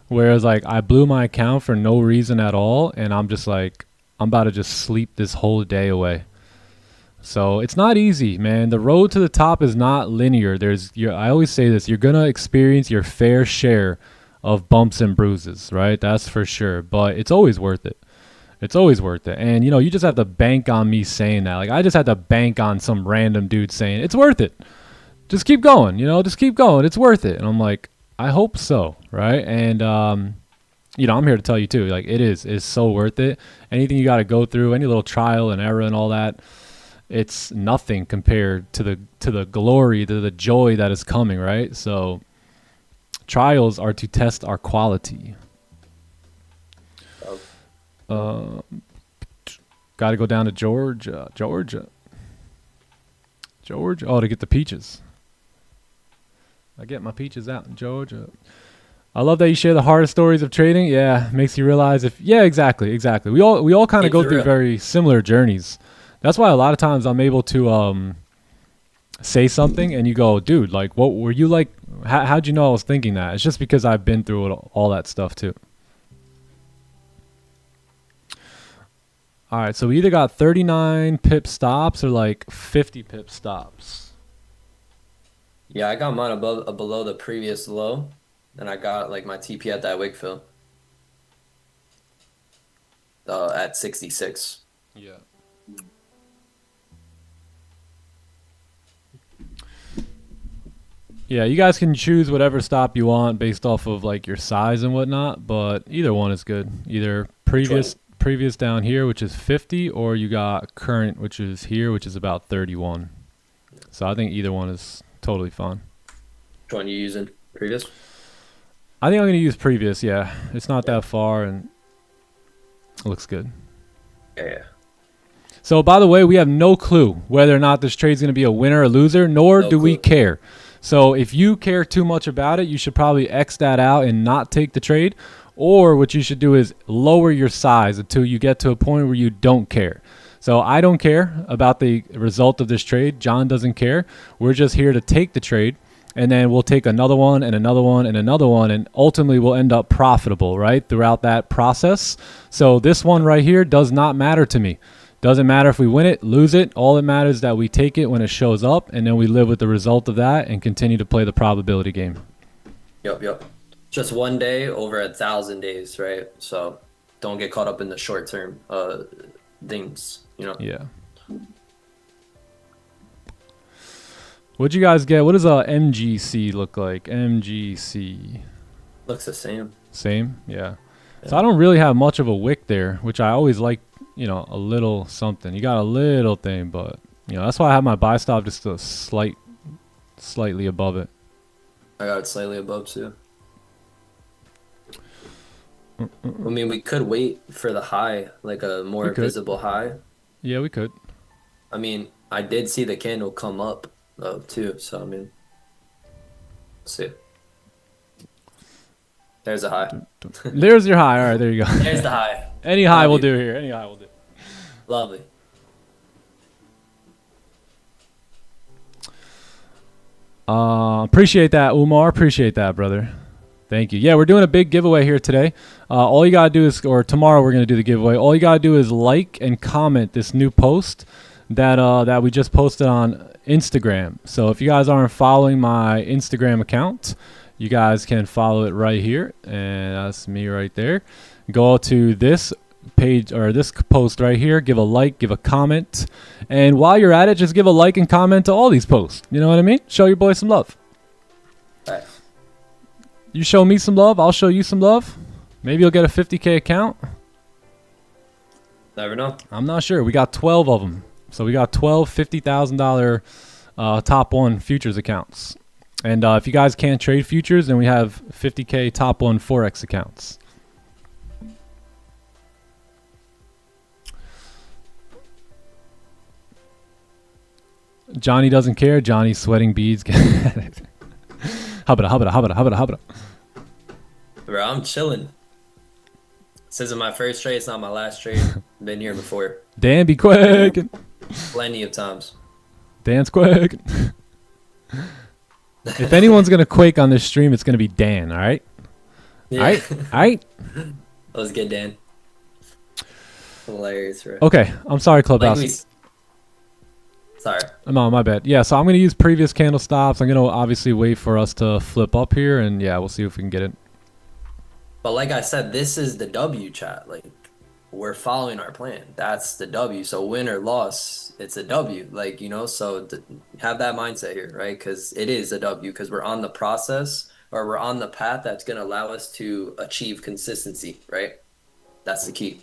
whereas like I blew my account for no reason at all, and I'm just like, I'm about to just sleep this whole day away. So it's not easy, man. The road to the top is not linear. I always say this, you're gonna experience your fair share of bumps and bruises, right? That's for sure. But it's always worth it. It's always worth it. And, you know, you just have to bank on me saying that. Like, I just had to bank on some random dude saying, it's worth it. Just keep going, you know, just keep going. It's worth it. And I'm like, I hope so, right? And, you know, I'm here to tell you, too, like, it's so worth it. Anything you got to go through, any little trial and error and all that, it's nothing compared to the glory, to the joy that is coming, right? So trials are to test our quality. Got to go down to Georgia. Oh, to get the peaches. I get my peaches out in Georgia. I love that you share the hardest stories of trading. Yeah, makes you realize exactly. We all kind of go through very similar journeys. That's why a lot of times I'm able to say something and you go, dude, like, what were you like? How'd you know I was thinking that? It's just because I've been through all that stuff too. All right, so we either got 39 pip stops or like 50 pip stops. Yeah, I got mine below the previous low, and I got like my TP at that wick fill at 66. Yeah. Yeah, you guys can choose whatever stop you want based off of like your size and whatnot, but either one is good. Either previous down here, which is 50, or you got current, which is here, which is about 31. So I think either one is totally fine. Which one you using? Previous? I think I'm going to use previous, yeah. It's not that far and it looks good. Yeah. So by the way, we have no clue whether or not this trade is going to be a winner or loser, nor do we care. So if you care too much about it, you should probably X that out and not take the trade. Or what you should do is lower your size until you get to a point where you don't care. So I don't care about the result of this trade. John doesn't care. We're just here to take the trade, and then we'll take another one and another one and another one, and ultimately we'll end up profitable, right, throughout that process. So this one right here does not matter to me. Doesn't matter if we win it, lose it. All that matters is that we take it when it shows up, and then we live with the result of that and continue to play the probability game. Yep. Just one day over 1,000 days, right? So don't get caught up in the short term things, you know? Yeah. What'd you guys get? What does a MGC look like? MGC. Looks the same. Same? Yeah. So I don't really have much of a wick there, which I always like, you know, a little something. You got a little thing, but, you know, that's why I have my buy stop just a slightly above it. I got it slightly above too. I mean, we could wait for the high, like a more visible high. Yeah, we could. I mean, I did see the candle come up though too, so I mean, let's see. There's a high. There's your high. All right, there you go. There's the high. Any high will do here. Any high will do. Lovely. Appreciate that, Umar. Appreciate that, brother. Thank you. Yeah, we're doing a big giveaway here today. All you got to do is, or tomorrow we're going to do the giveaway. All you got to do is like and comment this new post that we just posted on Instagram. So if you guys aren't following my Instagram account, you guys can follow it right here. And that's me right there. Go to this page or this post right here. Give a like, give a comment. And while you're at it, just give a like and comment to all these posts. You know what I mean? Show your boy some love. All right. You show me some love, I'll show you some love. Maybe you'll get a 50K account. Never know. I'm not sure. We got 12 of them. So we got 12 $50,000 top one futures accounts. And if you guys can't trade futures, then we have 50K top one forex accounts. Johnny doesn't care. Johnny's sweating beads. Habra. Bro, I'm chilling. This isn't my first trade. It's not my last trade. Been here before. Dan, be quick. Plenty of times. Dan's quick. If anyone's going to quake on this stream, it's going to be Dan, all right? Yeah. All right? That was good, Dan. Hilarious, bro. Okay, I'm sorry, Clubhouse. Sorry. No, my bad. Yeah, so I'm going to use previous candle stops. I'm going to obviously wait for us to flip up here, and yeah, we'll see if we can get it. But like I said, this is the W, chat. Like, we're following our plan. That's the W. So win or loss, it's a W. Like, you know, so have that mindset here, right? Because it is a W because we're on the process or we're on the path that's going to allow us to achieve consistency, right? That's the key.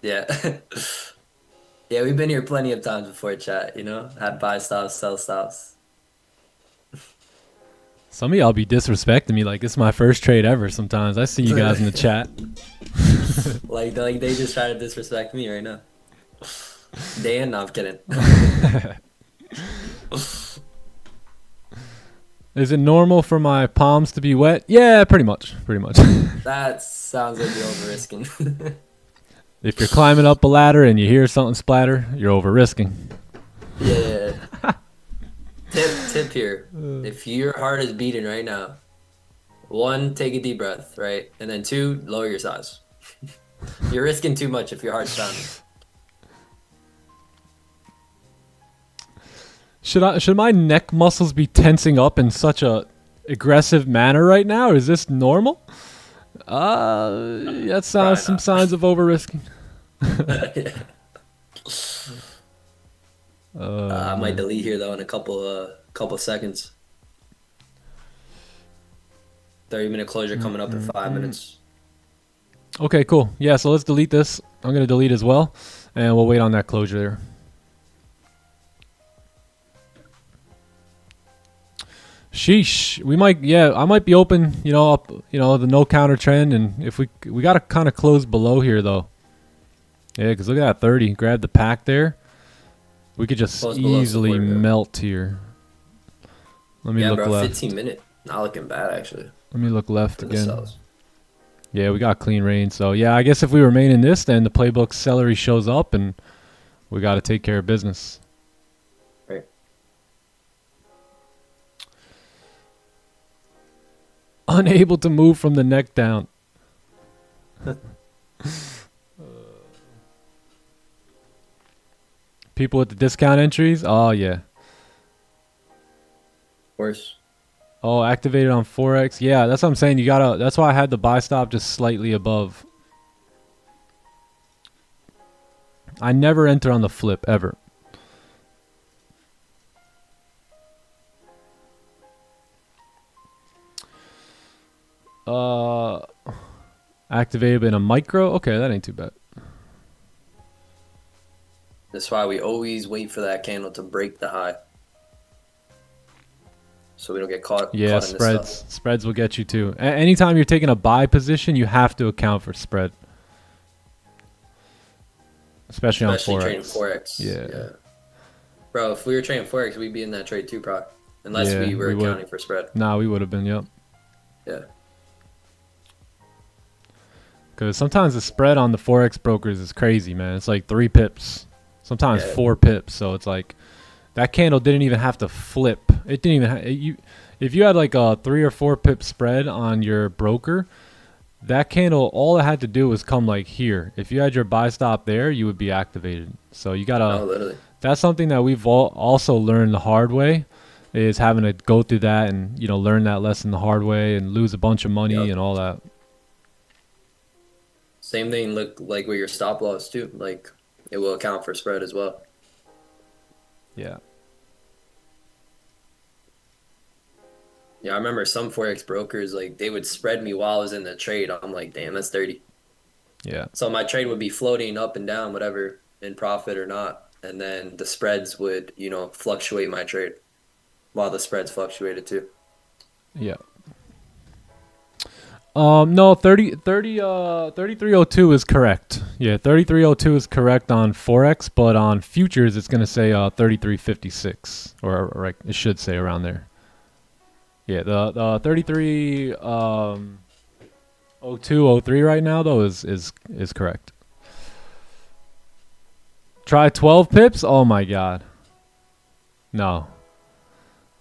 Yeah. Yeah, we've been here plenty of times before, chat, you know? Had buy stops, sell stops. Some of y'all be disrespecting me like it's my first trade ever sometimes. I see you guys in the chat. like they just try to disrespect me right now. Dan, no, I'm kidding. Is it normal for my palms to be wet? Yeah, pretty much. That sounds like you're over-risking. If you're climbing up a ladder and you hear something splatter, you're over-risking. Yeah. Tip here. If your heart is beating right now, 1, take a deep breath, right? And then 2, lower your size. You're risking too much if your heart's pounding. Should my neck muscles be tensing up in such a aggressive manner right now? Is this normal? That sounds some signs of over-risking. I might delete here though in a couple seconds. 30-minute closure coming up in 5 minutes. Okay, cool. Yeah, so let's delete this. I'm gonna delete as well, and we'll wait on that closure there. Sheesh. We might, yeah, I might be open, you know, up, you know, the no counter trend. And if we got to kind of close below here, though. Yeah, because look at that 30. Grab the pack there. We could just Close below easily support, yeah. melt here. Let me look bro, left. 15 minute. Not looking bad, actually. Let me look left For the again. sells. Yeah, we got clean range. So, yeah, I guess if we remain in this, then the playbook celery shows up and we got to take care of business. Right. Unable to move from the neck down. People with the discount entries? Oh, yeah. Worse. Oh, activated on forex. Yeah, that's what I'm saying. You gotta. That's why I had the buy stop just slightly above. I never enter on the flip ever. Activated in a micro. Okay, that ain't too bad. That's why we always wait for that candle to break the high. So we don't get caught. Yeah, caught in this spreads. stuff. Spreads will get you too. Anytime you're taking a buy position, you have to account for spread. Especially on forex. trading forex. Yeah. Bro, if we were trading forex, we'd be in that trade too, probably. Unless Yeah, we were we would. accounting for spread. Nah, we would have been. Yep. Yeah. Because sometimes the spread on the forex brokers is crazy, man. It's like 3 pips, sometimes Yeah. 4 pips. So it's like that candle didn't even have to flip. It didn't even. If you had like a 3 or 4 pip spread on your broker, that candle, all it had to do was come like here. If you had your buy stop there, you would be activated. So you gotta. No, literally. That's something that we've also learned the hard way, is having to go through that and learn that lesson the hard way and lose a bunch of money Yep. and all that. Same thing look like with your stop loss too. Like it will account for spread as well. Yeah. Yeah, I remember some forex brokers like they would spread me while I was in the trade. I'm like, damn, that's dirty. Yeah. So my trade would be floating up and down, whatever, in profit or not, and then the spreads would, fluctuate my trade, while the spreads fluctuated too. Yeah. No, 3302 is correct. Yeah, 3302 is correct on forex, but on futures it's gonna say 3356, or it should say around there. Yeah, the 330203 right now though is correct. Try 12 pips. Oh my god. No.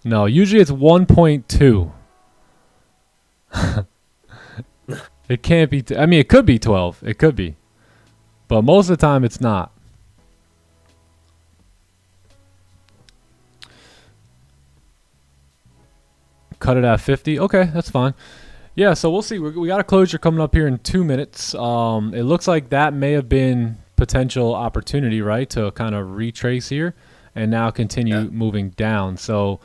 Usually it's 1.2. It can't be. I mean, it could be 12. It could be, but most of the time it's not. Cut it at 50. Okay, that's fine. Yeah, so we'll see. We got a closure coming up here in 2 minutes. It looks like that may have been potential opportunity, right, to kind of retrace here and now continue moving down. So,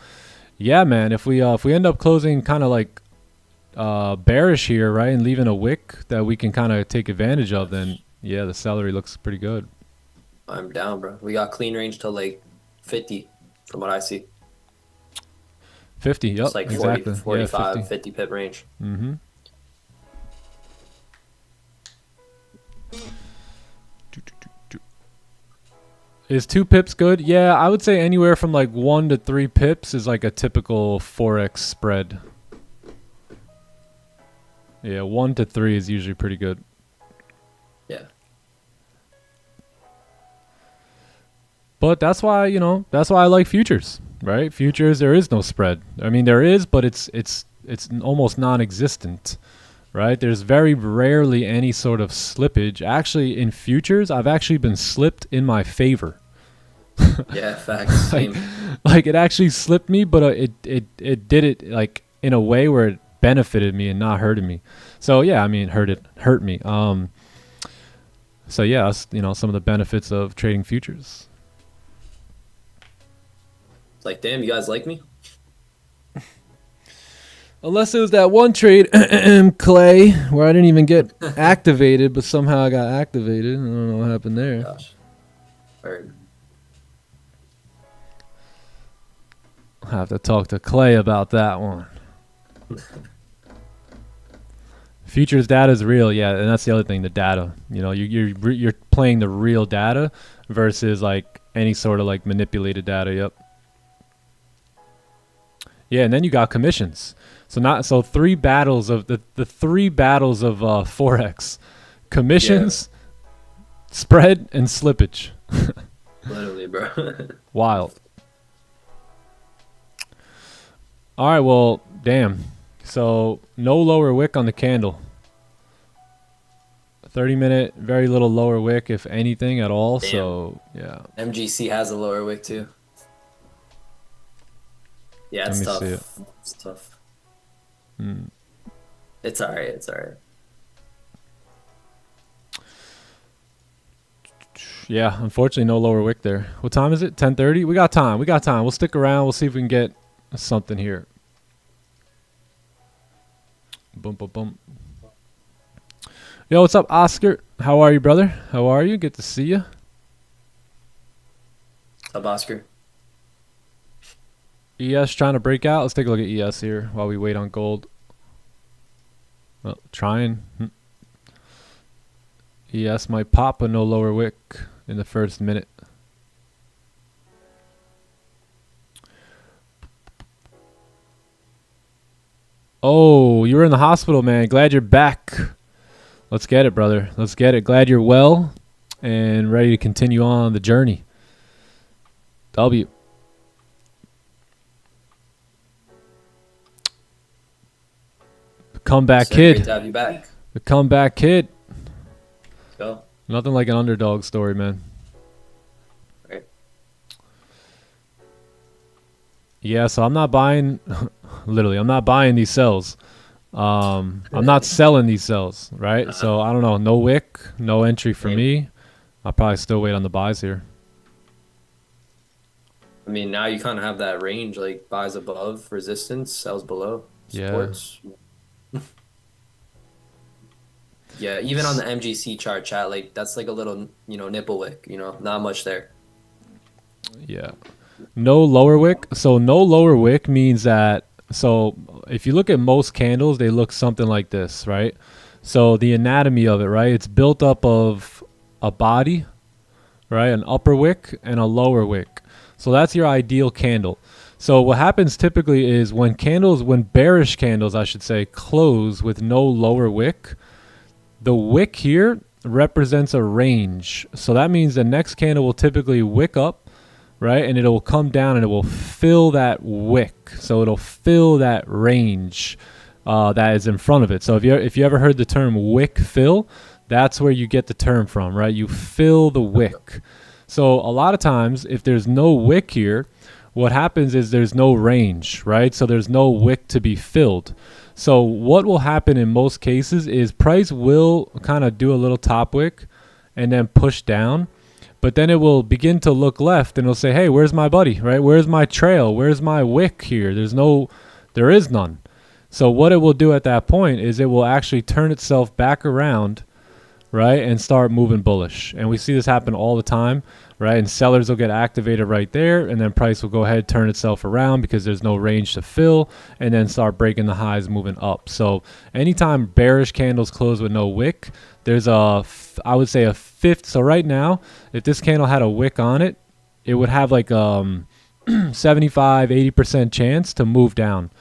yeah, man, if we end up closing kind of like bearish here, right, and leaving a wick that we can kind of take advantage of, then yeah, the celery looks pretty good. I'm down, bro. We got clean range till like 50 from what I see. 50, yep, It's like 40, exactly. 45, yeah, 50 pip range. Mm-hmm. Is 2 pips good? Yeah, I would say anywhere from like 1 to 3 pips is like a typical forex spread. Yeah, 1 to 3 is usually pretty good. Yeah. But that's why, that's why I like futures, right? Futures, there is no spread. I mean, there is, but it's almost non-existent, right? There's very rarely any sort of slippage. Actually, in futures, I've actually been slipped in my favor. Yeah, facts. Same. Like it actually slipped me, but it did it like in a way where it benefited me and not hurted me. So yeah, I mean, hurt me. So yeah, that's, some of the benefits of trading futures. It's like, damn, you guys like me? Unless it was that one trade, Clay, where I didn't even get activated, but somehow I got activated. I don't know what happened there. Gosh. Word. I have to talk to Clay about that one. Futures data is real, yeah, and that's the other thing, the data. You know, you're playing the real data versus like any sort of like manipulated data. Yep. Yeah, and then you got commissions. So three battles of the three battles of forex: commissions, spread, and slippage. Literally, bro. Wild. All right, well, damn. So no lower wick on the candle. 30-minute, very little lower wick, if anything at all. Damn. So yeah. MGC has a lower wick too. Yeah, it's tough. It's tough. It's all right. It's all right. Yeah, unfortunately, no lower wick there. What time is it? 10:30. We got time. We got time. We'll stick around. We'll see if we can get something here. Boom, boom, boom. Yo, what's up, Oscar? How are you, brother? How are you? Good to see you. What's up, Oscar? ES trying to break out. Let's take a look at ES here while we wait on gold. Well, trying. ES might pop, but no lower wick in the first minute. Oh, you were in the hospital, man. Glad you're back. Let's get it, brother. Let's get it. Glad you're well and ready to continue on the journey. W. The comeback kid. Great to have you back. The comeback kid. Let's go. Nothing like an underdog story, man. Right. Yeah, so I'm not buying, literally, I'm not buying these sells. I'm not selling these sells, right? So I don't know. No wick, no entry for me. I'll probably still wait on the buys here. I mean, now you kind of have that range, like buys above resistance, sells below, supports. Yeah, even on the MGC chart, chat, like that's like a little, nipple wick, not much there. Yeah. No lower wick. So no lower wick means that, so if you look at most candles, they look something like this, right? So the anatomy of it, right? It's built up of a body, right? An upper wick and a lower wick. So that's your ideal candle. So what happens typically is when bearish candles, I should say, close with no lower wick, the wick here represents a range. So that means the next candle will typically wick up, right? And it will come down and it will fill that wick. So it'll fill that range that is in front of it. So if you ever heard the term wick fill, that's where you get the term from, right? You fill the wick. So a lot of times, if there's no wick here, what happens is there's no range, right? So there's no wick to be filled. So what will happen in most cases is price will kind of do a little top wick and then push down. But then it will begin to look left and it'll say, hey, where's my buddy, right? Where's my trail? Where's my wick here? There is none. So what it will do at that point is it will actually turn itself back around, right? And start moving bullish. And we see this happen all the time, right? And sellers will get activated right there. And then price will go ahead, turn itself around because there's no range to fill and then start breaking the highs moving up. So anytime bearish candles close with no wick, there's I would say a fifth. So right now, if this candle had a wick on it, it would have like 75, 80% chance to move down.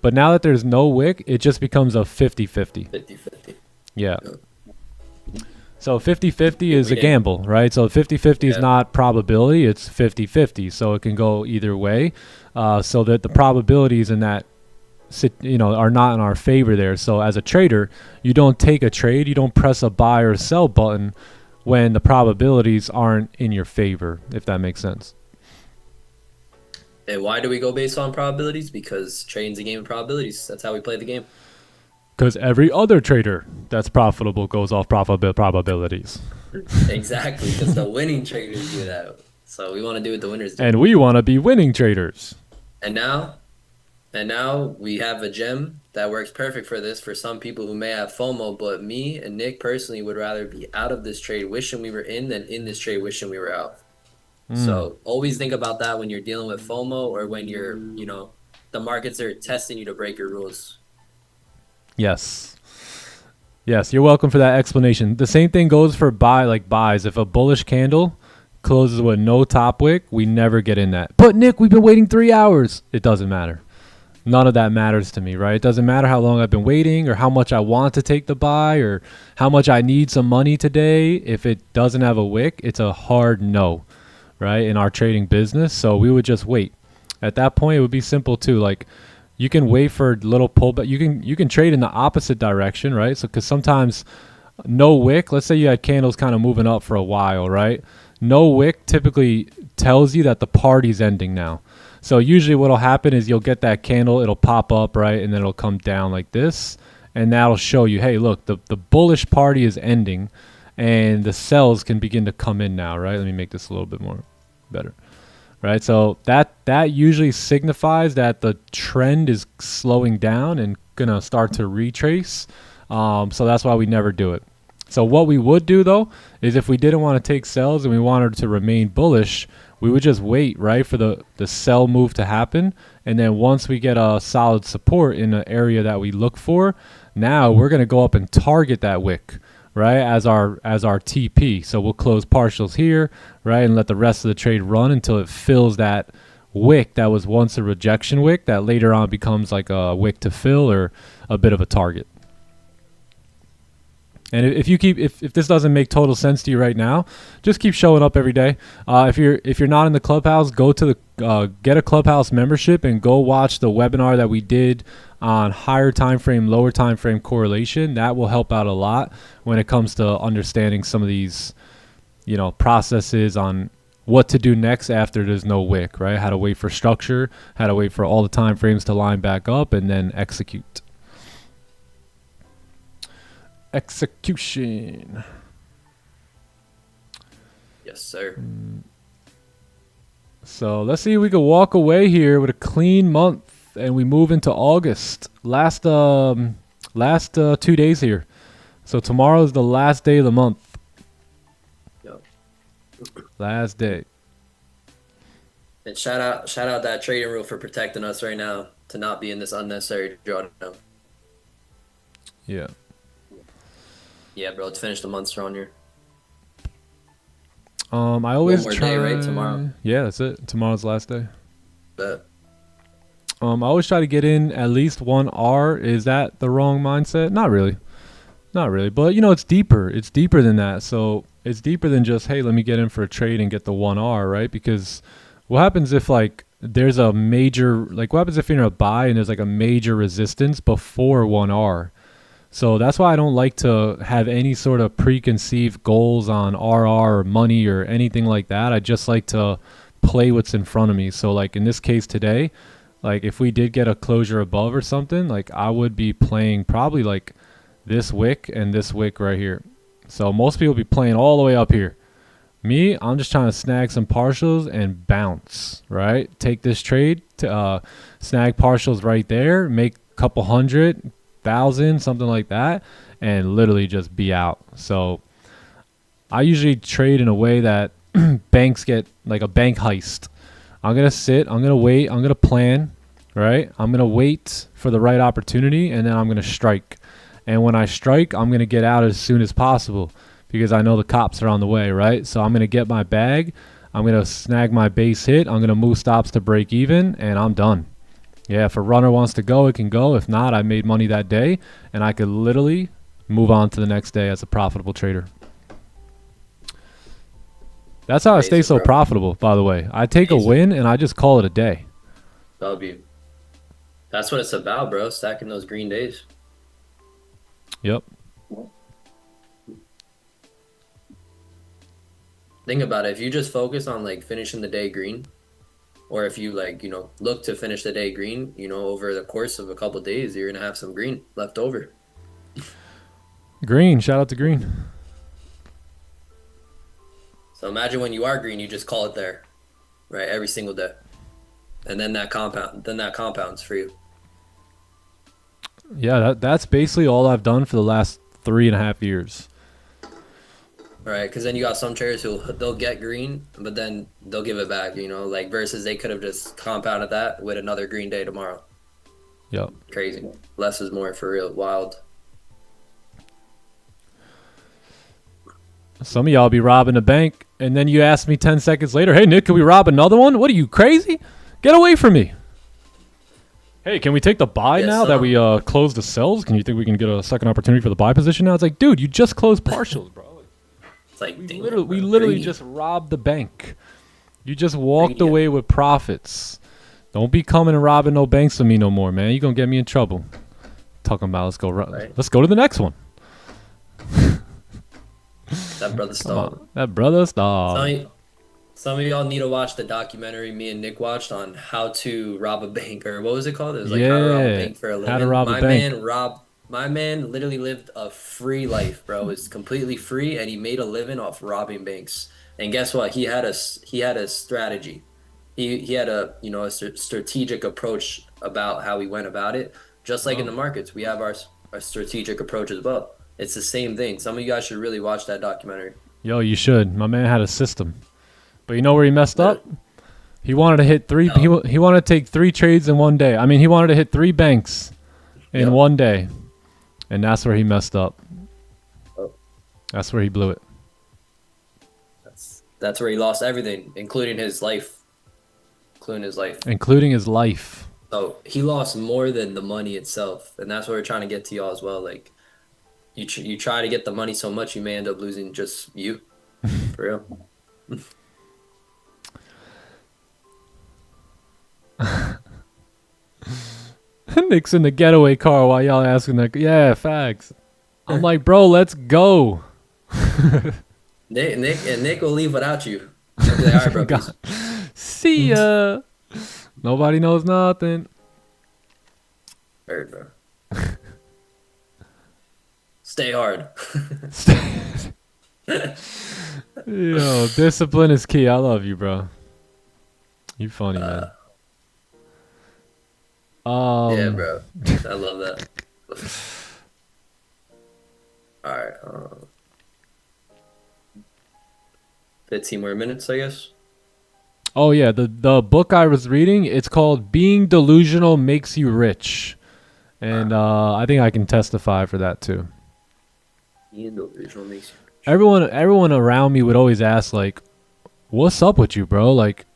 But now that there's no wick, it just becomes a 50-50. 50-50. Yeah. So 50-50 is a gamble, right? So 50-50 is not probability, it's 50-50. So it can go either way. So that the probabilities in that are not in our favor there. So as a trader, you don't take a trade, you don't press a buy or sell button when the probabilities aren't in your favor, if that makes sense. And why do we go based on probabilities? Because trading's a game of probabilities. That's how we play the game. Because every other trader that's profitable goes off probabilities. Exactly, because the winning traders do that. So we want to do what the winners do. And we want to be winning traders. And now we have a gem that works perfect for this for some people who may have FOMO, but me and Nick personally would rather be out of this trade wishing we were in than in this trade wishing we were out. So always think about that when you're dealing with FOMO or when you're, the markets are testing you to break your rules. Yes. Yes, you're welcome for that explanation. The same thing goes for buys. If a bullish candle closes with no top wick, we never get in that. But Nick, we've been waiting 3 hours. It doesn't matter. None of that matters to me, right? It doesn't matter how long I've been waiting or how much I want to take the buy or how much I need some money today. If it doesn't have a wick, it's a hard no, right, in our trading business. So we would just wait. At that point, it would be simple too. Like, you can wait for a little pullback. You can trade in the opposite direction, right? So because sometimes no wick, let's say you had candles kind of moving up for a while, right? No wick typically tells you that the party's ending now. So usually what'll happen is you'll get that candle, it'll pop up, right? And then it'll come down like this. And that'll show you, hey, look, the bullish party is ending and the sells can begin to come in now, right? Let me make this a little bit more better, right? So that usually signifies that the trend is slowing down and gonna start to retrace. So that's why we never do it. So what we would do though, is if we didn't want to take sells and we wanted to remain bullish, we would just wait, right, for the sell move to happen. And then once we get a solid support in the area that we look for, now we're going to go up and target that wick, right, as our TP. So we'll close partials here, right, and let the rest of the trade run until it fills that wick that was once a rejection wick that later on becomes like a wick to fill or a bit of a target. And if this doesn't make total sense to you right now, just keep showing up every day. If you're not in the clubhouse, go to the get a clubhouse membership and go watch the webinar that we did on higher time frame, lower time frame correlation. That will help out a lot when it comes to understanding some of these, processes on what to do next after there's no wick, right? How to wait for structure, how to wait for all the time frames to line back up, and then execute. Execution. Yes, sir. So let's see if we can walk away here with a clean month and we move into August. Last 2 days here. So tomorrow is the last day of the month. Yep. Last day. And shout out that trading rule for protecting us right now to not be in this unnecessary drawdown. Yeah. Yeah, bro, let's finish the month strong here. I always One more try. day, right? Tomorrow. Yeah, that's it. Tomorrow's the last day. Bet. I always try to get in at least 1 R. Is that the wrong mindset? Not really. But it's deeper. It's deeper than that. So it's deeper than just, hey, let me get in for a trade and get the 1 R, right? Because what happens if there's a major, what happens if you're in a buy and there's a major resistance before 1 R? So that's why I don't like to have any sort of preconceived goals on RR or money or anything like that. I just like to play what's in front of me. So in this case today, if we did get a closure above or something, I would be playing probably this wick and this wick right here. So most people be playing all the way up here. Me, I'm just trying to snag some partials and bounce, right? Take this trade to snag partials right there, make a couple hundred, 1,000, something like that, and literally just be out. So I usually trade in a way that banks get a bank heist. I'm going to sit, I'm going to wait, I'm going to plan, right? I'm going to wait for the right opportunity, and then I'm going to strike. And when I strike, I'm going to get out as soon as possible because I know the cops are on the way, right? So I'm going to get my bag, I'm going to snag my base hit, I'm going to move stops to break even, and I'm done. Yeah, if a runner wants to go, it can go. If not, I made money that day, and I could literally move on to the next day as a profitable trader. That's how I stay so profitable, by the way. I take a win, and I just call it a day. W. That's what it's about, bro. Stacking those green days. Yep. Think about it. If you just focus on finishing the day green, or if you look to finish the day green, over the course of a couple of days, you're gonna have some green left over. Green, shout out to Green. So imagine when you are green, you just call it there, right? Every single day, and then that compounds for you. Yeah, that's basically all I've done for the last 3.5 years. right? Because then you got some traders who they'll get green, but then they'll give it back. You know, like versus they could have just compounded that with another green day tomorrow. Yep. Crazy. Less is more for real. Wild. Some of y'all be robbing a bank, and then you ask me 10 seconds later, hey, Nick, can we rob another one? What are you, crazy? Get away from me. Hey, can we take the buy now that we closed the sells? Can you think we can get a second opportunity for the buy position now? It's like, dude, you just closed partials, bro. It's like We literally just robbed the bank. You just walked away with profits. Don't be coming and robbing no banks with me no more, man. You're going to get me in trouble. Talking about let's go to the next one. That brother's dog. That brother's dog. Some of y'all need to watch the documentary me and Nick watched on how to rob a bank, or what was it called? It was like how to rob a bank for a living. How to rob a bank. My man literally lived a free life, bro. It was completely free, and he made a living off robbing banks. And guess what? He had a strategy. He had a strategic approach about how he went about it. Just like in the markets, we have our strategic approach as well. It's the same thing. Some of you guys should really watch that documentary. Yo, you should. My man had a system. But you know where he messed up? He wanted to hit three. He wanted to take 3 trades in one day. I mean, he wanted to hit 3 banks in one day, and that's where he messed up. Oh. That's where he blew it. That's where he lost everything, including his life. Including his life. So he lost more than the money itself, and that's what we're trying to get to y'all as well. Like, you try to get the money so much, you may end up losing just you. For real. Nick's in the getaway car while y'all asking that. Yeah, facts. I'm like, bro, let's go. Nick will leave without you. He'll be like, all right, bro. See ya. Nobody knows nothing. Heard, bro. Stay hard. Yo, discipline is key. I love you, bro. You funny, man. Yeah, bro. I love that. All right. 15 more minutes, I guess. Oh yeah, the book I was reading, it's called "Being Delusional Makes You Rich," and I think I can testify for that too. Being delusional makes you rich. Everyone around me would always ask, like, "What's up with you, bro? Like,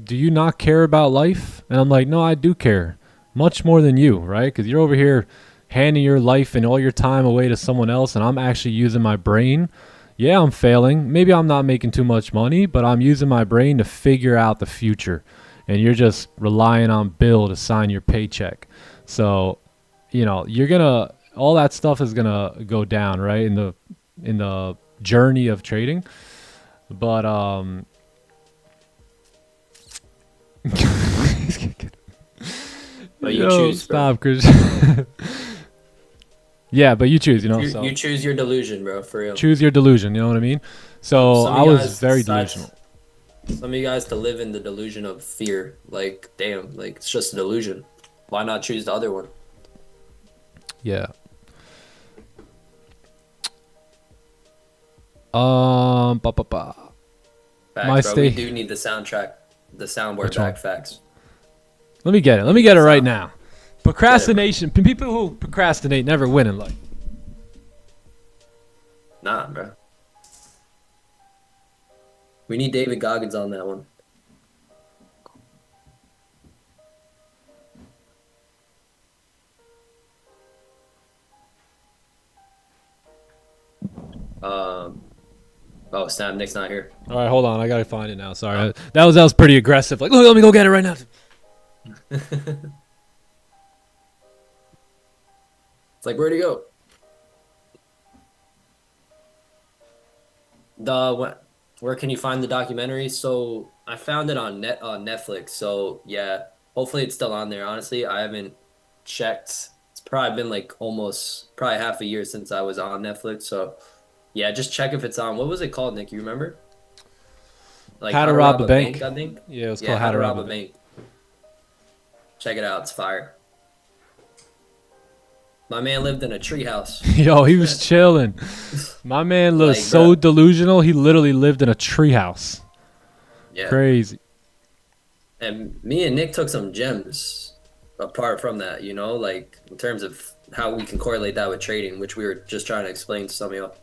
do you not care about life?" And I'm like, "No, I do care, much more than you, right? Because you're over here handing your life and all your time away to someone else, and I'm actually using my brain." Yeah, I'm failing. Maybe I'm not making too much money, but I'm using my brain to figure out the future. And you're just relying on Bill to sign your paycheck. So, all that stuff is going to go down, right? In the journey of trading. But but you choose, stop, Chris. Yeah, but you choose, You choose your delusion, bro, for real. Choose your delusion, you know what I mean? So I was very delusional. Some of you guys to live in the delusion of fear. Like, damn, like, it's just a delusion. Why not choose the other one? Yeah. Facts, bro. We do need the soundtrack, the soundboard back, facts. Let me get it right now. Procrastination. People who procrastinate never win in life. Nah, bro. We need David Goggins on that one. Oh, snap, Nick's not here. All right, hold on. I got to find it now. Sorry. That was pretty aggressive. Like, look, let me go get it right now. It's like, where'd he go? Where can you find the documentary? So I found it on Netflix. So yeah, hopefully it's still on there. Honestly, I haven't checked. It's probably been like probably half a year since I was on Netflix. So yeah, just check if it's on. What was it called, Nick? You remember? Like How to Rob a Bank. I think. Yeah, it was called How to Rob a Bank. Check it out. It's fire. My man lived in a treehouse. Yo, he was chilling. My man was Like, so bro. delusional. He literally lived in a treehouse. Yeah. Crazy. And me and Nick took some gems apart from that, you know, like in terms of how we can correlate that with trading, which we were just trying to explain to some of y'all.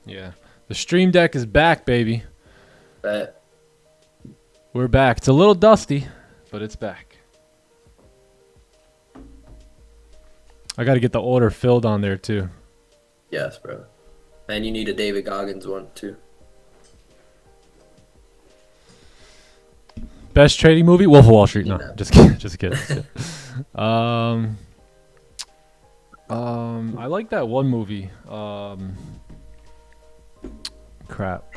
Yeah. The Stream Deck is back, baby. But We're back. It's a little dusty, but it's back. I got to get the order filled on there, too. yes, bro. And you need a David Goggins one too. Best trading movie? Wolf of Wall Street. No, Yeah. just kidding. Just kidding. I like that one movie. Crap.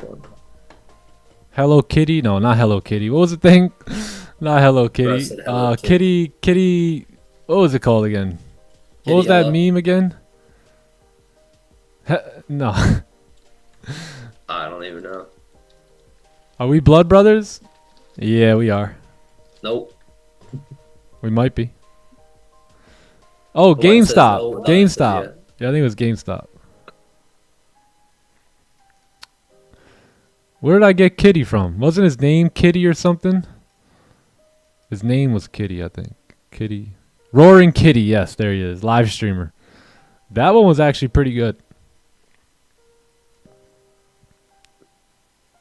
Hello Kitty? No, not Hello Kitty. What was the thing? Not Hello Kitty. said Hello Kitty. What was it called again? What was that Hello. meme again? No. I don't even know. Are we blood brothers? Yeah, we are. Nope. We might be. Oh, The one says GameStop. no, the other says GameStop. yeah. Yeah, I think it was GameStop. Where did I get Kitty from? Wasn't his name Kitty or something? His name was Kitty, I think. Kitty. Roaring Kitty, yes, there he is. Live streamer. That one was actually pretty good.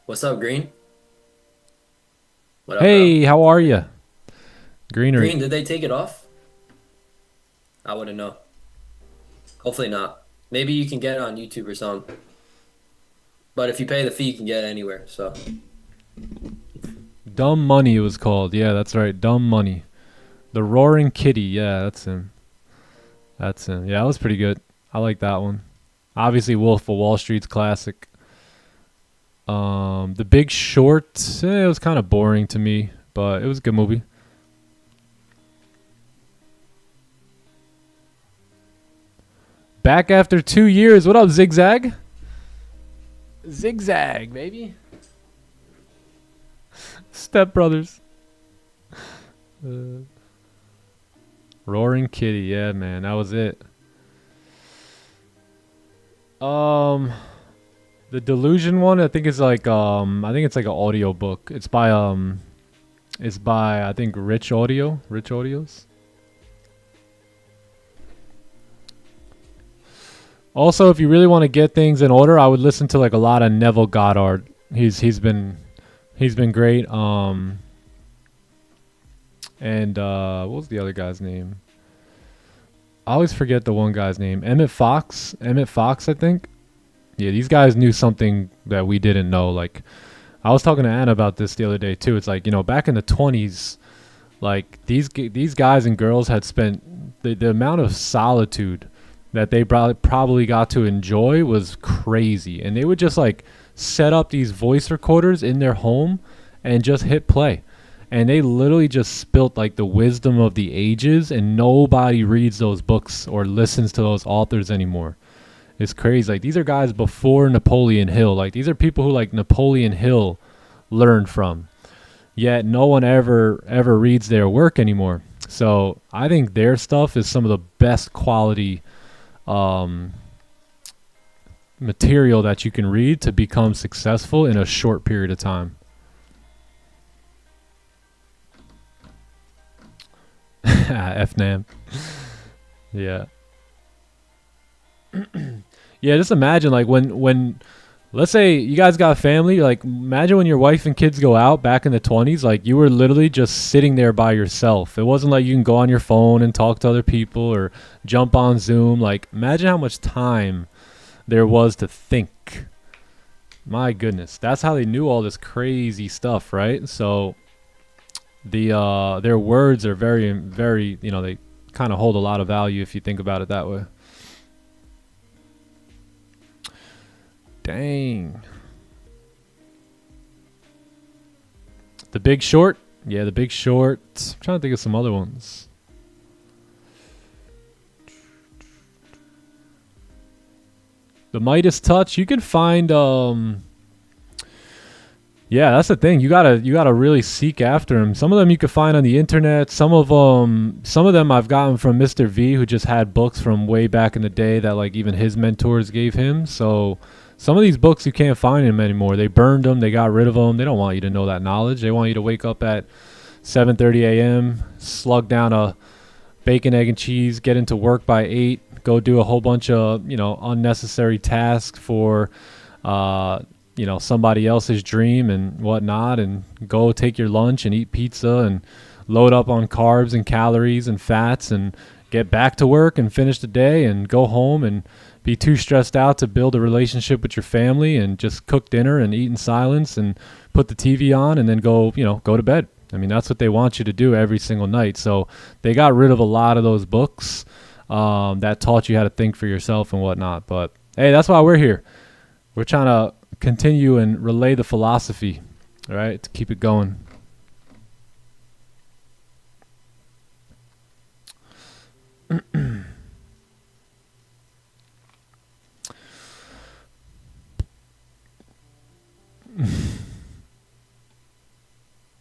What's up, Green? What up, Hey, how are you? Greenery. Green, did they take it off? I wouldn't know. Hopefully not. Maybe you can get it on YouTube or something. But if you pay the fee, you can get it anywhere. So Dumb Money it was called. Yeah, that's right. Dumb Money. The Roaring Kitty. Yeah, that's him. That's him. Yeah, that was pretty good. I like that one. Obviously, Wolf of Wall Street's classic. The Big Short. It was kind of boring to me, but it was a good movie. Back after 2 years. What up, Zigzag? Zigzag, baby. Step Brothers. Roaring Kitty, yeah, man, that was it. The Delusion one, I think it's like I think it's like an audio book. It's by I think Rich Audios. Also, if you really want to get things in order, I would listen to like a lot of Neville Goddard. He's been great. And what was the other guy's name? I always forget the one guy's name. Emmett Fox, I think. Yeah, these guys knew something that we didn't know. Like, I was talking to Anna about this the other day too. It's like, you know, back in the 20s, like these guys and girls had spent the amount of solitude that they probably got to enjoy was crazy. And they would just like set up these voice recorders in their home and just hit play. And they literally just spilt like the wisdom of the ages, and nobody reads those books or listens to those authors anymore. It's crazy. Like, these are guys before Napoleon Hill. Like, these are people who like Napoleon Hill learned from. Yet no one ever reads their work anymore. So I think their stuff is some of the best quality material that you can read to become successful in a short period of time. FNAM. Yeah. Yeah, just imagine like when let's say you guys got a family, like imagine when your wife and kids go out back in the 20s, like you were literally just sitting there by yourself. It wasn't like you can go on your phone and talk to other people or jump on Zoom. Like, imagine how much time there was to think. My goodness, that's how they knew all this crazy stuff, right? So their words are very, very, you know, they kind of hold a lot of value if you think about it that way. Dang. The Big Short? Yeah, The Big Short. I'm trying to think of some other ones. The Midas Touch. You can find Yeah, that's the thing. You gotta really seek after them. Some of them you can find on the internet. Some of them I've gotten from Mr. V, who just had books from way back in the day that like even his mentors gave him. So some of these books you can't find them anymore. They burned them. They got rid of them. They don't want you to know that knowledge. They want you to wake up at 7:30 a.m., slug down a bacon, egg, and cheese, get into work by 8, go do a whole bunch of unnecessary tasks for somebody else's dream and whatnot, and go take your lunch and eat pizza and load up on carbs and calories and fats and get back to work and finish the day and go home and be too stressed out to build a relationship with your family and just cook dinner and eat in silence and put the TV on and then go to bed. I mean, that's what they want you to do every single night. So they got rid of a lot of those books that taught you how to think for yourself and whatnot. But hey, that's why we're here. We're trying to continue and relay the philosophy, all right, to keep it going.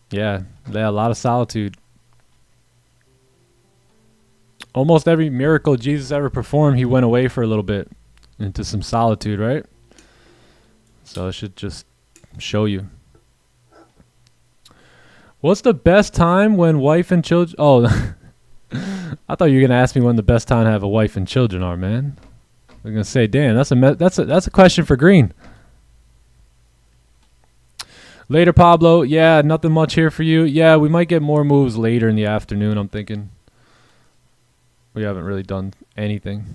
Yeah, a lot of solitude. Almost every miracle Jesus ever performed, he went away for a little bit into some solitude, right? So it should just show you. What's the best time when wife and children... Oh, I thought you were going to ask me when the best time to have a wife and children are, man. I'm going to say, damn, that's a question for Green. Later, Pablo. Yeah, nothing much here for you. Yeah, we might get more moves later in the afternoon, I'm thinking. We haven't really done anything.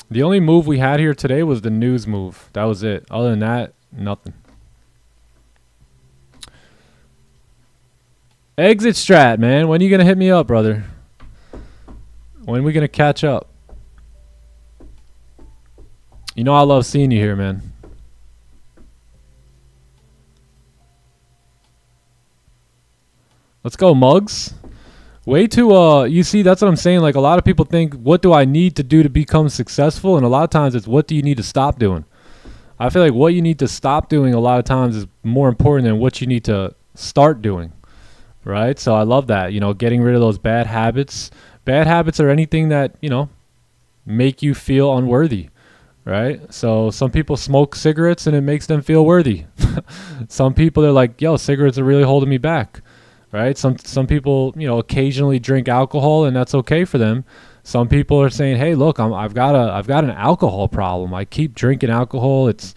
The only move we had here today was the news move. That was it. Other than that, nothing. Exit strat, man. When are you going to hit me up, brother? When are we going to catch up? You know I love seeing you here, man. Let's go, Mugs. Way too, you see, that's what I'm saying. Like, a lot of people think, what do I need to do to become successful? And a lot of times it's, what do you need to stop doing? I feel like what you need to stop doing a lot of times is more important than what you need to start doing, right? So I love that, getting rid of those bad habits. Bad habits are anything that, make you feel unworthy, right? So some people smoke cigarettes and it makes them feel worthy. Some people are like, yo, cigarettes are really holding me back. Right? Some people, occasionally drink alcohol and that's okay for them. Some people are saying, "Hey, look, I've got an alcohol problem. I keep drinking alcohol. It's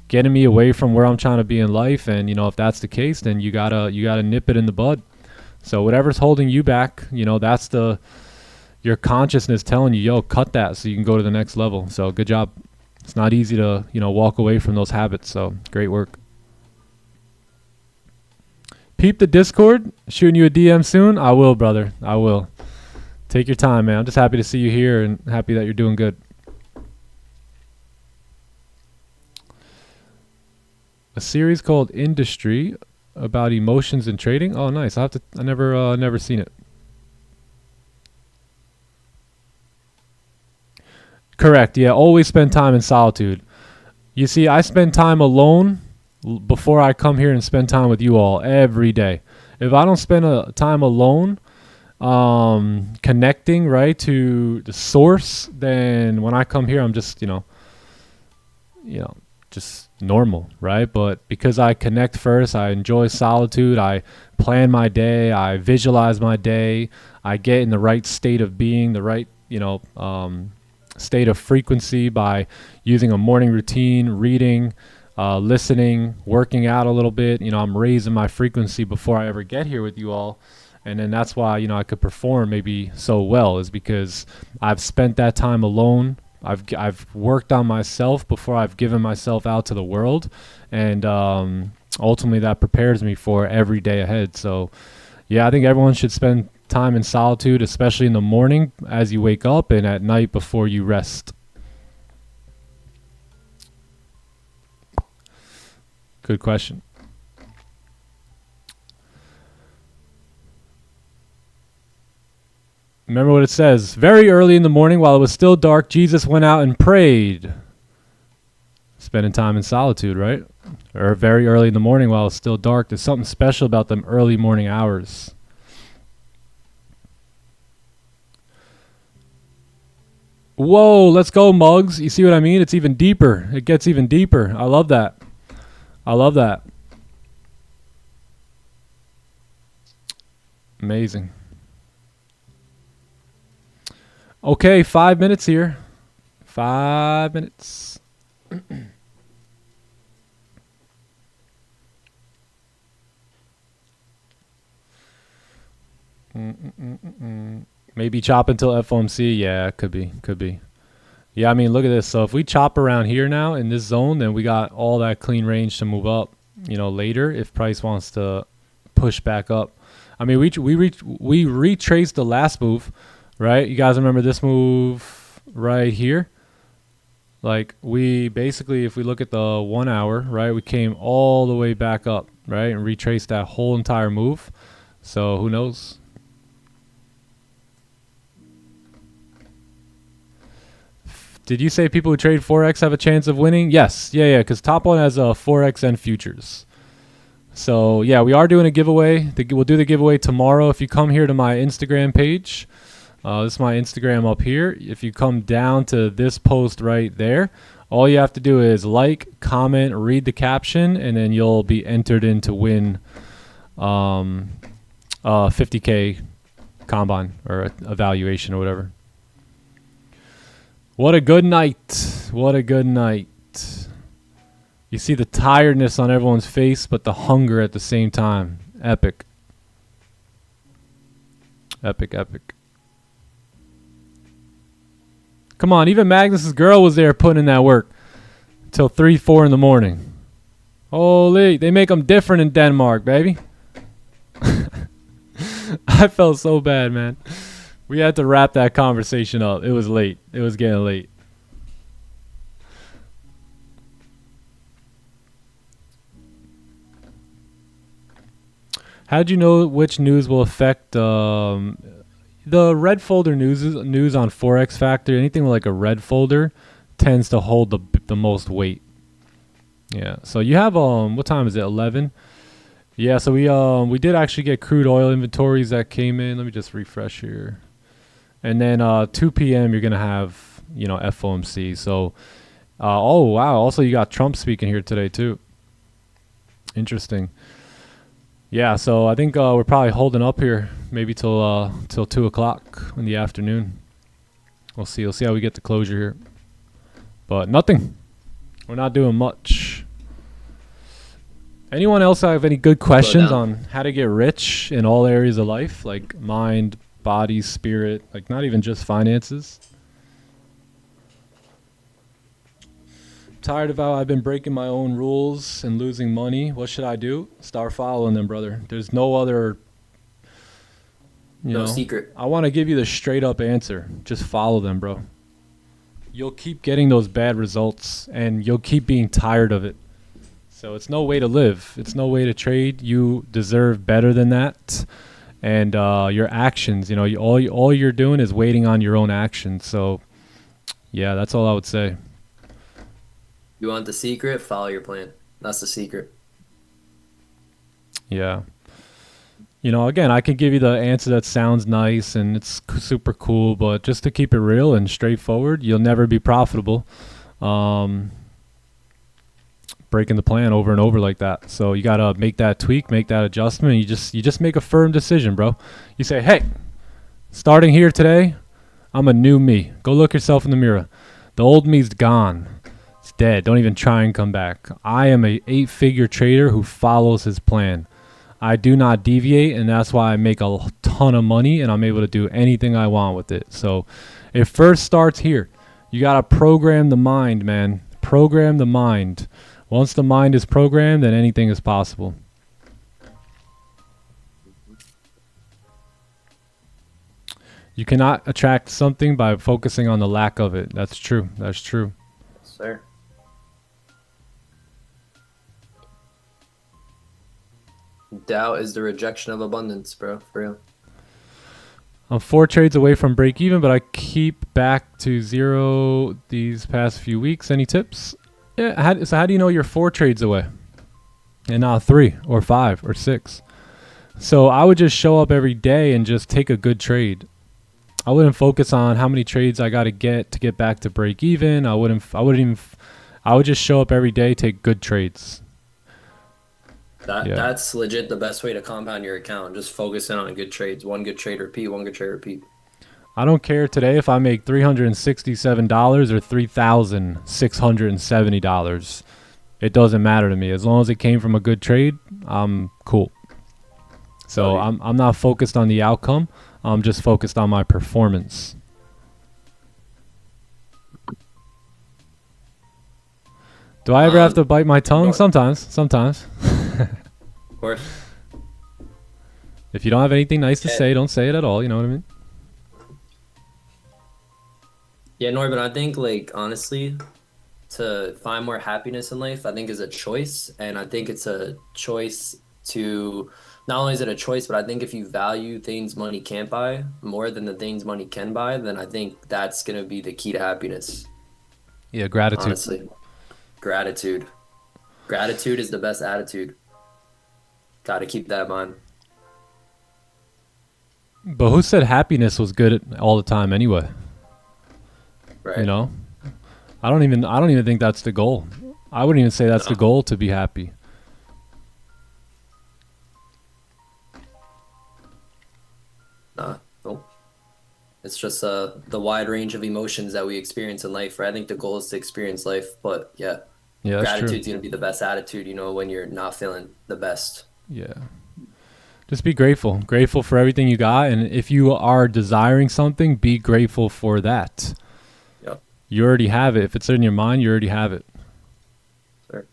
getting me away from where I'm trying to be in life." And if that's the case, then you gotta nip it in the bud. So whatever's holding you back, that's your consciousness telling you, "Yo, cut that so you can go to the next level." So good job. It's not easy to walk away from those habits. So great work. Peep the Discord. Shooting you a DM soon. I will, brother. I will. Take your time, man. I'm just happy to see you here and happy that you're doing good. A series called Industry about emotions and trading. Oh, nice. I never seen it. Correct. Yeah. Always spend time in solitude. You see, I spend time alone before I come here and spend time with you all every day. If I don't spend time alone, connecting right to the source, then when I come here, I'm just just normal, right? But because I connect first, I enjoy solitude. I plan my day. I visualize my day. I get in the right state of being, the right state of frequency by using a morning routine, reading, listening, working out a little bit. I'm raising my frequency before I ever get here with you all. And then that's why, I could perform maybe so well, is because I've spent that time alone. I've worked on myself before I've given myself out to the world. And ultimately that prepares me for every day ahead. So yeah, I think everyone should spend time in solitude, especially in the morning as you wake up and at night before you rest. Good question. Remember what it says. Very early in the morning, while it was still dark, Jesus went out and prayed. spending time in solitude, right? Or very early in the morning while it's still dark. There's something special about them early morning hours. Whoa, let's go, Mugs. You see what I mean? It's even deeper. It gets even deeper. I love that. I love that. Amazing. Okay, 5 minutes here. 5 minutes. Maybe chop until FOMC. Yeah, could be. Could be. Yeah, I mean, look at this. So if we chop around here now in this zone, then we got all that clean range to move up, you know, later if price wants to push back up. I mean, we retraced the last move, right? You guys remember this move right here? Like, we basically, if we look at the 1 hour, right, we came all the way back up, right, and retraced that whole entire move. So who knows? Did you say people who trade forex have a chance of winning? Yes. Yeah, because Top One has forex and futures. So yeah, we are doing a giveaway. We'll do the giveaway tomorrow. If you come here to my Instagram page, this is my Instagram up here. If you come down to this post right there, all you have to do is like, comment, read the caption, and then you'll be entered in to win 50K combine or evaluation or whatever. What a good night. What a good night. You see the tiredness on everyone's face, but the hunger at the same time. Epic. Epic, epic. Come on, even Magnus's girl was there putting in that work till 3, 4 in the morning. Holy, they make them different in Denmark, baby. I felt so bad, man. We had to wrap that conversation up. It was late. It was getting late. How did you know which news will affect the red folder news on Forex Factor? Anything like a red folder tends to hold the most weight. Yeah. So you have what time is it? 11. Yeah. So we did actually get crude oil inventories that came in. Let me just refresh here. And then 2 p.m. you're gonna have, you know, FOMC. So oh wow. Also you got Trump speaking here today too. Interesting. Yeah, so I think we're probably holding up here maybe till 2 o'clock in the afternoon. We'll see. We'll see how we get the closure here. But nothing. We're not doing much. Anyone else have any good questions on how to get rich in all areas of life, like mind, body, spirit, like not even just finances? Tired of how I've been breaking my own rules and losing money. What should I do? Start following them, brother. There's no other, no secret. I want to give you the straight up answer. Just follow them, bro. You'll keep getting those bad results and you'll keep being tired of it. So it's no way to live. It's no way to trade. You deserve better than that. And your actions, you know, all you're doing is waiting on your own actions. So yeah, that's all I would say. You want the secret? Follow your plan. That's the secret. Yeah. You know, again, I can give you the answer that sounds nice and it's super cool, but just to keep it real and straightforward, you'll never be profitable breaking the plan over and over like that. So you got to make that tweak, make that adjustment, and you just make a firm decision, bro. You say, hey, starting here today, I'm a new me. Go look yourself in the mirror. The old me's gone. Dead. Don't even try and come back. I am a 8-figure trader who follows his plan. I do not deviate, and that's why I make a ton of money and I'm able to do anything I want with it. So it first starts here. You got to program the mind, man. Program the mind. Once the mind is programmed, then anything is possible. You cannot attract something by focusing on the lack of it. That's true. That's true. Yes, sir. Doubt is the rejection of abundance, bro. For real. I'm 4 trades away from break even, but I keep back to 0 these past few weeks. Any tips? Yeah. So how do you know you're 4 trades away, and not 3 or 5 or 6? So I would just show up every day and just take a good trade. I wouldn't focus on how many trades I got to get back to break even. I would just show up every day, take good trades. That's legit the best way to compound your account. Just focusing on good trades. One good trade, repeat. One good trade, repeat. I don't care today if I make $367 or $3,670. It doesn't matter to me. As long as it came from a good trade, I'm cool. So I'm not focused on the outcome. I'm just focused on my performance. Do I ever have to bite my tongue? Sometimes. Of course. If you don't have anything nice to say, don't say it at all. You know what I mean? Yeah, Norbert, I think, like, honestly, to find more happiness in life, I think is a choice. And I think it's a choice to, not only is it a choice, but I think if you value things money can't buy more than the things money can buy, then I think that's going to be the key to happiness. Yeah, gratitude. Honestly, gratitude. Gratitude is the best attitude. Got to keep that in mind. But who said happiness was good all the time anyway? Right. You know, I don't even think that's the goal. I wouldn't even say that's the goal, to be happy. Nope. It's just the wide range of emotions that we experience in life. Right? I think the goal is to experience life, but yeah, gratitude's gonna be the best attitude. You know, when you're not feeling the best. Yeah. Just be grateful. Grateful for everything you got, and if you are desiring something, be grateful for that. Yep. You already have it. If it's in your mind, you already have it. Sure.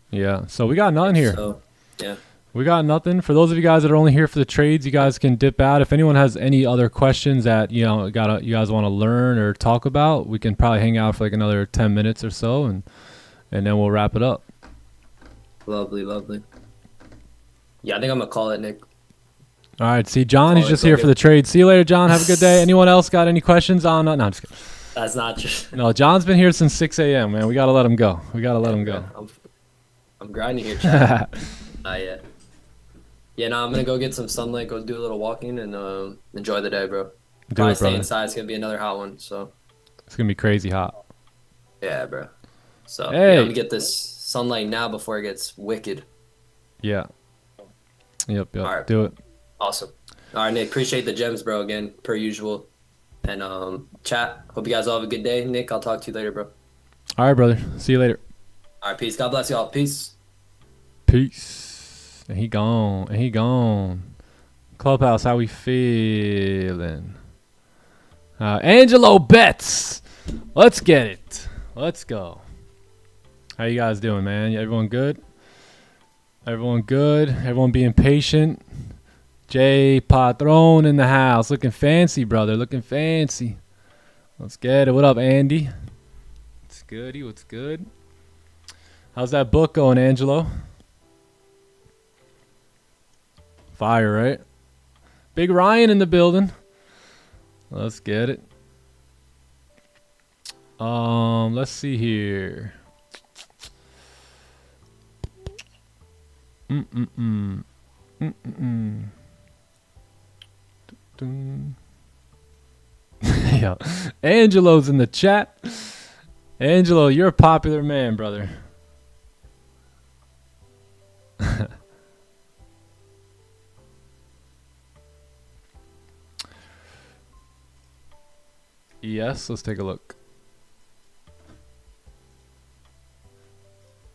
Yeah. So we got nothing here. So, yeah. We got nothing. For those of you guys that are only here for the trades, you guys can dip out. If anyone has any other questions that you guys want to learn or talk about, we can probably hang out for like another 10 minutes or so, and then we'll wrap it up. Lovely, lovely. Yeah, I think I'm gonna call it, Nick. All right. See, John, he's just here for the trade. See you later, John. Have a good day. Anyone else got any questions on? No, I'm just kidding. That's not true. No, John's been here since 6 a.m., man. We got to let him go. I'm grinding here, chat. Yeah. Yeah, no, I'm going to go get some sunlight, go do a little walking, and enjoy the day, bro. Probably stay inside. It's going to be another hot one, so. It's going to be crazy hot. Yeah, bro. So, hey. Yeah, I'm going to get this sunlight now before it gets wicked. Yeah. Yep. All right. Do it. Awesome. All right, Nick. Appreciate the gems, bro, again, per usual. And chat, hope you guys all have a good day. Nick, I'll talk to you later, bro. All right, brother. See you later. All right, peace. God bless y'all. Peace. Peace. And he gone. Clubhouse, how we feeling? Angelo Betts. Let's get it. Let's go. How you guys doing, man? Everyone good? Everyone good? Everyone being patient? Jay Patron in the house. Looking fancy, brother. Looking fancy. Let's get it. What up, Andy? What's goody? What's good? How's that book going, Angelo? Fire, right? Big Ryan in the building. Let's get it. Let's see here. Yeah. Angelo's in the chat. Angelo, you're a popular man, brother. Yes, let's take a look.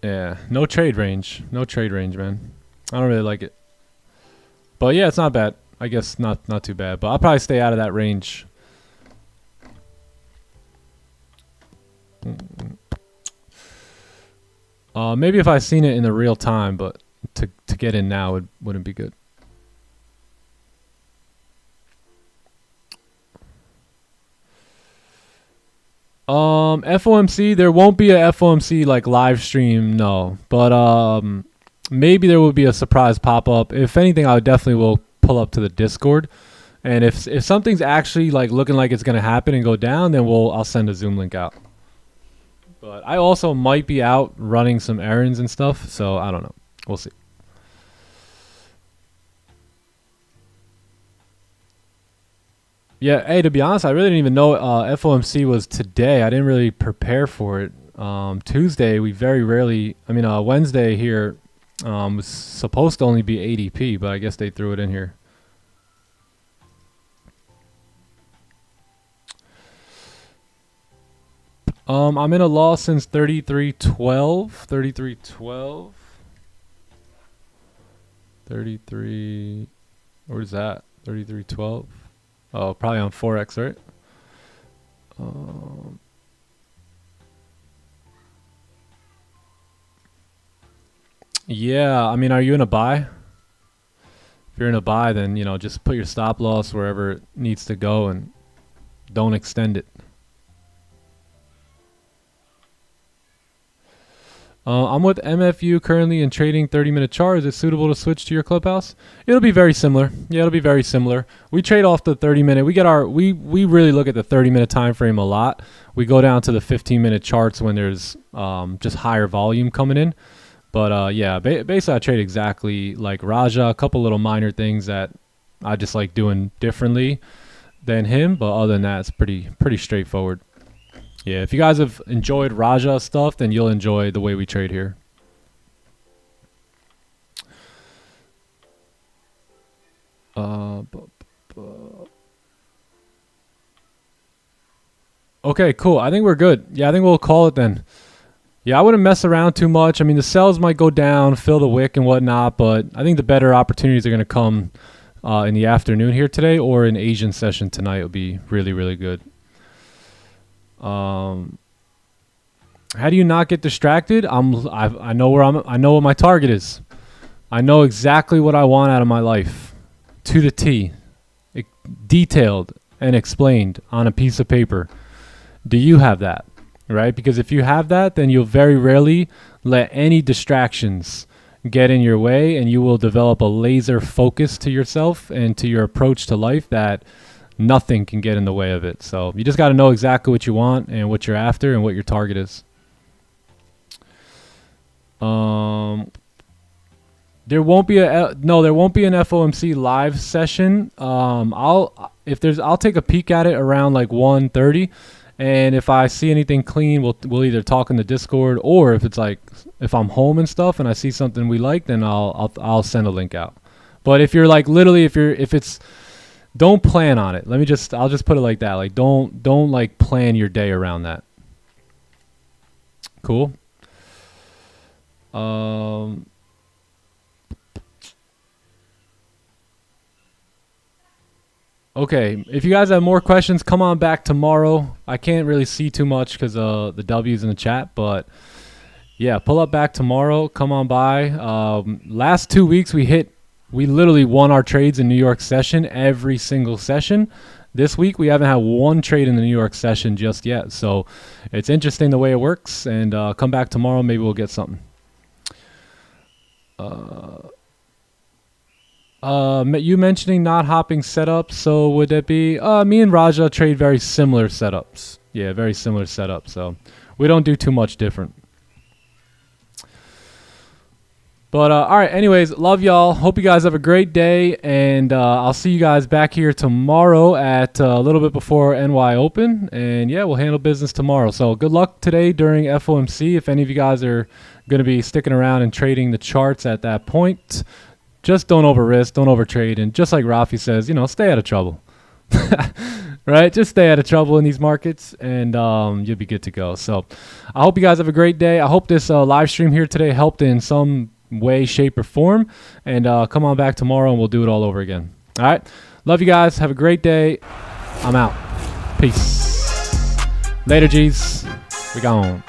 Yeah, no trade range. No trade range, man. I don't really like it. But yeah, it's not bad. I guess not too bad. But I'll probably stay out of that range. Maybe if I seen it in the real time, but to get in now wouldn't be good. FOMC, there won't be a FOMC like live stream, no. But maybe there will be a surprise pop up. If anything, I definitely will pull up to the Discord. And if something's actually like looking like it's gonna happen and go down, then I'll send a Zoom link out. But I also might be out running some errands and stuff, so I don't know. We'll see. Yeah, hey, to be honest, I really didn't even know FOMC was today. I didn't really prepare for it. Tuesday, we very rarely, Wednesday here was supposed to only be ADP, but I guess they threw it in here. I'm in a loss since 33.12. 33.12. 33. Where's that? 33.12. Oh, probably on forex, right? Yeah, I mean, are you in a buy? If you're in a buy, then, just put your stop loss wherever it needs to go and don't extend it. I'm with MFU currently and trading 30-minute chart. Is it suitable to switch to your clubhouse? It'll be very similar. Yeah, it'll be very similar. We trade off the 30-minute. We really look at the 30-minute time frame a lot. We go down to the 15-minute charts when there's just higher volume coming in. But yeah, basically I trade exactly like Raja. A couple little minor things that I just like doing differently than him. But other than that, it's pretty straightforward. Yeah, if you guys have enjoyed Raja stuff, then you'll enjoy the way we trade here. Okay, cool. I think we're good. Yeah, I think we'll call it then. Yeah, I wouldn't mess around too much. I mean, the sells might go down, fill the wick and whatnot, but I think the better opportunities are going to come in the afternoon here today, or an Asian session tonight will be really, really good. How do you not get distracted? I know what my target is. I know exactly what I want out of my life, to the T, detailed and explained on a piece of paper. Do you have that? Right? Because if you have that, then you'll very rarely let any distractions get in your way, and you will develop a laser focus to yourself and to your approach to life that nothing can get in the way of it. So you just got to know exactly what you want and what you're after and what your target is. There won't be an FOMC live session. I'll take a peek at it around like 1:30, and if I see anything clean, we'll either talk in the Discord, or if I'm home and stuff and I see something we like, then I'll send a link out. But if you're like literally don't plan on it. I'll just put it like that. Like don't like plan your day around that. Cool. Okay, if you guys have more questions, come on back tomorrow. I can't really see too much because the W's in the chat, but yeah, pull up back tomorrow. Come on by. Last 2 weeks we literally won our trades in New York session every single session. This week we haven't had one trade in the New York session just yet, so it's interesting the way it works. And come back tomorrow, maybe we'll get something. You mentioning not hopping setups, so would that be me and Raja trade very similar setups. Yeah, very similar setups, so we don't do too much different. But all right, anyways, love y'all. Hope you guys have a great day, and I'll see you guys back here tomorrow at a little bit before NY Open, and yeah, we'll handle business tomorrow. So good luck today during FOMC. If any of you guys are going to be sticking around and trading the charts at that point, just don't over risk, don't over trade, and just like Rafi says, stay out of trouble. Right? Just stay out of trouble in these markets, and you'll be good to go. So I hope you guys have a great day. I hope this live stream here today helped in some way, shape, or form, and come on back tomorrow and we'll do it all over again. All right, love you guys. Have a great day. I'm out. Peace. Later, G's. We gone.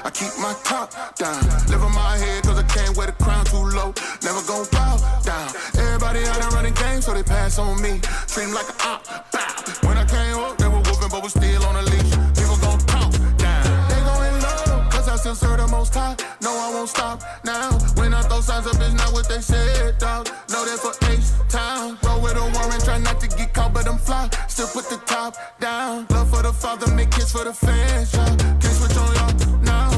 I keep my top down, live on my head cause I can't wear the crown too low, never gon' bow down. Everybody out there running games so they pass on me, treat 'em like a op, bow. When I came up they were whooping but was still on a leash, people gon' talk down, they gon' love gon' stop now. When I throw signs up, it's not what they said, dog. Know that for H-Town. Roll with a Warren, try not to get caught, but I'm fly. Still put the top down. Love for the father, make kids for the fans, y'all. Can't switch on y'all now.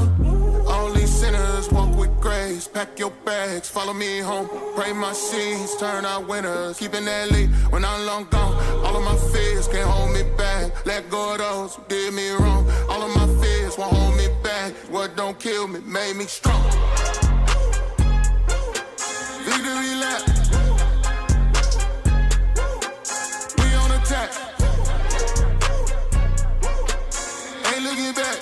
Only sinners walk with grace. Pack your bags, follow me home. Pray my seeds, turn out winners. Keeping that lead when I'm long gone. All of my fears can't hold me back. Let go of those who did me wrong. All of my fears won't hold me back. What don't kill me made me strong. Victory lap. We on attack. Ain't looking back.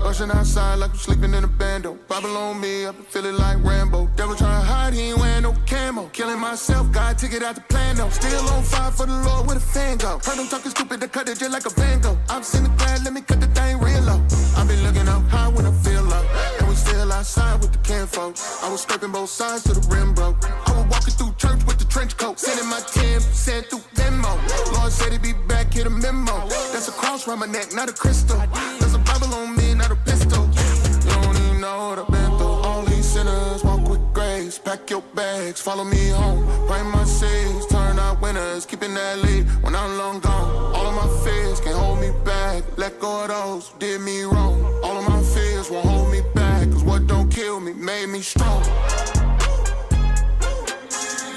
Rushing outside like I'm sleeping in a bando. Bible on me, I've been feeling like Rambo. Devil trying to hide, he ain't wearing no camo. Killing myself, God took it out the plan though. Still on fire for the Lord, where the fan go? Heard them talking stupid, they cut it just like a Van Gogh. I'm sitting the glass, let me cut the thing real low. I been looking up high when I feel low. And we still outside with the kinfolk. I was scraping both sides to the rim broke. I was walking through church with the trench coat. Sending my 10% through Venmo. Lord said he'd be back, hit a memo. That's a cross around my neck, not a crystal. There's a Bible on me, not a pistol. You don't even know what I've been through. All these sinners walk with grace. Pack your bags, follow me home. Pray my seeds, turn out winners. Keeping that lead when I'm long gone. All of my fears can't hold me back. Let go of those who did me wrong. All of my fears won't hold me back. Cause what don't kill me made me strong.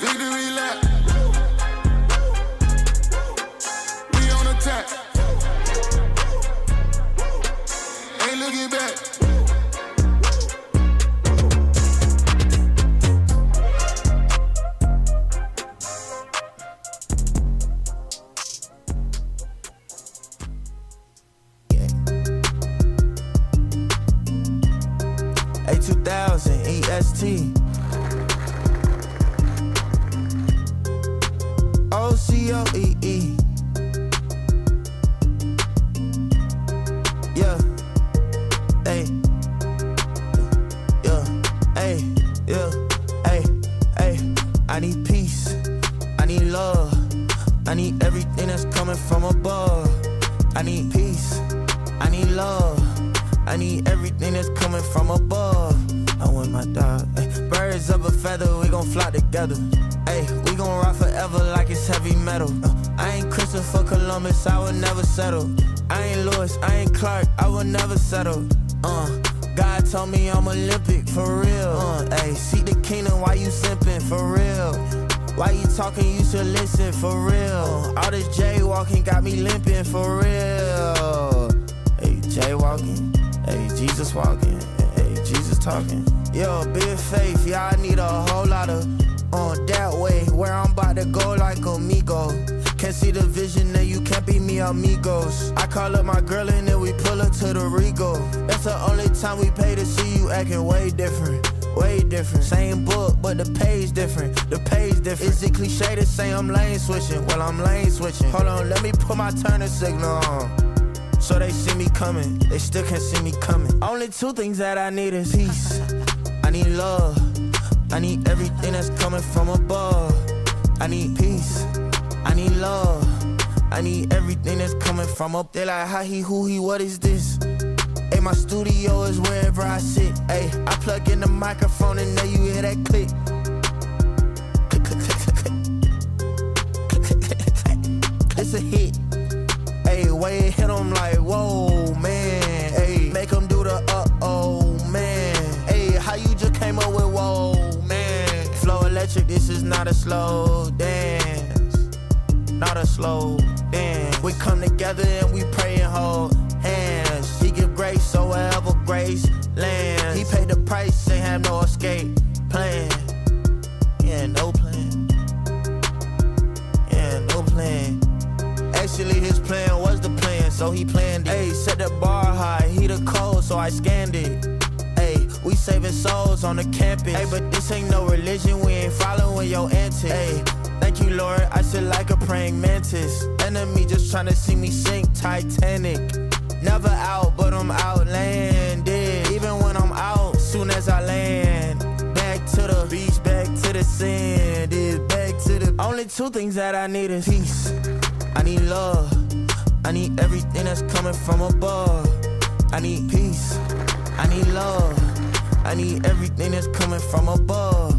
Victory lap. We on attack. Ain't looking back. A2000 EST. OCOEE. Yeah. Hey. Yeah. Hey. Yeah. Hey. Hey. I need peace. I need love. I need everything that's coming from above. I need peace. I need love. I need everything that's coming from above. I want my dog. Ay, birds of a feather, we gon' fly together. Ay, we gon' rock forever like it's heavy metal. I ain't Christopher Columbus, I would never settle. I ain't Lewis, I ain't Clark, I would never settle. God told me I'm Olympic, for real. Ay, seek the kingdom while you simping, for real. Why you talking, you should listen, for real. All this jaywalking got me limping, for real. Hey, jaywalking. Hey, Jesus walking, hey, Jesus talking. Yo, big faith, yeah, I need a whole lot of that way, where I'm about to go like amigo. Can't see the vision, then you can't be me amigos. I call up my girl and then we pull up to the Rego. That's the only time we pay to see you acting way different. Way different, same book, but the page different. The page different. Is it cliche to say I'm lane switching? Well, I'm lane switching. Hold on, let me put my turner signal on. So they see me coming, they still can't see me coming. Only two things that I need is peace. I need love. I need everything that's coming from above. I need peace. I need love. I need everything that's coming from up. They like, how he, who he, what is this? Hey, my studio is wherever I sit. Hey, I plug in the microphone and then you hear that click. Click, click, click, click, click. It's a hit. Hey, way it hit them like, whoa, man. Hey, make them do the uh-oh, man. Hey, how you just came up with whoa, man. Flow electric, this is not a slow dance. Not a slow dance. We come together and we pray and hold hands. He give grace, so wherever grace lands. He paid the price, ain't have no escape plan. Yeah, no plan. Yeah, no plan. Actually, his plan was the plan, so he planned it. Ayy, set the bar high, he the code, so I scanned it. Ayy, we saving souls on the campus. Ayy, but this ain't no religion, we ain't following your antics. Ayy, thank you, Lord, I sit like a praying mantis. Enemy just tryna see me sink Titanic. Never out, but I'm outlanded. Even when I'm out, soon as I land. Back to the beach, back to the sand. It's back to the... Only two things that I need is peace. I need love. I need everything that's coming from above. I need peace, I need love, I need everything that's coming from above.